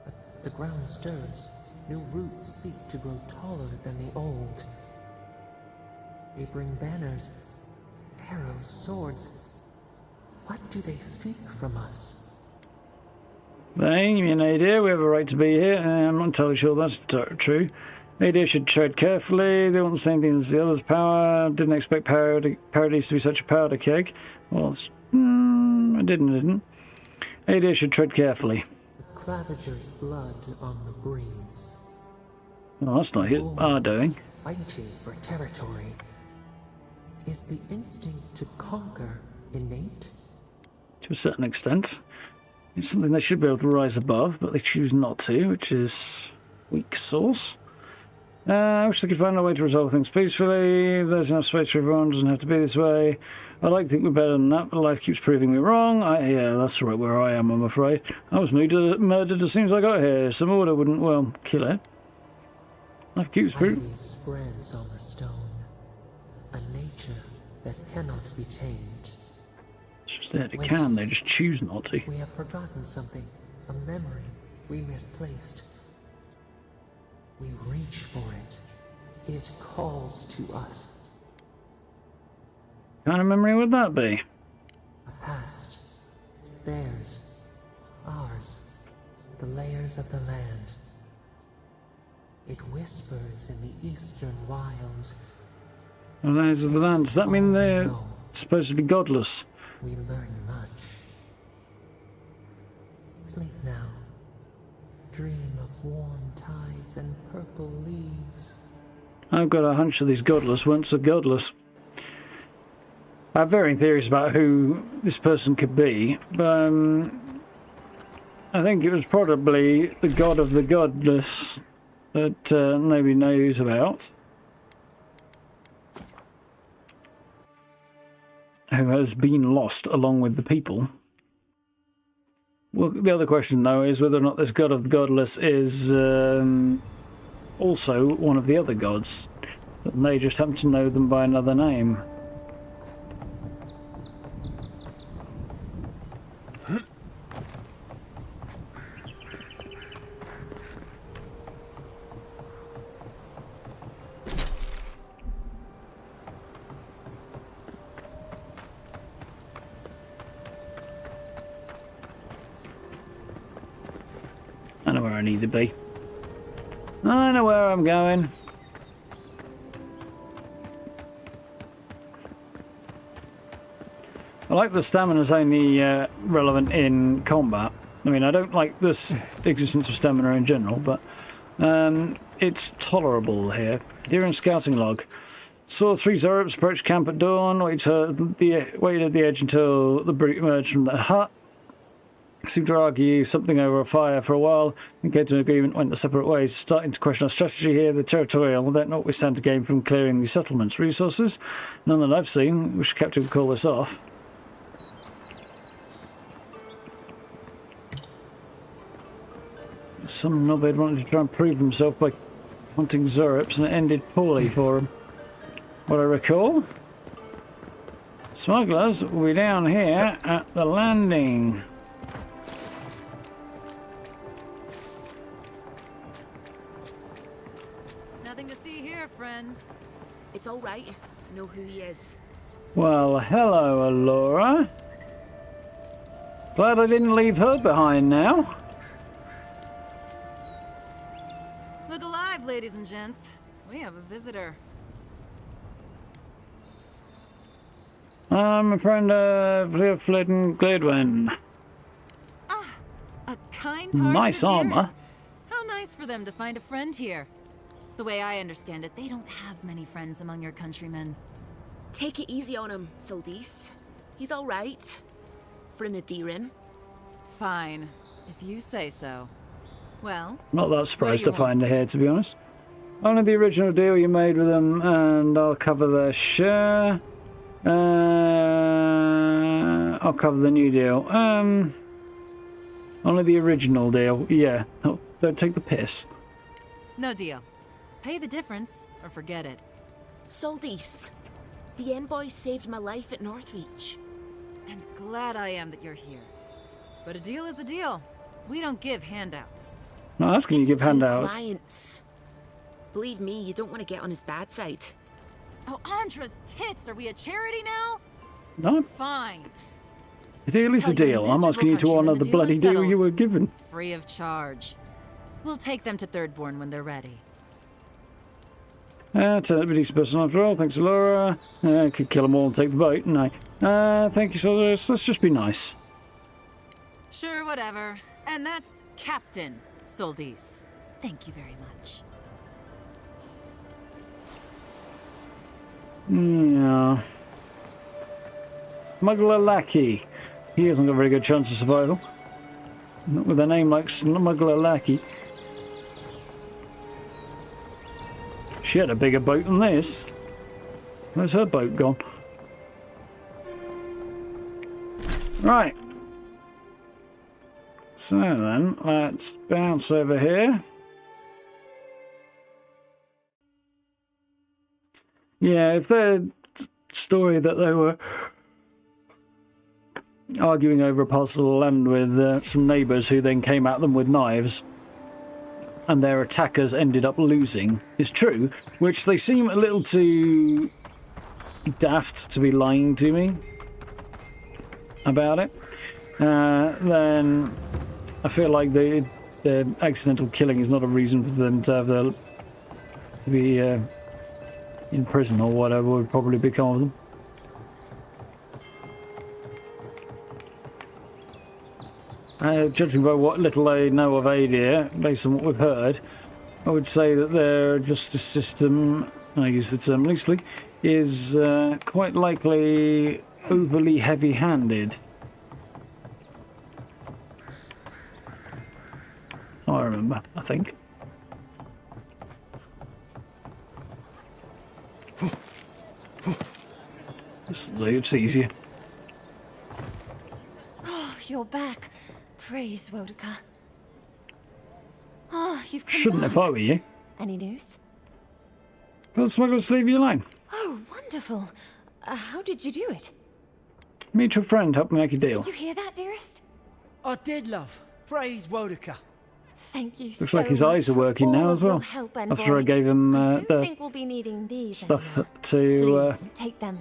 But the ground stirs. New roots seek to grow taller than the old. They bring banners, arrows, swords. What do they seek from us? They give me an idea. We have a right to be here. I'm not entirely sure that's true. Adyr should tread carefully. They want the same thing as the others' power. Didn't expect Paradise to be such a powder keg. Well, I didn't. Adyr should tread carefully. The Claviger's blood on the breeze. Oh, that's not our doing. Fighting for territory. Is the instinct to conquer innate? to a certain extent. It's something they should be able to rise above, but they choose not to, which is weak sauce. I wish they could find a way to resolve things peacefully. There's enough space for everyone, doesn't have to be this way. I'd like to think we're better than that, but life keeps proving me wrong. Yeah, that's right where I am, I'm afraid. I was murdered as soon as I got here. Some order wouldn't, well, kill it. Life keeps proving... Ivy spreads on the stone, a nature that cannot be tamed. It's just that it can, they just choose not to. We have forgotten something, a memory we misplaced. We reach for it. It calls to us. What kind of memory would that be? A past. Theirs. Ours. The layers of the land. It whispers in the eastern wilds. The layers of the land. Does that mean they're supposedly godless? We learn much. Sleep now. Dream of warm tides and purple leaves. I've got a hunch that these godless weren't so godless. I have varying theories about who this person could be, but I think it was probably the god of the godless that nobody knows about, who has been lost along with the people. Well, the other question, though, is whether or not this god of the godless is also one of the other gods, and they just happen to know them by another name. I know where I need to be. I know where I'm going. I like the stamina's only relevant in combat. I mean, I don't like this existence of stamina in general, but it's tolerable here. Adyran scouting log. Saw 3 Zorups approach camp at dawn. Waited at the edge until the brute emerged from the hut. Seemed to argue something over a fire for a while, and came to an agreement, went their separate ways. Starting to question our strategy here, the territorial don't know what we stand to gain from clearing the settlement's resources. None that I've seen. Wish Captain would call this off. Some knobhead wanted to try and prove himself by hunting Zorups, and it ended poorly for him. What I recall. Smugglers will be down here at the landing. Nothing to see here, friend. It's all right. I know who he is. Well, hello, Alora. Glad I didn't leave her behind now. Look alive, ladies and gents. We have a visitor. I'm a friend of Flitton Glidwin. Ah, a kind-hearted Nice Adyran. armor. How nice for them to find a friend here. The way I understand it, they don't have many friends among your countrymen. Take it easy on him, Soldis. He's all right. For an Adyran. Fine, if you say so. Well, Not that surprised what to do you find her here, to be honest. Only the original deal you made with them, and I'll cover their share. I'll cover the new deal. Only the original deal. Yeah. Oh, don't take the piss. No deal. Pay the difference, or forget it. Soldis. The Envoy saved my life at Northreach. And glad I am that you're here. But a deal is a deal. We don't give handouts. Not asking you to give handouts. Clients. Believe me, you don't want to get on his bad side. Oh, Andra's tits! Are we a charity now? No. Fine. A deal is a deal. I'm asking you to honour the bloody deal you were given. Free of charge. We'll take them to Thirdborn when they're ready. Turn up a decent person after all. Thanks, Laura. Could kill them all and take the boat. No. Thank you, so let's just be nice. Sure, whatever. And that's Captain Soldis. Thank you very much. Yeah. Smuggler lackey. He hasn't got a very good chance of survival. Not with a name like Smuggler Lackey. She had a bigger boat than this. Where's her boat gone? Right. So then, let's bounce over here. Yeah, if their story that they were arguing over a parcel of land with some neighbours who then came at them with knives and their attackers ended up losing is true, which they seem a little too daft to be lying to me about it, then I feel like the accidental killing is not a reason for them to have to be in prison or whatever would probably become of them. Judging by what little I know of Adyr, based on what we've heard, I would say that their justice system, I use the term loosely, is quite likely overly heavy-handed. Oh, I remember, I think. It's easier. Oh, you're back. Praise Wodika. Oh, you've come Shouldn't back. if I were you. Any news? Well, the smugglers leave you alone. Oh, wonderful. How did you do it? Mutual friend helped me make a deal. Did you hear that, dearest? I did, love. Praise Wodika. Thank you Looks like his eyes are working now as well. After I gave him I the think we'll be needing these stuff anymore. to Please, take them.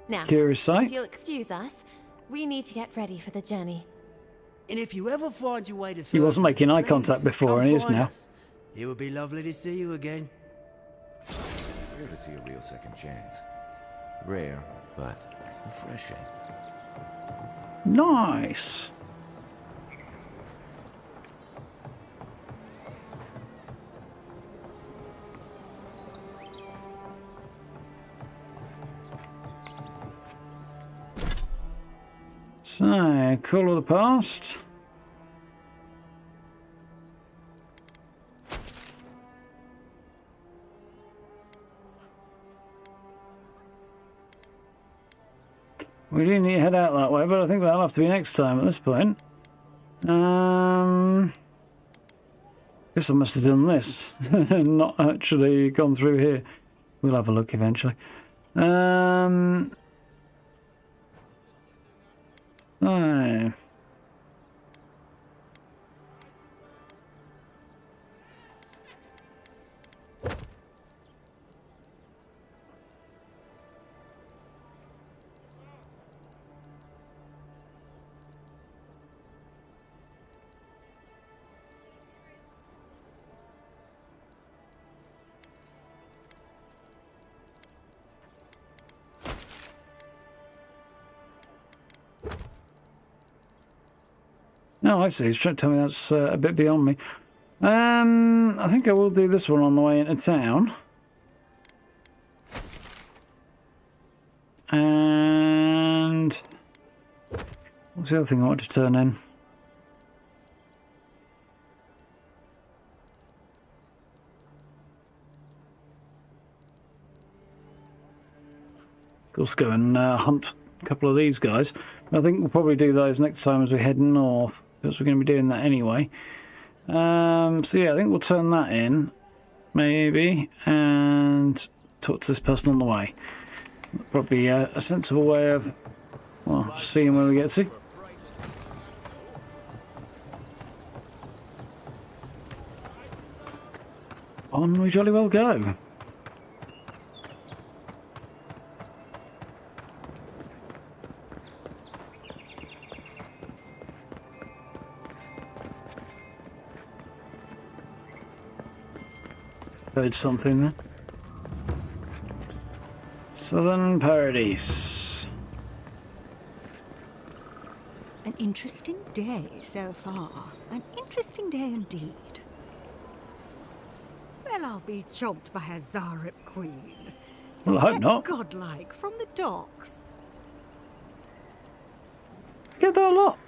Now, cure his sight. if you'll excuse us, we need to get ready for the journey. And if you ever find your way to He wasn't making eye contact before, and he is now. It would be lovely to see you again. Rare to see a real second chance. Rare, but refreshing. Nice. So, Call of the Past. We do need to head out that way, but I think that'll have to be next time at this point. Guess I must have done this, not actually gone through here. We'll have a look eventually. So. No, I see. He's trying to tell me that's a bit beyond me. I think I will do this one on the way into town. And what's the other thing I want to turn in? Let's go and hunt a couple of these guys. I think we'll probably do those next time as we head north, because we're going to be doing that anyway. So yeah, I think we'll turn that in, maybe, and talk to this person on the way. Probably a sensible way of, well, seeing where we get to. On we jolly well go. Heard something there. Southern Paradise. An interesting day so far. An interesting day indeed. Well, I'll be chomped by a Zarip queen. Well, I hope not. Godlike from the docks. I get that a lot.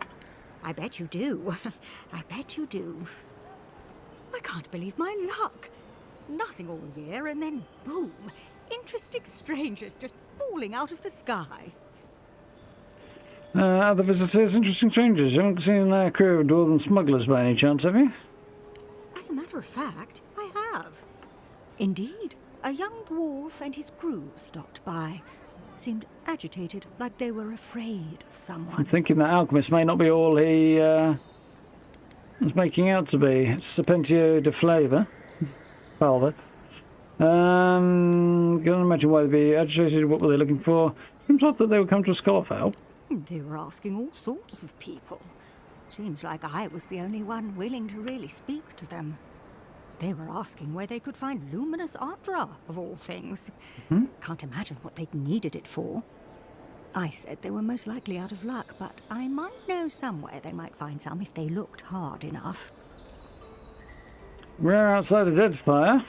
I bet you do. I bet you do. I can't believe my luck. Nothing all year, and then boom, interesting strangers just falling out of the sky. Other visitors, interesting strangers. You haven't seen a crew of dwarven smugglers by any chance, have you? As a matter of fact, I have. Indeed, a young dwarf and his crew stopped by. Seemed agitated, like they were afraid of someone. I'm thinking that alchemist may not be all he was making out to be. It's Serpentio de Flavor. Falva. Can't imagine why they'd be agitated. What were they looking for? Seems odd that they would come to a Scholarfell. They were asking all sorts of people. Seems like I was the only one willing to really speak to them. They were asking where they could find luminous Adyran, of all things. Can't imagine what they'd needed it for. I said they were most likely out of luck, but I might know somewhere they might find some if they looked hard enough. We're outside a dead fire.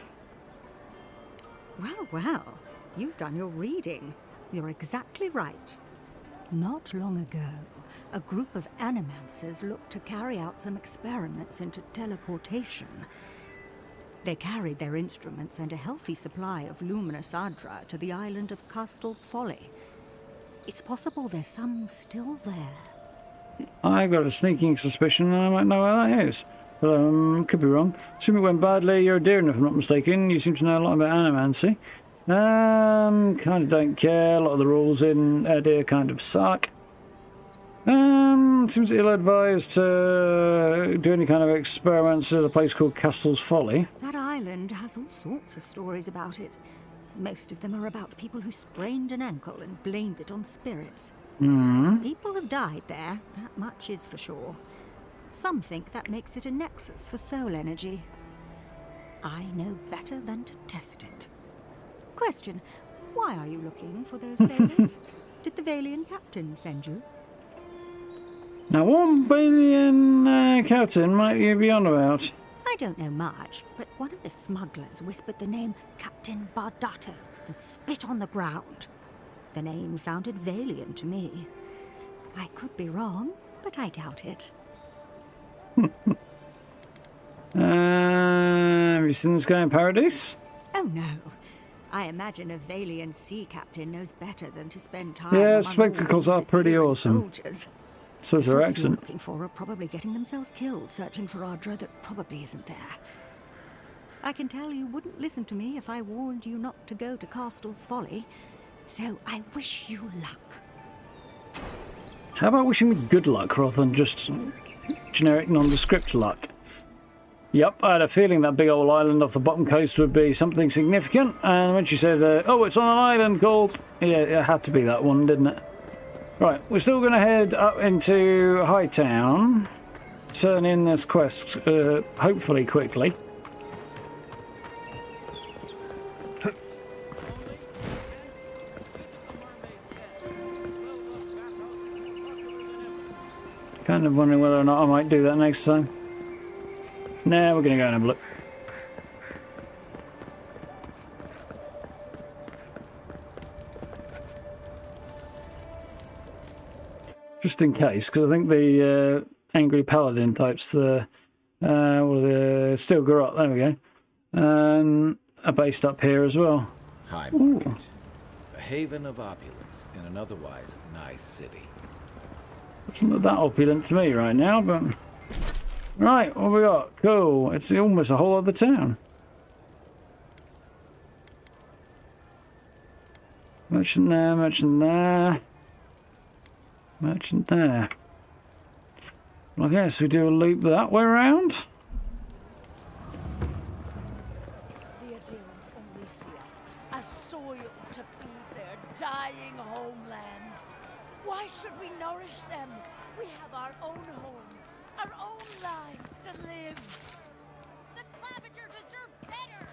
Well, well, you've done your reading. You're exactly right. Not long ago, a group of animancers looked to carry out some experiments into teleportation. They carried their instruments and a healthy supply of luminous Adyran to the island of Castel's Folly. It's possible there's some still there. I've got a sneaking suspicion I might know where that is. But could be wrong. Assuming it went badly, you're Adyran, if I'm not mistaken. You seem to know a lot about animancy. Kind of don't care. A lot of the rules in Adyr kind of suck. Seems ill-advised to do any kind of experiments at a place called Castel's Folly. That island has all sorts of stories about it. Most of them are about people who sprained an ankle and blamed it on spirits. People have died there, that much is for sure. Some think that makes it a nexus for soul energy. I know better than to test it. Question, why are you looking for those sailors? Did the Valian captain send you? Now, what Valian captain might you be on about? I don't know much, but one of the smugglers whispered the name Captain Bardato and spit on the ground. The name sounded Valian to me. I could be wrong, but I doubt it. Have you seen this guy in Paradise? Oh no. I imagine a Valian sea captain knows better than to spend time Yeah, among spectacles all are these pretty Adyran awesome. soldiers. So is The her folks you're accent. looking for are probably getting themselves killed searching for Adyran that probably isn't there. I can tell you wouldn't listen to me if I warned you not to go to Castel's Folly, so I wish you luck. How about wishing me good luck rather than just generic nondescript luck? Yep, I had a feeling that big old island off the bottom coast would be something significant, and when she said, oh, it's on an island called... Yeah, it had to be that one, didn't it? Right, we're still going to head up into Hightown, turn in this quest, hopefully quickly. Kind of wondering whether or not I might do that next time. Nah, we're going to go and have a look. Just in case, because I think the angry paladin types, the steel garrote, there we go, are based up here as well. High Market, a haven of opulence in an otherwise nice city. Doesn't look that opulent to me right now, but... Right, what have we got? Cool. It's almost a whole other town. Merchant there, merchant there. Merchant there. Well, I guess we do a loop that way around. The Adyrans only see us as soil to feed their dying homeland. Why should we nourish them? We have our own home, our own lives to live. The Clavager deserve better.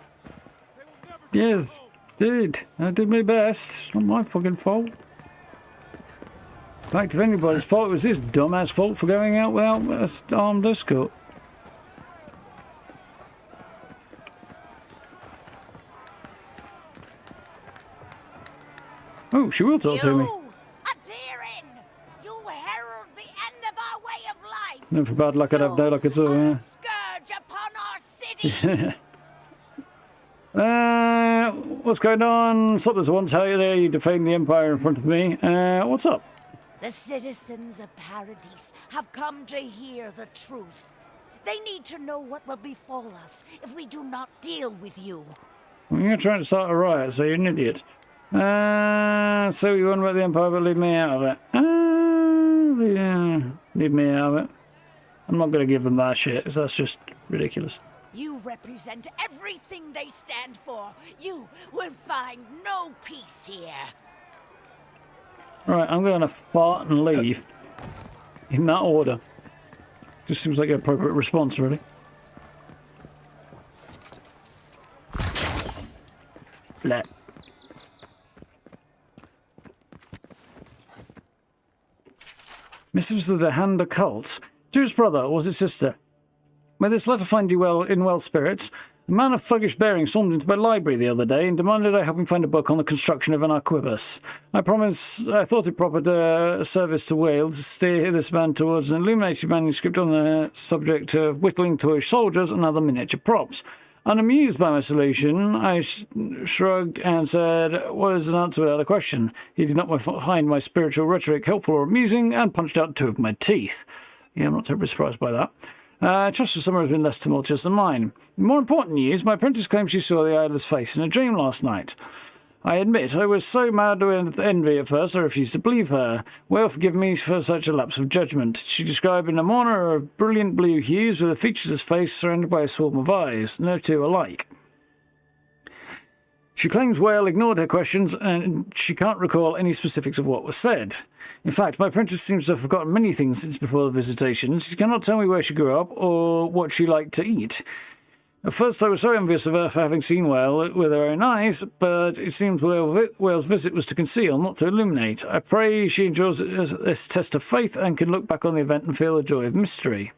Yes, did. I did my best. It's not my fucking fault. In fact, if anybody's fault, it was his dumbass fault for going out without an armed escort. Oh, she will talk to me. Adyran! You herald the And for bad luck, I'd have no luck at all, yeah. Scourge upon our city! What's going on? Stop this once. How dare you defame the Empire in front of me? What's up? The citizens of Paradise have come to hear the truth. They need to know what will befall us if we do not deal with you. Well, you're trying to start a riot, so you're an idiot. So you want about the Empire, but leave me out of it. Yeah, leave me out of it. I'm not going to give them that shit, 'cause that's just ridiculous. You represent everything they stand for. You will find no peace here. Right, I'm going to fart and leave. In that order. Just seems like an appropriate response, really. Blah. Missives of the Hand Occult. Dearest brother, or was it sister? May this letter find you in well spirits. A man of thuggish bearing stormed into my library the other day and demanded I help him find a book on the construction of an arquebus. I thought it proper to service to Wales to steer this man towards an illuminated manuscript on the subject of whittling toy soldiers and other miniature props. Unamused by my solution, I shrugged and said, what is an answer without a question? He did not find my spiritual rhetoric helpful or amusing and punched out 2 of my teeth. Yeah, I'm not terribly surprised by that. Trust for summer has been less tumultuous than mine. More important news, my apprentice claims she saw the Idler's face in a dream last night. I admit, I was so mad with envy at first I refused to believe her. Well, forgive me for such a lapse of judgment. She described in a mourner of brilliant blue hues with a featureless face surrounded by a swarm of eyes, no two alike. She claims Whale ignored her questions and she can't recall any specifics of what was said. In fact, my apprentice seems to have forgotten many things since before the visitation. She cannot tell me where she grew up or what she liked to eat. At first I was so envious of her for having seen Whale with her own eyes, but it seems Whale's visit was to conceal, not to illuminate. I pray she enjoys this test of faith and can look back on the event and feel the joy of mystery.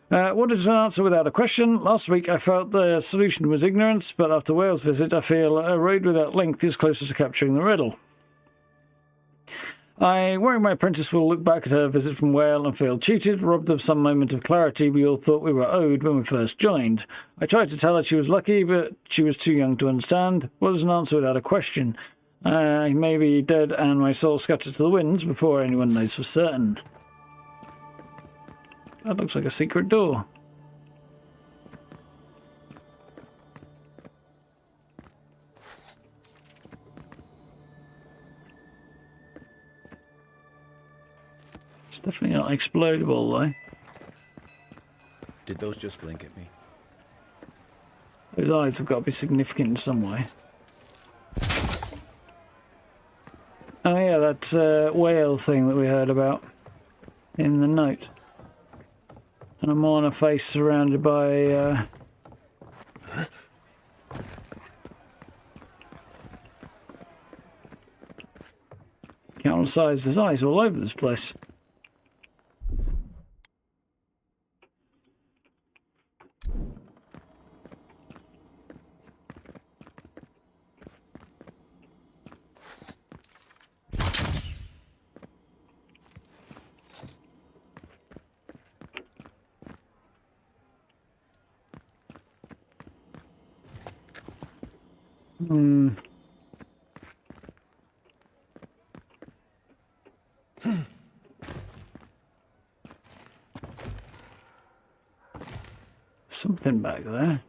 What is an answer without a question? Last week I felt the solution was ignorance, but after Whale's visit I feel a road without length is closer to capturing the riddle. I worry my apprentice will look back at her visit from Whale and feel cheated, robbed of some moment of clarity we all thought we were owed when we first joined. I tried to tell her she was lucky, but she was too young to understand. What is an answer without a question? He may be dead and my soul scattered to the winds before anyone knows for certain. That looks like a secret door. It's definitely not explodable, though. Did those just blink at me? Those eyes have got to be significant in some way. Oh yeah, that whale thing that we heard about in the note. And a mourner face surrounded by countless eyes. There's eyes all over this place. Something back there.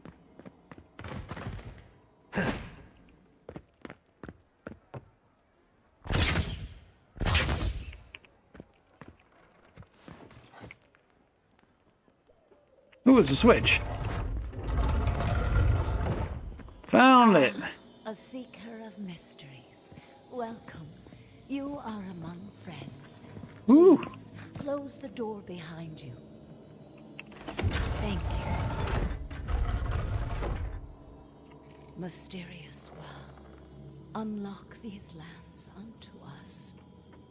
Oh, it's a switch. Found it. A seeker of mysteries. Welcome. You are among friends. Ooh. Please, close the door behind you. Thank you. Mysterious one, unlock these lands unto us.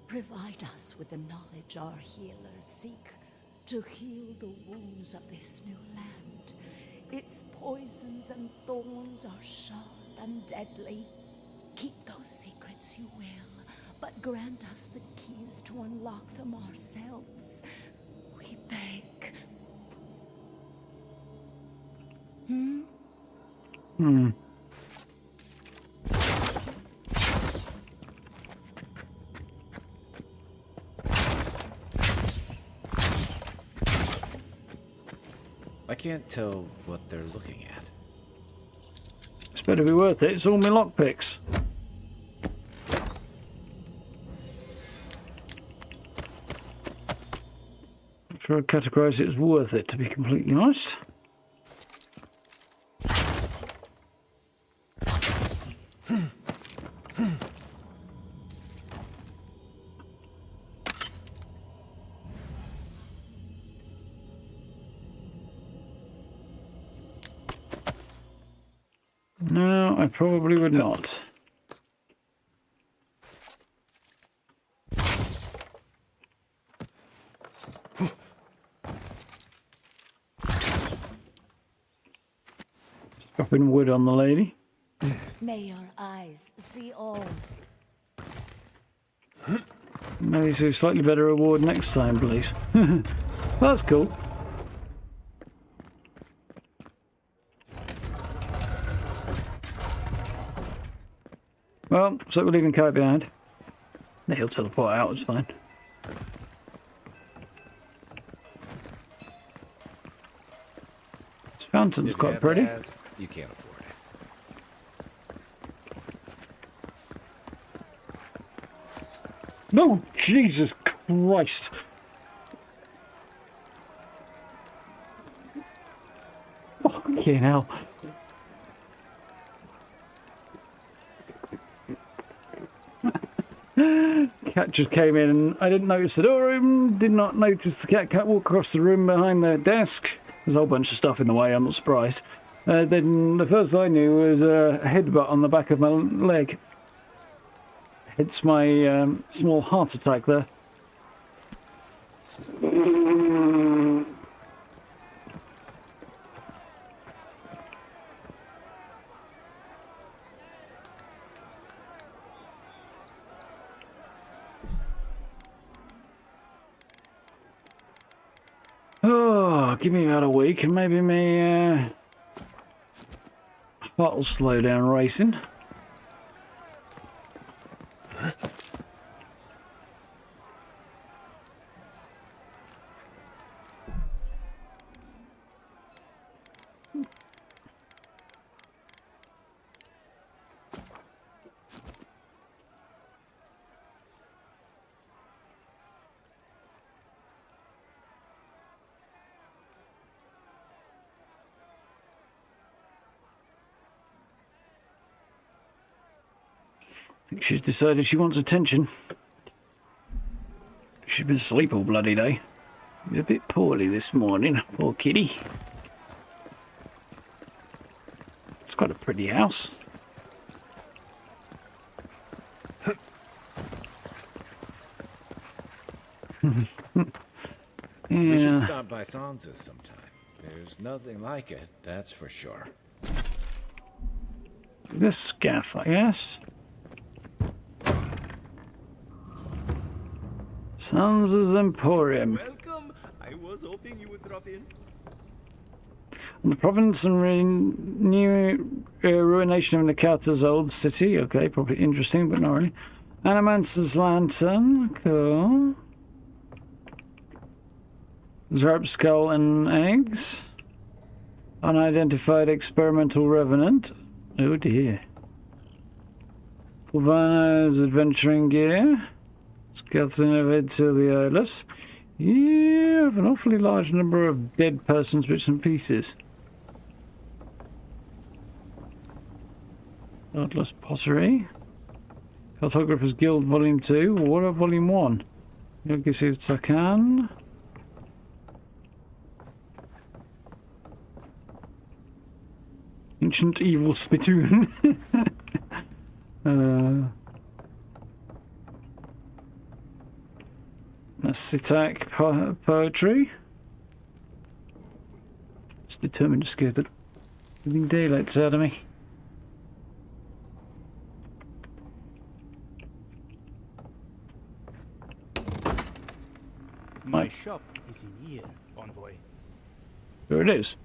Provide us with the knowledge our healers seek to heal the wounds of this new land. Its poisons and thorns are sharp and deadly. Keep those secrets you will, but grant us the keys to unlock them ourselves. We beg. I can't tell what they're looking at. It's better be worth it. It's all my lockpicks. I'm sure I'd categorise it as worth it, to be completely honest. No, I probably would not. Dropping wood on the lady. May your eyes see all. Maybe see a slightly better reward next time, please. That's cool. Well, so we're leaving Kai behind. Yeah, he'll teleport out, it's fine. This fountain's quite pretty. You can't afford it. No, Jesus Christ. Fucking hell. Cat just came in and I didn't notice the door open, did not notice the cat walk across the room behind the desk. There's a whole bunch of stuff in the way, I'm not surprised. Then the first I knew was a headbutt on the back of my leg. Hence my small heart attack there. Oh, give me about a week and maybe my heart will slow down racing. I think she's decided she wants attention. She's been asleep all bloody day. She's a bit poorly this morning, poor kitty. It's quite a pretty house. We should stop by Sansa's sometime. There's nothing like it, that's for sure. This scaff, I guess. Sansa's Emporium. Welcome. I was hoping you would drop in. On the province and new ruination of Nakata's old city. Okay, probably interesting, but not really. Animancer's lantern. Cool. Zerp skull and eggs. Unidentified experimental revenant. Oh dear. Pulvano's adventuring gear. Skeleton of Ed to the eyeless. You have an awfully large number of dead persons, bits and pieces. Godless pottery. Cartographer's Guild Volume 2. What about Volume 1? Yogi of Takan. Ancient Evil Spittoon. Sitak poetry. It's determined to scare the living daylights out of me. My shop is in here, Envoy. There it is.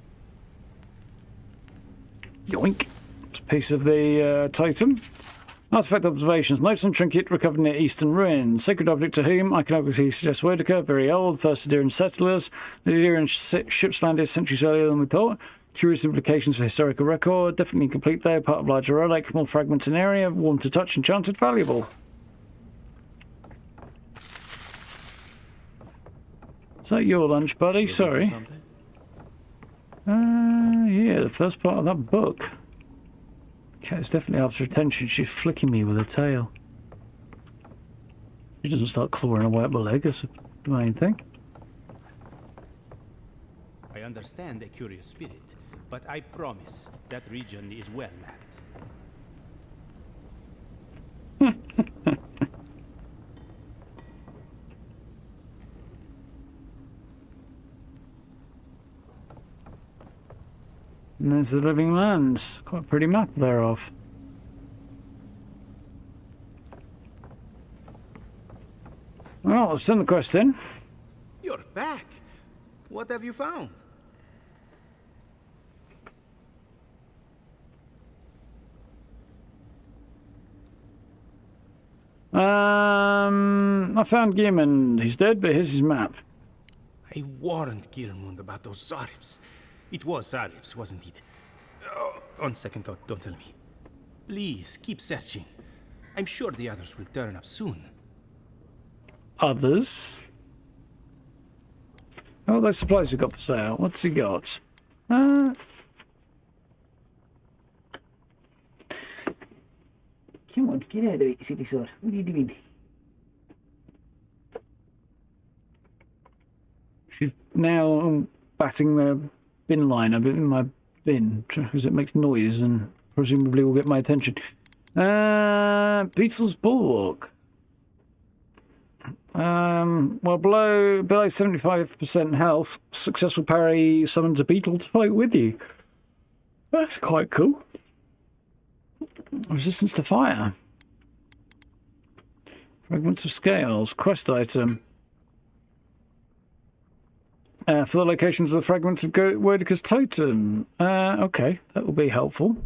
Yoink. It's a piece of the Titan. Artifact observations. Notes on trinket recovered near Eastern Ruins. Sacred object to whom? Iconography suggests Wodica, very old. First Adyran settlers. The Adyran ships landed centuries earlier than we thought. Curious implications for historical record. Definitely complete though. Part of larger relic. More fragments in area. Warm to touch. Enchanted. Valuable. Is that your lunch, buddy? Sorry. Yeah, the first part of that book. Cat's definitely after attention. She's flicking me with her tail. She doesn't start clawing away at my leg, that's the main thing. I understand a curious spirit, but I promise that region is well mapped. And there's the living lands. Quite a pretty map thereof. Well, let's send the quest in. You're back. What have you found? I found Gimon. He's dead, but here's his map. I warned Kirmund about those Zaribs. It was Zaribs, wasn't it? Oh, on second thought, don't tell me. Please, keep searching. I'm sure the others will turn up soon. Others? Oh, those supplies we got for sale. What's he got? Come on, get out of it, silly sod. What are you doing? She's now batting the bin liner in my bin because it makes noise and presumably will get my attention. Beetle's Bulwark. Well, below 75% health, successful parry summons a beetle to fight with you. That's quite cool. Resistance to fire. Fragments of scales. Quest item. For the locations of the fragments of Wodica's totem. Okay, that will be helpful.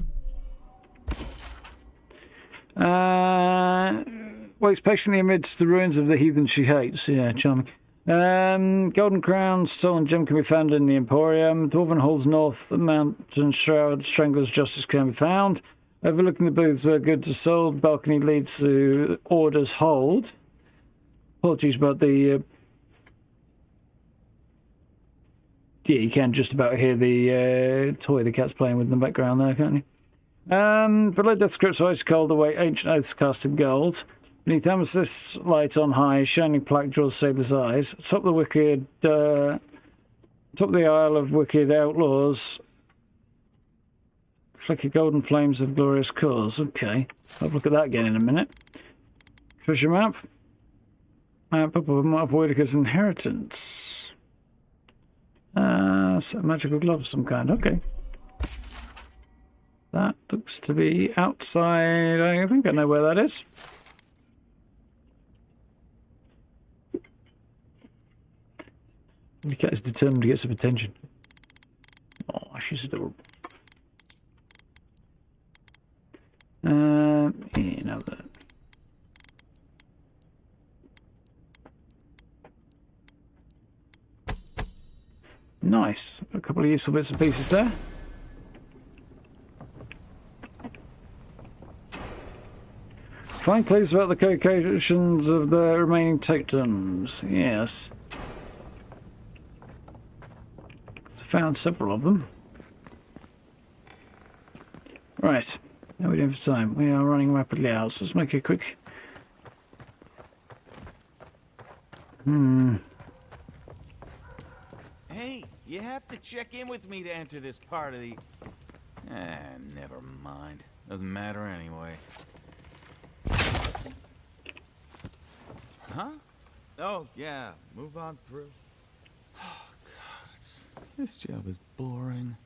Waits patiently amidst the ruins of the heathen she hates. Yeah, charming. Golden crown, stolen gem can be found in the Emporium. Dwarven Halls north, the mountain shroud, Strangler's justice can be found. Overlooking the booths where goods are sold, balcony leads to Order's Hold. Apologies about the... Yeah, you can just about hear the toy the cat's playing with in the background there, can't you? Below Death Script's ice cold await ancient oaths cast in gold. Beneath Amethyst's light on high, shining plaque draws sailor's eyes. Atop the wicked... top of the Isle of Wicked Outlaws... Flicker golden flames of glorious cause. Okay, I'll have a look at that again in a minute. Treasure map. Map of Wodica's inheritance. Set of magical glove of some kind. Okay. That looks to be outside. I think I know where that is. The cat is determined to get some attention. Oh, she's adorable. Yeah, now that. Nice. A couple of useful bits and pieces there. Find clues about the locations of the remaining totems. Yes. So found several of them. Right. How are we doing for time? We are running rapidly out, so let's make a quick... Hey, you have to check in with me to enter this part of the... never mind. Doesn't matter anyway. Huh? Oh, yeah. Move on through. Oh, God. This job is boring.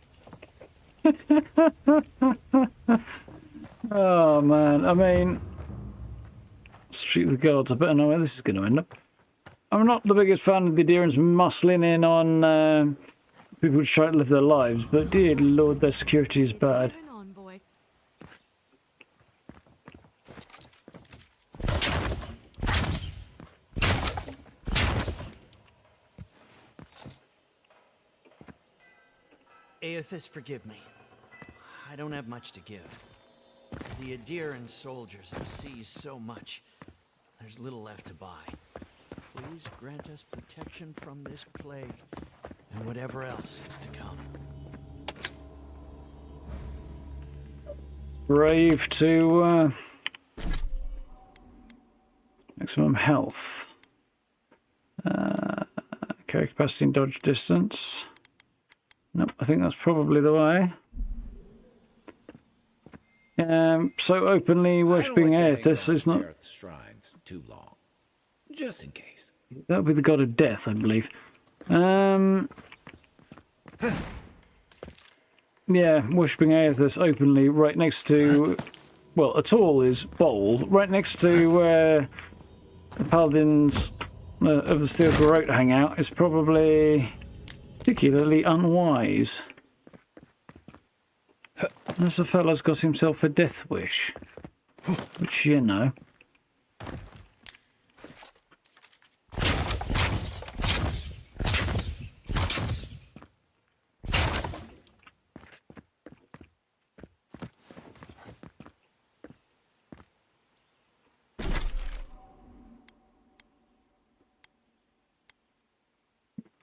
Oh, man. I mean... Street of the Gods. I better know where this is going to end up. I'm not the biggest fan of the Adyrans muscling in on people who try to live their lives, but dear lord, their security is bad. Aethys, forgive me. I don't have much to give. The Adyran soldiers have seized so much. There's little left to buy. Please grant us protection from this plague and whatever else is to come. Brave to maximum health. Carry capacity and dodge distance. Nope, I think that's probably the way. So openly worshipping Aethys is not. Shrines too long, just in case. That would be the god of death, I believe. Yeah, worshipping Aethys openly right next to. Well, Atul is bold. Right next to where the paladins of the Steel Garrote hang out is probably particularly unwise. Unless the fella's got himself a death wish. Which, you know.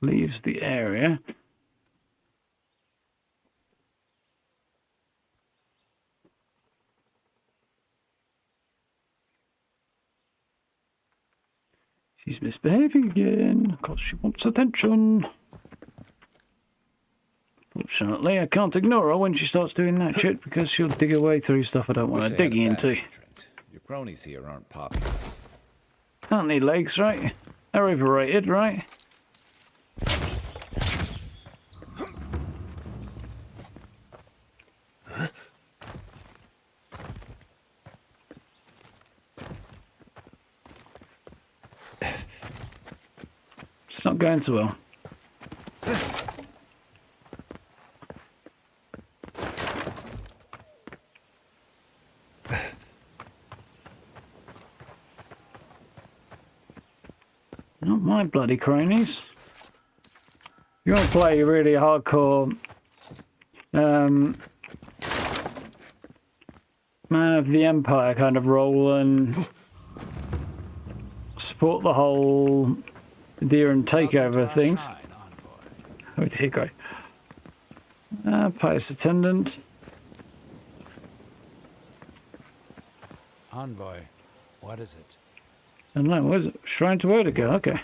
Leaves the area. She's misbehaving again, because she wants attention. Fortunately, I can't ignore her when she starts doing that shit, because she'll dig her way through stuff I don't want her digging into. Your cronies here aren't popular. Can't need legs, right? They're overrated, right? It's not going so well. Not my bloody cronies. You want to play really hardcore Man of the Empire kind of role and support the whole Adyran takeover things. Oh dear, great. Pious attendant. Envoy, what is it? I don't know, what is it? Shrine to Erdica, okay.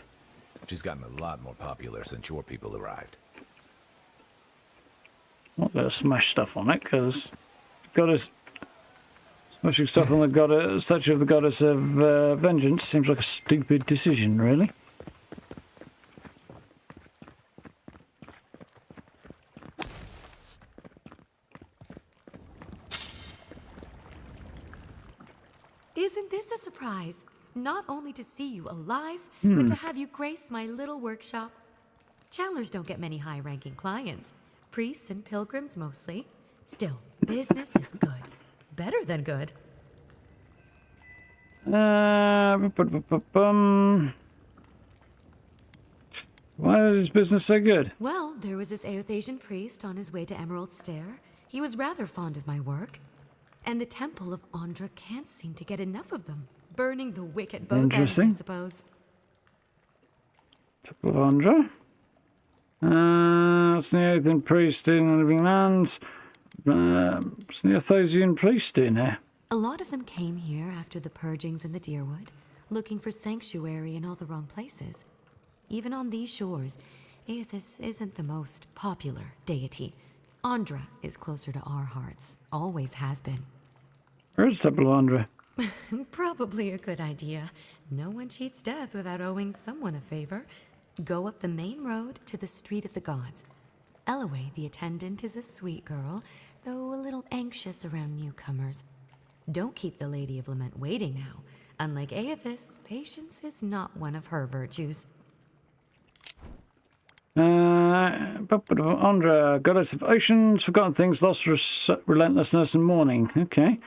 She's gotten a lot more popular since your people arrived. Not gonna smash stuff on it, because goddess smashing stuff on the goddess, statue of the goddess of vengeance seems like a stupid decision, really. Isn't this a surprise? Not only to see you alive, Hmm. but to have you grace my little workshop. Chandlers don't get many high-ranking clients. Priests and pilgrims mostly. Still, business is good. Better than good. Why is this business so good? Well, there was this Aethasian priest on his way to Emerald Stair. He was rather fond of my work. And the Temple of Andra can't seem to get enough of them. Burning the wick at both ends, I Interesting. suppose. Temple of Andra. What's the Aethasian priest in the Living Lands? What's the Aethasian priest in here? A lot of them came here after the purgings in the Deerwood, looking for sanctuary in all the wrong places. Even on these shores, Aethys isn't the most popular deity. Andra is closer to our hearts, always has been. Where is Temple of Andra? Probably a good idea. No one cheats death without owing someone a favor. Go up the main road to the Street of the Gods. Eloy, the attendant, is a sweet girl, though a little anxious around newcomers. Don't keep the Lady of Lament waiting now. Unlike Aethys, patience is not one of her virtues. Andra, goddess of oceans, forgotten things, lost, relentlessness, and mourning. Okay.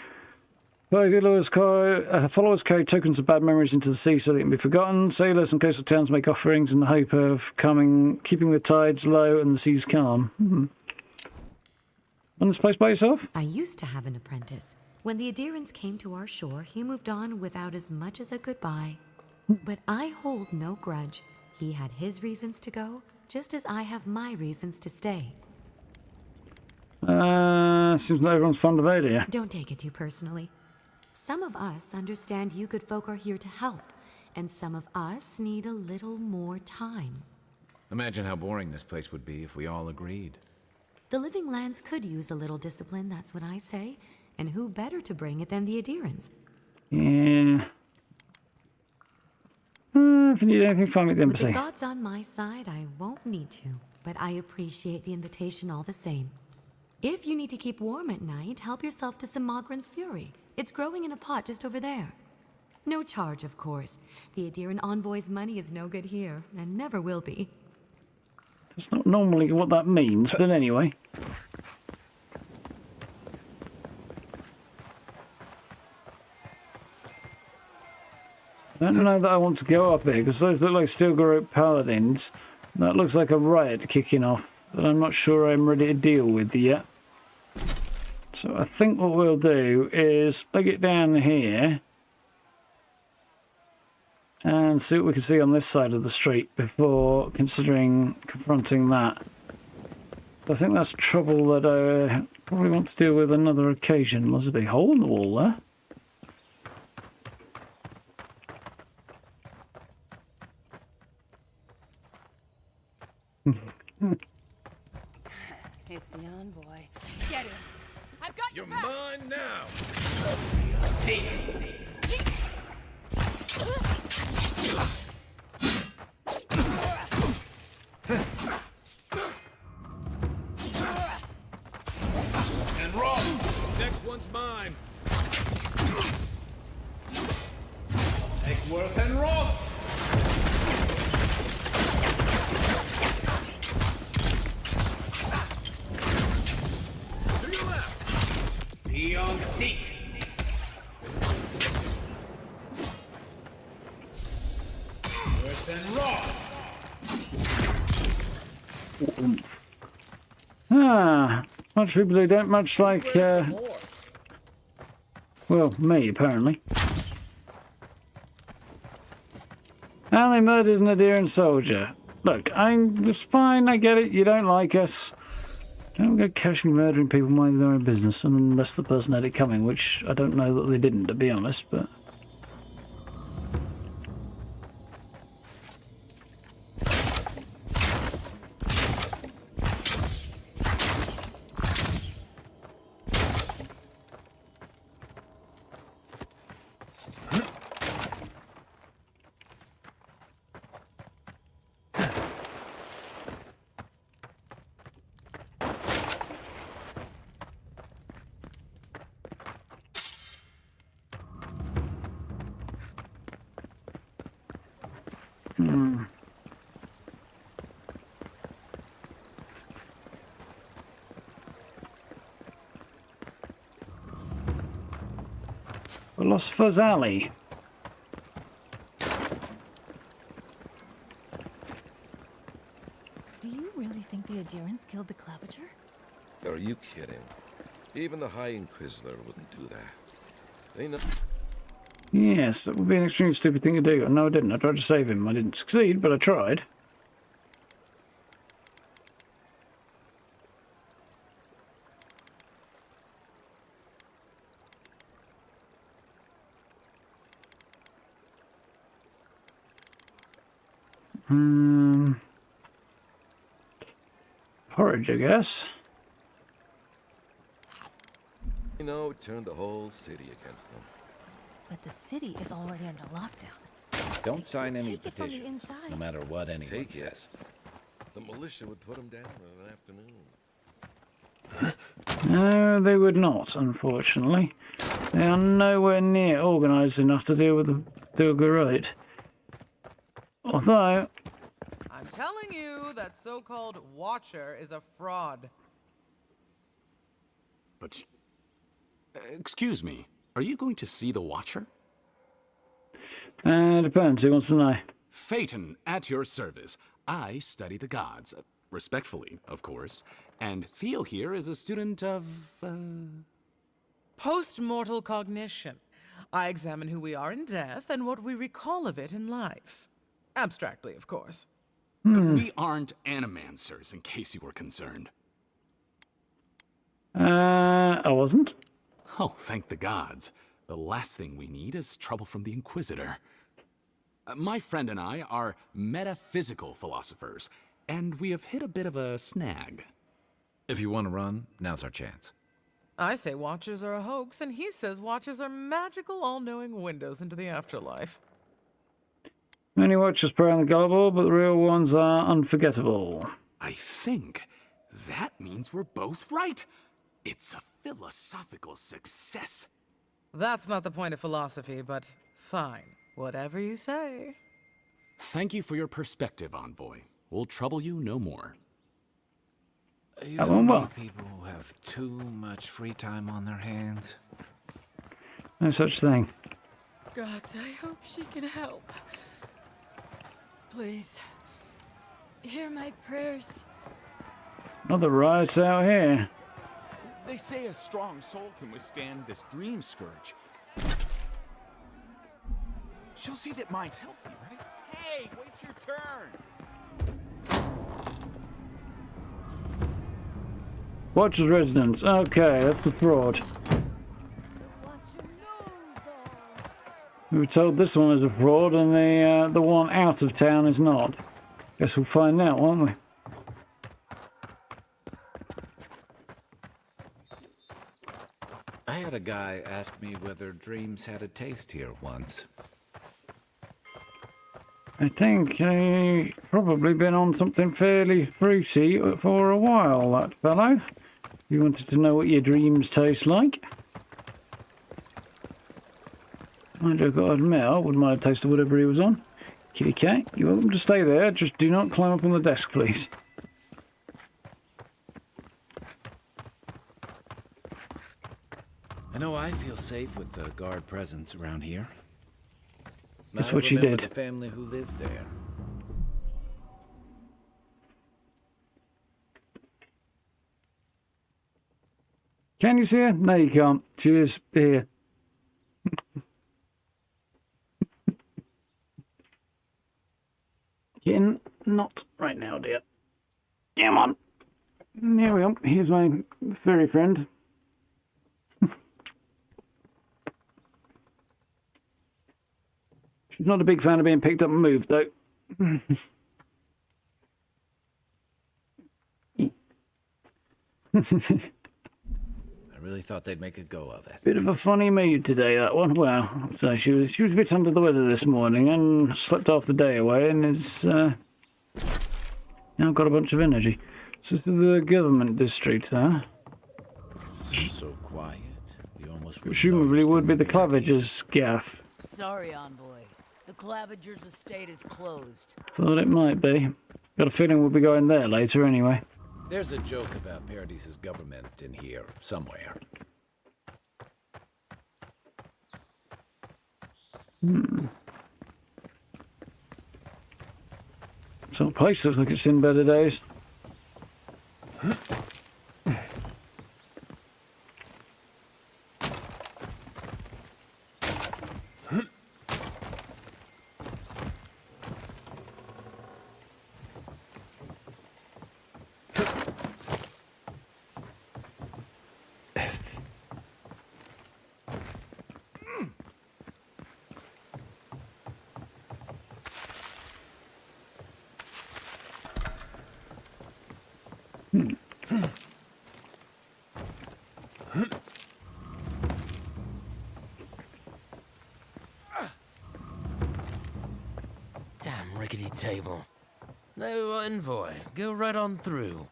Followers carry tokens of bad memories into the sea so they can be forgotten. Sailors and coastal towns make offerings in the hope of keeping the tides low and the seas calm. On this place by yourself? I used to have an apprentice. When the Adyrans came to our shore, he moved on without as much as a goodbye. But I hold no grudge. He had his reasons to go, just as I have my reasons to stay. Seems like everyone's fond of Adia. Don't take it too personally. Some of us understand you good folk are here to help, and some of us need a little more time. Imagine how boring this place would be if we all agreed. The living lands could use a little discipline, that's what I say. And who better to bring it than the Adyrans? Yeah. If you need anything, find me at the embassy. With the gods on my side, I won't need to, but I appreciate the invitation all the same. If you need to keep warm at night, help yourself to some Mogren's Fury. It's growing in a pot just over there. No charge, of course. The Adyran Envoy's money is no good here, and never will be. That's not normally what that means, but anyway. I don't know that I want to go up here, because those look like Steel-Garrote Paladins. That looks like a riot kicking off, that I'm not sure I'm ready to deal with yet. So I think what we'll do is leg it down here and see what we can see on this side of the street before considering confronting that. So I think that's trouble that I probably want to deal with another occasion. There's a big hole in the wall there. It's the Envoy. Get him! I've got You're mine now! See. And wrong! Next one's mine! Eggsworth and Roth! Beyond seek. Worse than raw. Much people who don't much like, well, me, apparently. And they murdered an Adyran soldier. Look, it's fine, I get it, you don't like us. Don't go casually murdering people minding their own business, unless the person had it coming, which I don't know that they didn't, to be honest, but... Philosopher's Alley. Do you really think the Adyrans killed the Claviger? Are you kidding? Even the High Inquisitor wouldn't do that. Ain't no... Yes, that would be an extremely stupid thing to do. No, I didn't. I tried to save him. I didn't succeed, but I tried. Porridge, I guess. You know, it turned the whole city against them. But the city is already under lockdown. Don't sign any Take it from the petitions, inside. no matter what anyone Take says. it. The militia would put them down in an afternoon. No, they would not, unfortunately. They are nowhere near organised enough to deal with the Steel-Garrote. Although... I'm telling you that so-called Watcher is a fraud. But, excuse me, are you going to see the Watcher? Depends, who wants to know? Phaeton, at your service. I study the gods, respectfully, of course, and Theo here is a student of, Post-mortal cognition. I examine who we are in death and what we recall of it in life. Abstractly, of course. We aren't animancers, in case you were concerned. I wasn't. Oh, thank the gods. The last thing we need is trouble from the Inquisitor. My friend and I are metaphysical philosophers, and we have hit a bit of a snag. If you want to run, now's our chance. I say Watchers are a hoax, and he says Watchers are magical, all-knowing windows into the afterlife. Many Watchers prey on the gullible, but the real ones are unforgettable. I think that means we're both right. It's a philosophical success. That's not the point of philosophy, but fine. Whatever you say. Thank you for your perspective, Envoy. We'll trouble you no more. You ever meet people who have too much free time on their hands? No such thing. Gods, I hope she can help. Please, hear my prayers. Another riots out here. They say a strong soul can withstand this Dreamscourge. She'll see that mine's healthy, right? Hey, wait your turn! Watcher's residence. Okay, that's the fraud. We were told this one is a fraud and the one out of town is not. Guess we'll find out, won't we? I had a guy ask me whether dreams had a taste here once. I think he's probably been on something fairly fruity for a while, that fellow. You wanted to know what your dreams taste like? I do got to admit, I wouldn't mind a taste of whatever he was on. Kitty cat, you're welcome to stay there, just do not climb up on the desk, please. I know I feel safe with the guard presence around here. That's I what she remember did. The family who lived there. Can you see her? No, you can't. She is here. Getting not right now, dear. Come on. There we go. Here's my furry friend. She's not a big fan of being picked up and moved, though. I really thought they'd make a go of it. Bit of a funny mood today, that one. Well, so she was a bit under the weather this morning and slept half the day away and is now got a bunch of energy. So this is the government district, huh? So quiet. You almost Presumably would be the Clavager's gaff. Sorry, Envoy. The Clavager's estate is closed. Thought it might be. Got a feeling we'll be going there later anyway. There's a joke about Paradise's government in here somewhere. Some place looks like it's in better days. Damn rickety table. No, Envoy, go right on through.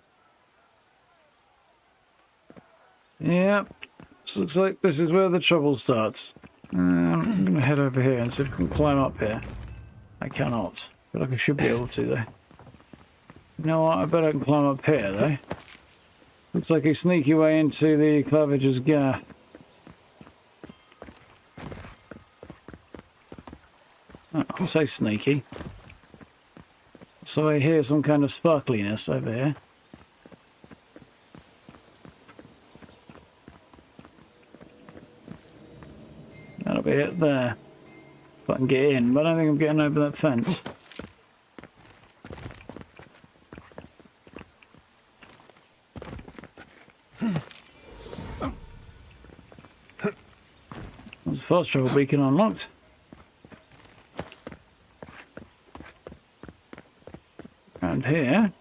Yeah, this looks like this is where the trouble starts. I'm going to head over here and see if I can climb up here. I cannot, but I should be able to though. You know what? I bet I can climb up here, though. Looks like a sneaky way into the Clavager's Gap. Oh, I'll say sneaky. So I hear some kind of sparkliness over here. That'll be it there. If I can get in, but I don't think I'm getting over that fence. There's a fast travel beacon unlocked. Around here.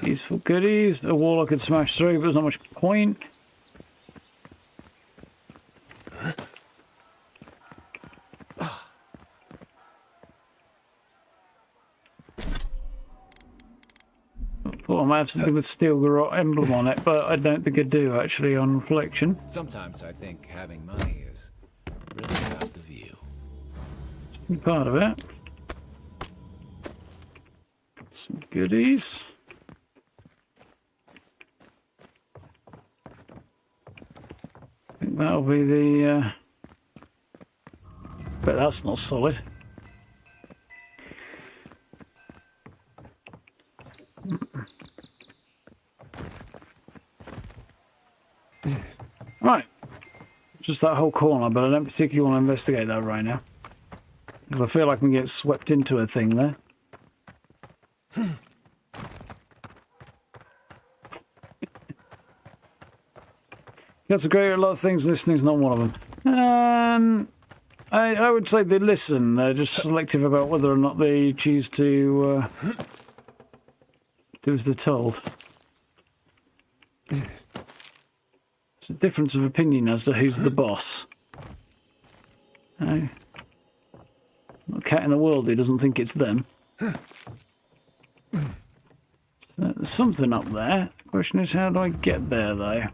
Useful goodies. A wall I could smash through, but there's not much point. Thought I might have something with steel garrote emblem on it, but I don't think I do actually on reflection. Sometimes I think having money is really about the view. Part of it. Some goodies. I think that'll be the. But that's not solid. Right. Just that whole corner, but I don't particularly want to investigate that right now. Because I feel like I can get swept into a thing there. That's a great a lot of things. Listening's not one of them. I would say they listen. They're just selective about whether or not they choose to do as they're told. It's a difference of opinion as to who's the boss. No. Not a cat in the world who doesn't think it's them. So there's something up there. The question is, how do I get there, though?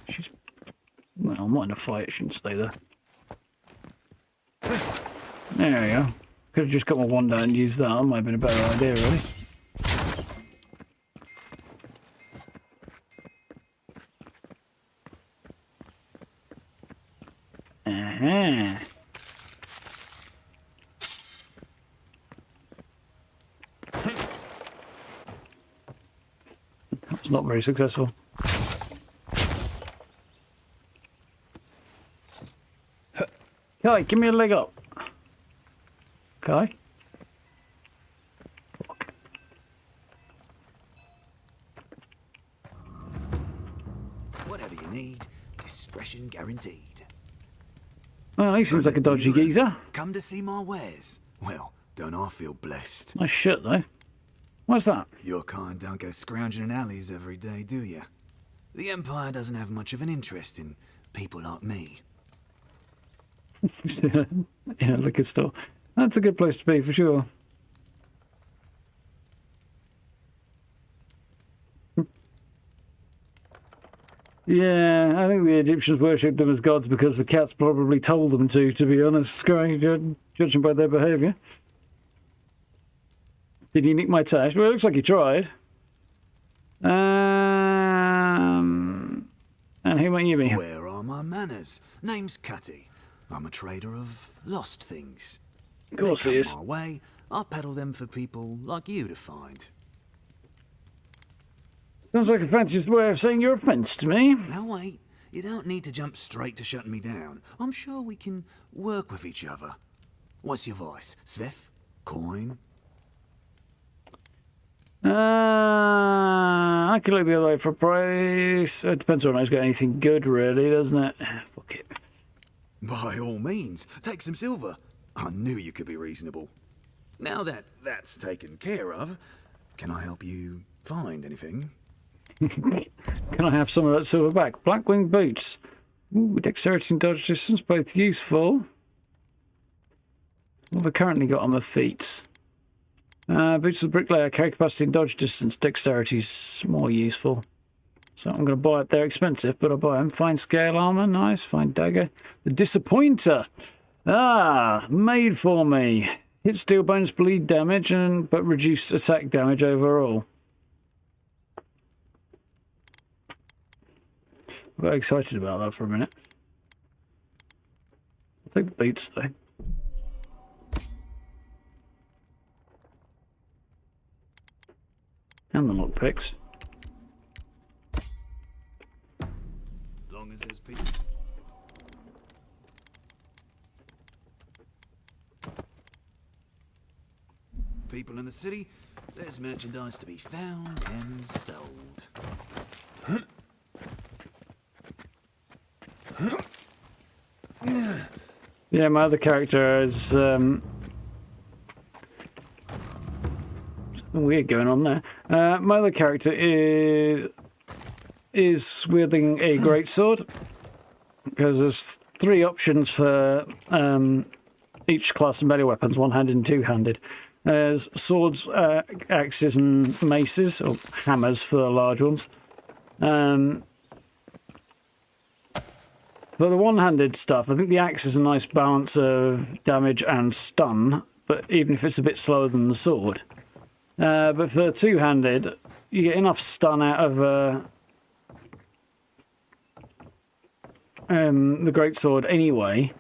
She's... Well, I'm not in a fight. She shouldn't stay there. There we go. Could have just got my wand out and used that. That might have been a better idea, really. That was not very successful. Kai, give me a leg up. Kai? Whatever you need, discretion guaranteed. Well, he seems like a dodgy geezer. Come to see my wares. Well, don't I feel blessed? Nice shirt, though. What's that? Your kind don't go scrounging in alleys every day, do you? The Empire doesn't have much of an interest in people like me. Yeah, liquor store. That's a good place to be, for sure. Yeah, I think the Egyptians worshipped them as gods because the cats probably told them to be honest, judging by their behaviour. Did he nick my tash? Well, it looks like he tried. And who might you be? Where are my manners? Name's Cutty. I'm a trader of lost things. Of course he is. My way, I peddle them for people like you to find. Sounds like a fancy way of saying you're a fence to me. Now wait, you don't need to jump straight to shutting me down. I'm sure we can work with each other. What's your voice? Sveth? Coin? I could look the other way for a price. It depends on who's got anything good, really, doesn't it? Fuck it. By all means, take some silver. I knew you could be reasonable. Now that that's taken care of, can I help you find anything? Can I have some of that silver back? Blackwing boots. Ooh, dexterity and dodge distance, both useful. What have I currently got on my feet? Boots of the bricklayer, carry capacity and dodge distance. Dexterity's more useful. So I'm going to buy it. They're expensive, but I'll buy them. Fine scale armor, nice. Fine dagger. The disappointer. Ah, made for me. Hit steel bones, bleed damage, but reduced attack damage overall. I got excited about that for a minute. I'll take the boots though. And the lockpicks. As long as there's people. People in the city, there's merchandise to be found and sold. Yeah, my other character is something weird going on there. My other character is wielding a greatsword because there's 3 options for each class of melee weapons: one-handed and two-handed. There's swords, axes, and maces, or hammers for the large ones. For the one-handed stuff, I think the axe is a nice balance of damage and stun, but even if it's a bit slower than the sword. But for the two-handed, you get enough stun out of the greatsword anyway.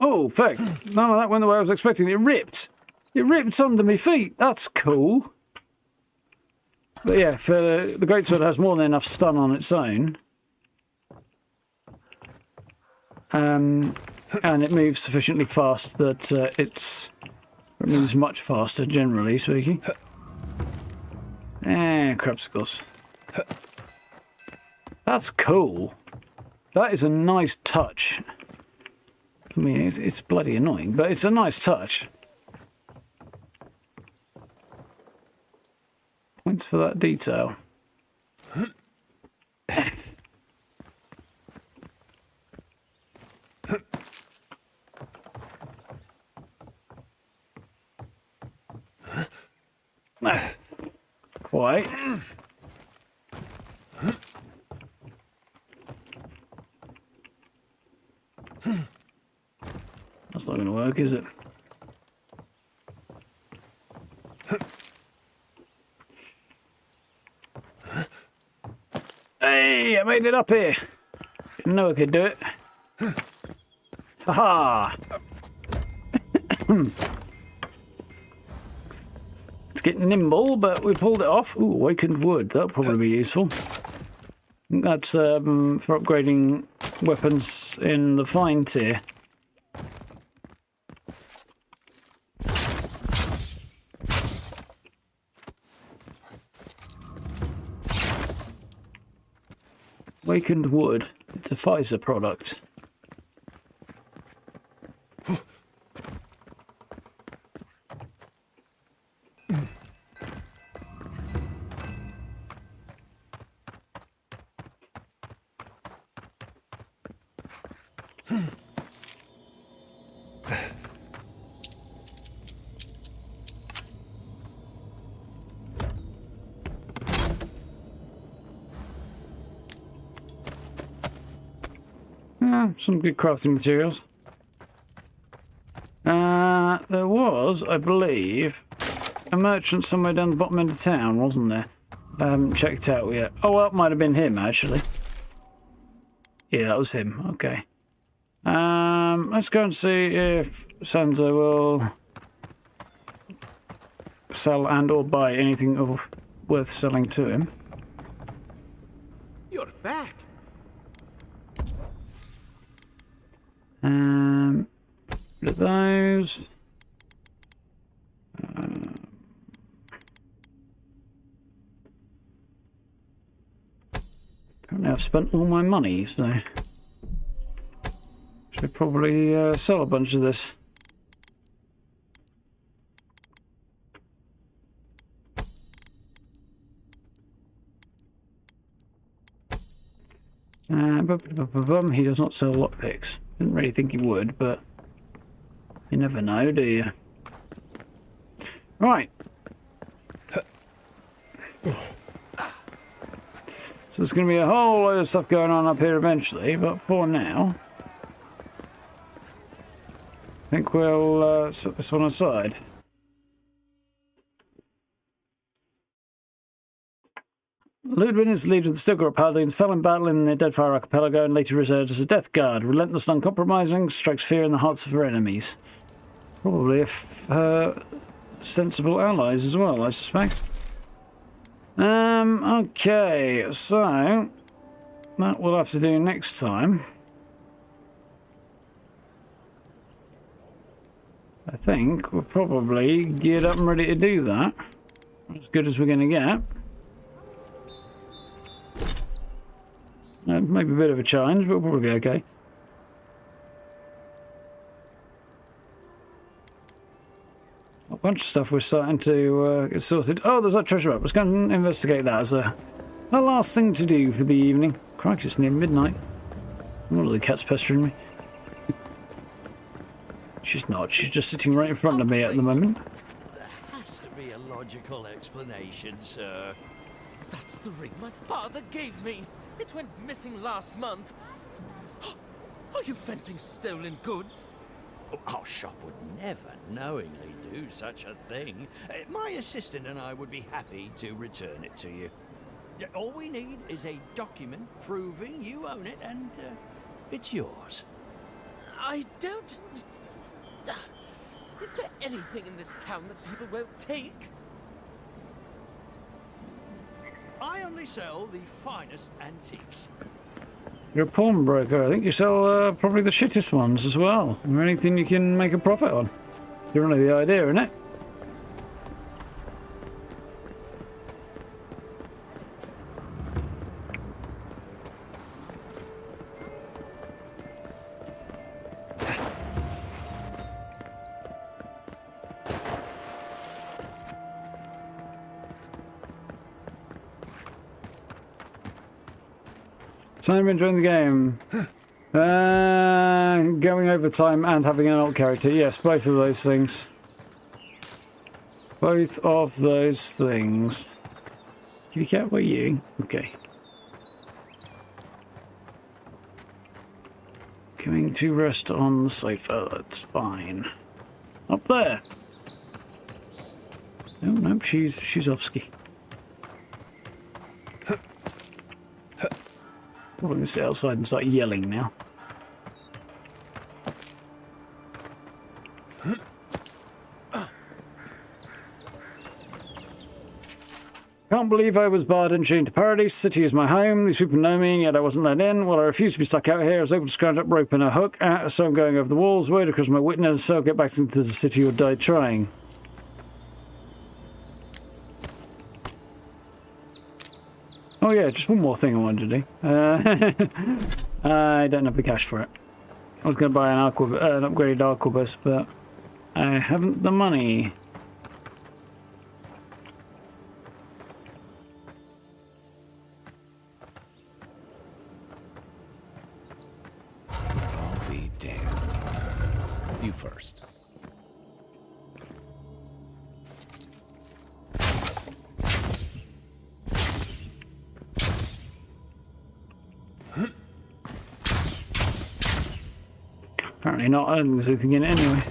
Oh, fuck. None of that went the way I was expecting. It ripped. It ripped under my feet. That's cool. But yeah, for the greatsword has more than enough stun on its own. And it moves sufficiently fast that it moves much faster, generally speaking. Crapsicles. That's cool. That is a nice touch. I mean, it's bloody annoying, but it's a nice touch. Points for that detail. Quite. That's not going to work, is it? Hey, I made it up here. Didn't know I could do it. Haha. It's getting nimble, but we pulled it off. Ooh, awakened wood. That'll probably be useful. That's for upgrading weapons in the fine tier. Awakened wood. It's a Pfizer product. Some good crafting materials. There was, I believe, a merchant somewhere down the bottom end of town, wasn't there? I haven't checked out yet. Oh, well, it might have been him, actually. Yeah, that was him. Okay. Let's go and see if Sansa will sell and or buy anything worth selling to him. You're back. Look at those. Currently I've spent all my money, so should probably sell a bunch of this. He does not sell lockpicks. Didn't really think he would, but You never know, do you? Right. So there's going to be a whole load of stuff going on up here eventually, but for now, I think we'll set this one aside. Ludwig is the leader of the Stilgore Paladins, fell in battle in the Deadfire Archipelago and later reserved as a death guard. Relentless and uncompromising, strikes fear in the hearts of her enemies. Probably her ostensible allies as well, I suspect. Okay, so that we'll have to do next time. I think we'll probably geared up and ready to do that. As good as we're going to get. Maybe a bit of a challenge, but we'll probably be okay. A bunch of stuff we're starting to get sorted. Oh, there's that treasure map. Let's go and investigate that as a last thing to do for the evening. Crikey, it's near midnight. One of the cat's pestering me. She's not. She's just sitting right in front of me at the moment. There has to be a logical explanation, sir. That's the ring my father gave me. It went missing last month. Are you fencing stolen goods? Our shop would never knowingly do such a thing. My assistant and I would be happy to return it to you. All we need is a document proving you own it and it's yours. I don't... Is there anything in this town that people won't take? I only sell the finest antiques. You're a pawnbroker. I think you sell probably the shittest ones as well. Or anything you can make a profit on. You're only the idea, isn't it? So I'm enjoying the game. Going over time and having an alt character. Yes, both of those things. Both of those things. Kitty cat, where are you? Okay. Going to rest on the sofa. That's fine. Up there. Oh, nope, she's off ski. I'm going to sit outside and start yelling now. Can't believe I was barred entry into Paradise. City is my home. These people know me, yet I wasn't let in. Well, I refuse to be stuck out here. I was able to scrounge up rope and a hook, so I'm going over the walls. Word across my witness, so I'll get back into the city or die trying. Oh yeah, just one more thing I wanted to do. I don't have the cash for it. I was going to buy an upgraded arquebus, but I haven't the money. I'll be damned. You first. Apparently not. I don't think there's anything in it anyway.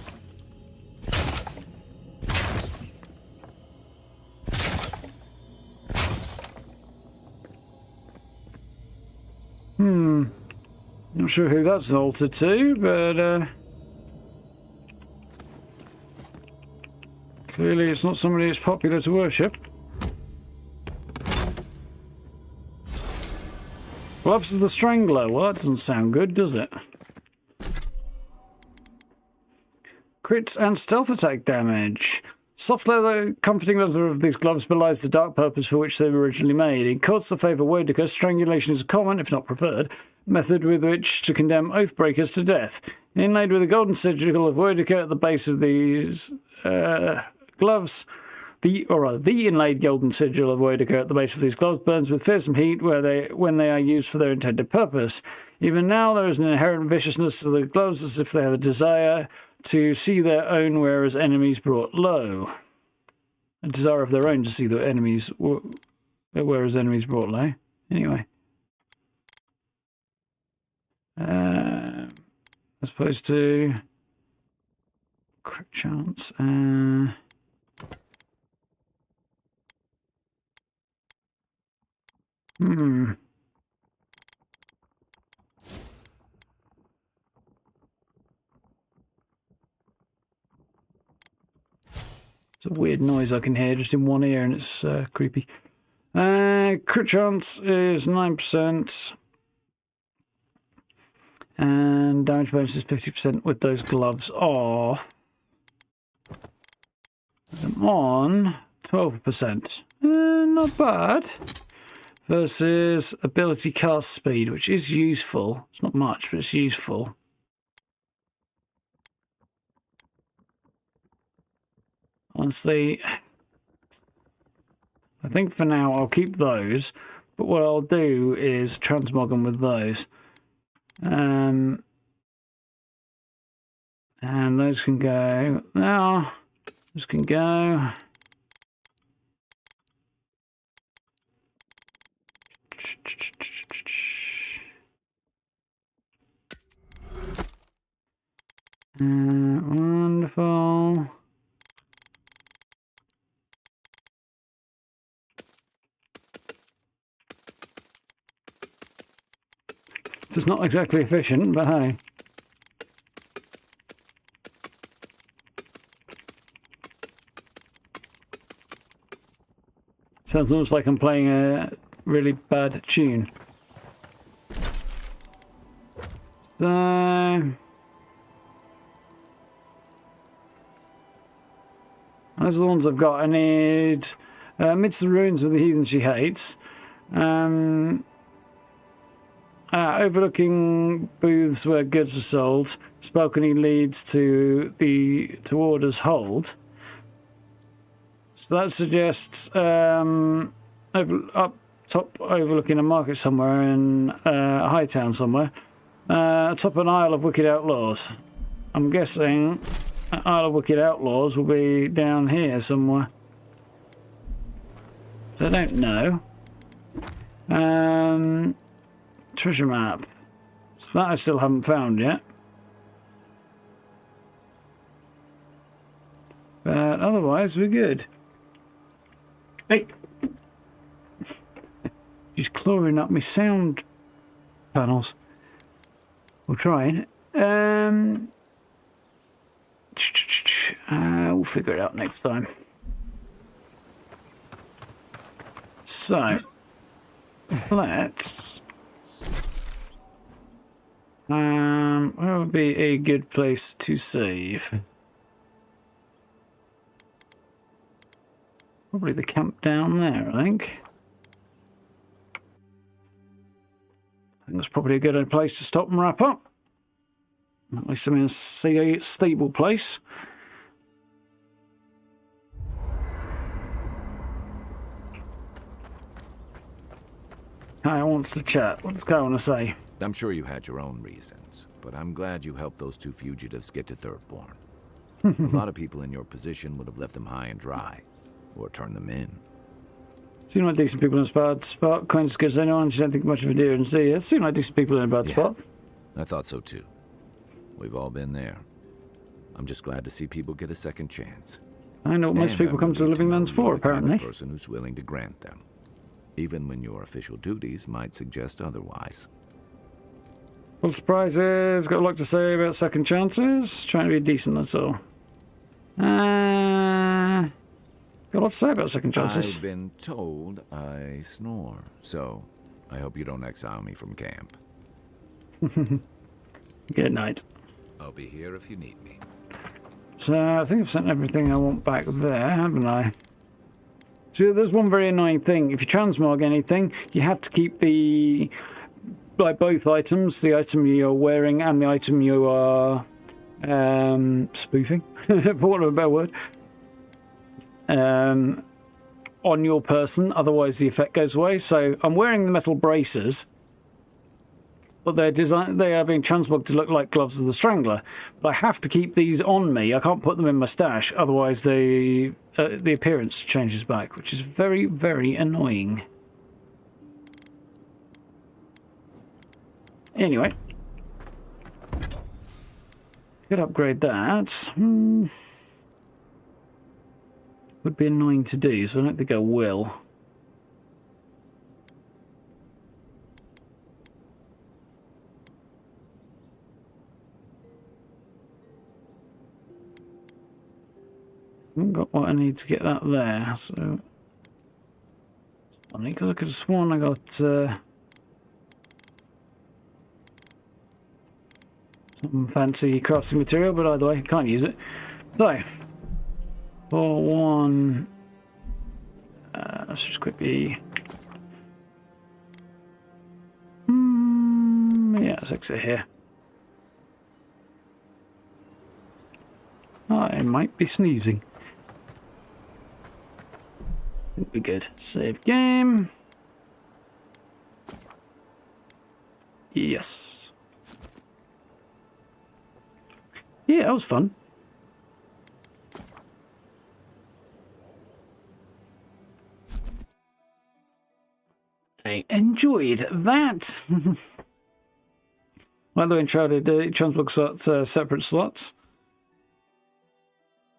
Not sure who that's altered to, but clearly it's not somebody that's popular to worship. Gloves is the Strangler. Well, that doesn't sound good, does it? Crits and stealth attack damage. Soft leather, comforting leather of these gloves belies the dark purpose for which they were originally made. In courts that favour Wodika, strangulation is a common, if not preferred, method with which to condemn oath-breakers to death. Inlaid with a golden sigil of Wodika at the base of these gloves, the inlaid golden sigil of Wodika at the base of these gloves burns with fearsome heat when they are used for their intended purpose. Even now, there is an inherent viciousness to the gloves, as if they have a desire to see their own, whereas enemies brought low. A desire of their own to see the enemies, whereas enemies brought low. Anyway. As opposed to crit chance. It's a weird noise I can hear just in one ear, and it's creepy. Crit chance is 9%. And damage bonus is 50% with those gloves off. I'm on 12%. Not bad. Versus ability cast speed, which is useful. It's not much, but it's useful. Honestly, I think for now I'll keep those, but what I'll do is transmog them with those. And those can go now. Those can go. Wonderful. So it's not exactly efficient, but hey. Sounds almost like I'm playing a really bad tune. So... those are the ones I've got. I need... amidst the ruins of the heathen she hates. Overlooking booths where goods are sold. Balcony leads to Order's hold. So that suggests up top overlooking a market somewhere in Hightown somewhere. Atop an Isle of Wicked Outlaws. I'm guessing Isle of Wicked Outlaws will be down here somewhere. I don't know. Treasure map. So that I still haven't found yet. But otherwise, we're good. Hey! She's clawing up my sound panels. We'll try it. We'll figure it out next time. So, let's... where would be a good place to save? Probably the camp down there, I think. I think that's probably a good place to stop and wrap up. At least I'm in a stable place. Kai wants to chat. What's Kai want to say? I'm sure you had your own reasons, but I'm glad you helped those two fugitives get to Thirdborn. A lot of people in your position would have left them high and dry, or turned them in. Seem like decent people in a bad spot. Quite as good as anyone. You don't think much of Adyran, do you? Seem like decent people in a bad spot. I thought so too. We've all been there. I'm just glad to see people get a second chance. I know what most people come to the Living Lands for, apparently. The person who's willing to grant them, even when your official duties might suggest otherwise. Well, surprises. Got a lot to say about second chances. Trying to be decent, that's all. Got a lot to say about second chances. I've been told I snore, so I hope you don't exile me from camp. Good night. I'll be here if you need me. So, I think I've sent everything I want back there, haven't I? So, there's one very annoying thing. If you transmog anything, you have to keep the... like both items, the item you're wearing and the item you are spoofing, for want of a better word, on your person, otherwise the effect goes away. So I'm wearing the metal braces, but they are being transmogged to look like gloves of the Strangler. But I have to keep these on me. I can't put them in my stash, otherwise the appearance changes back, which is very, very annoying. Anyway, could upgrade that. Would be annoying to do, so I don't think I will. Haven't got what I need to get that there, so it's funny because I could have sworn I got some fancy crafting material, but either way, I can't use it. So, for one, let's just quickly. Yeah, let's exit here. I might be sneezing. Think we're good. Save game. Yes. Yeah, that was fun. I enjoyed that. By the way, Enshrouded transport slots, separate slots.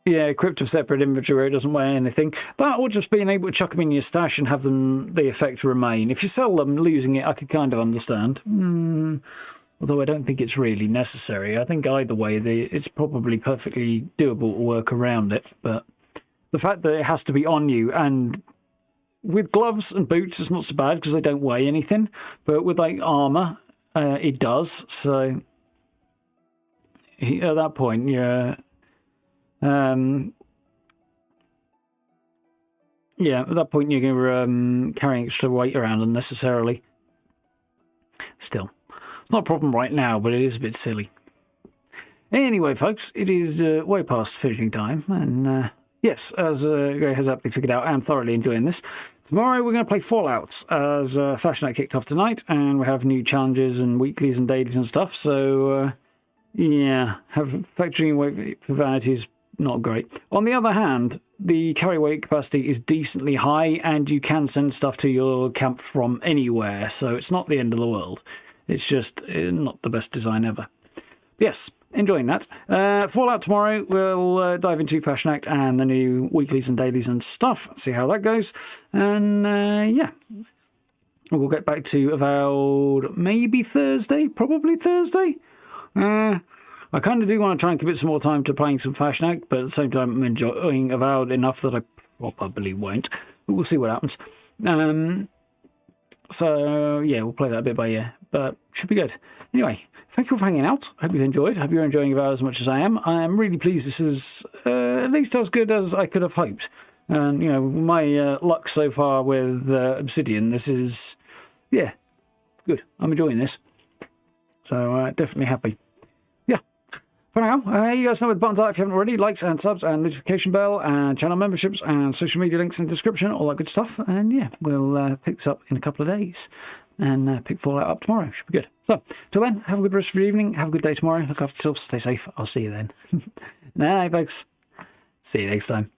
Yeah, equipped with separate inventory where it doesn't weigh anything. That or just being able to chuck them in your stash and have them the effect remain. If you sell them, losing it, I could kind of understand. Although I don't think it's really necessary. I think either way, it's probably perfectly doable to work around it. But the fact that it has to be on you, and with gloves and boots, it's not so bad because they don't weigh anything. But with like armor, it does. So at that point, yeah. Yeah, at that point you're carrying extra weight around unnecessarily. Still, it's not a problem right now, but it is a bit silly. Anyway, folks, it is way past finishing time, and yes, as Gray has aptly figured out, I am thoroughly enjoying this. Tomorrow we're going to play Fallout, as Fashion Night kicked off tonight, and we have new challenges and weeklies and dailies and stuff, so yeah, factoring weight for vanity is not great. On the other hand, the carry weight capacity is decently high, and you can send stuff to your camp from anywhere, so it's not the end of the world. It's just not the best design ever. But yes, enjoying that. Fallout tomorrow, we'll dive into Fashion Act and the new weeklies and dailies and stuff, see how that goes. And yeah, we'll get back to Avowed maybe Thursday, probably Thursday. I kind of do want to try and commit some more time to playing some Fashion Act, but at the same time I'm enjoying Avowed enough that I probably won't. But we'll see what happens. So yeah, we'll play that bit by ear, but should be good. Anyway, thank you for hanging out. Hope you've enjoyed. Hope you're enjoying Avowed as much as I am. I am really pleased this is at least as good as I could have hoped. And you know, my luck so far with Obsidian, this is, yeah, good. I'm enjoying this. So definitely happy. For now, you guys know where the buttons are if you haven't already. Likes and subs and notification bell and channel memberships and social media links in the description, all that good stuff. And yeah, we'll pick this up in a couple of days and pick Fallout up tomorrow. Should be good. So, till then, have a good rest of your evening. Have a good day tomorrow. Look after yourself. Stay safe. I'll see you then. Night, folks. See you next time.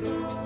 slow.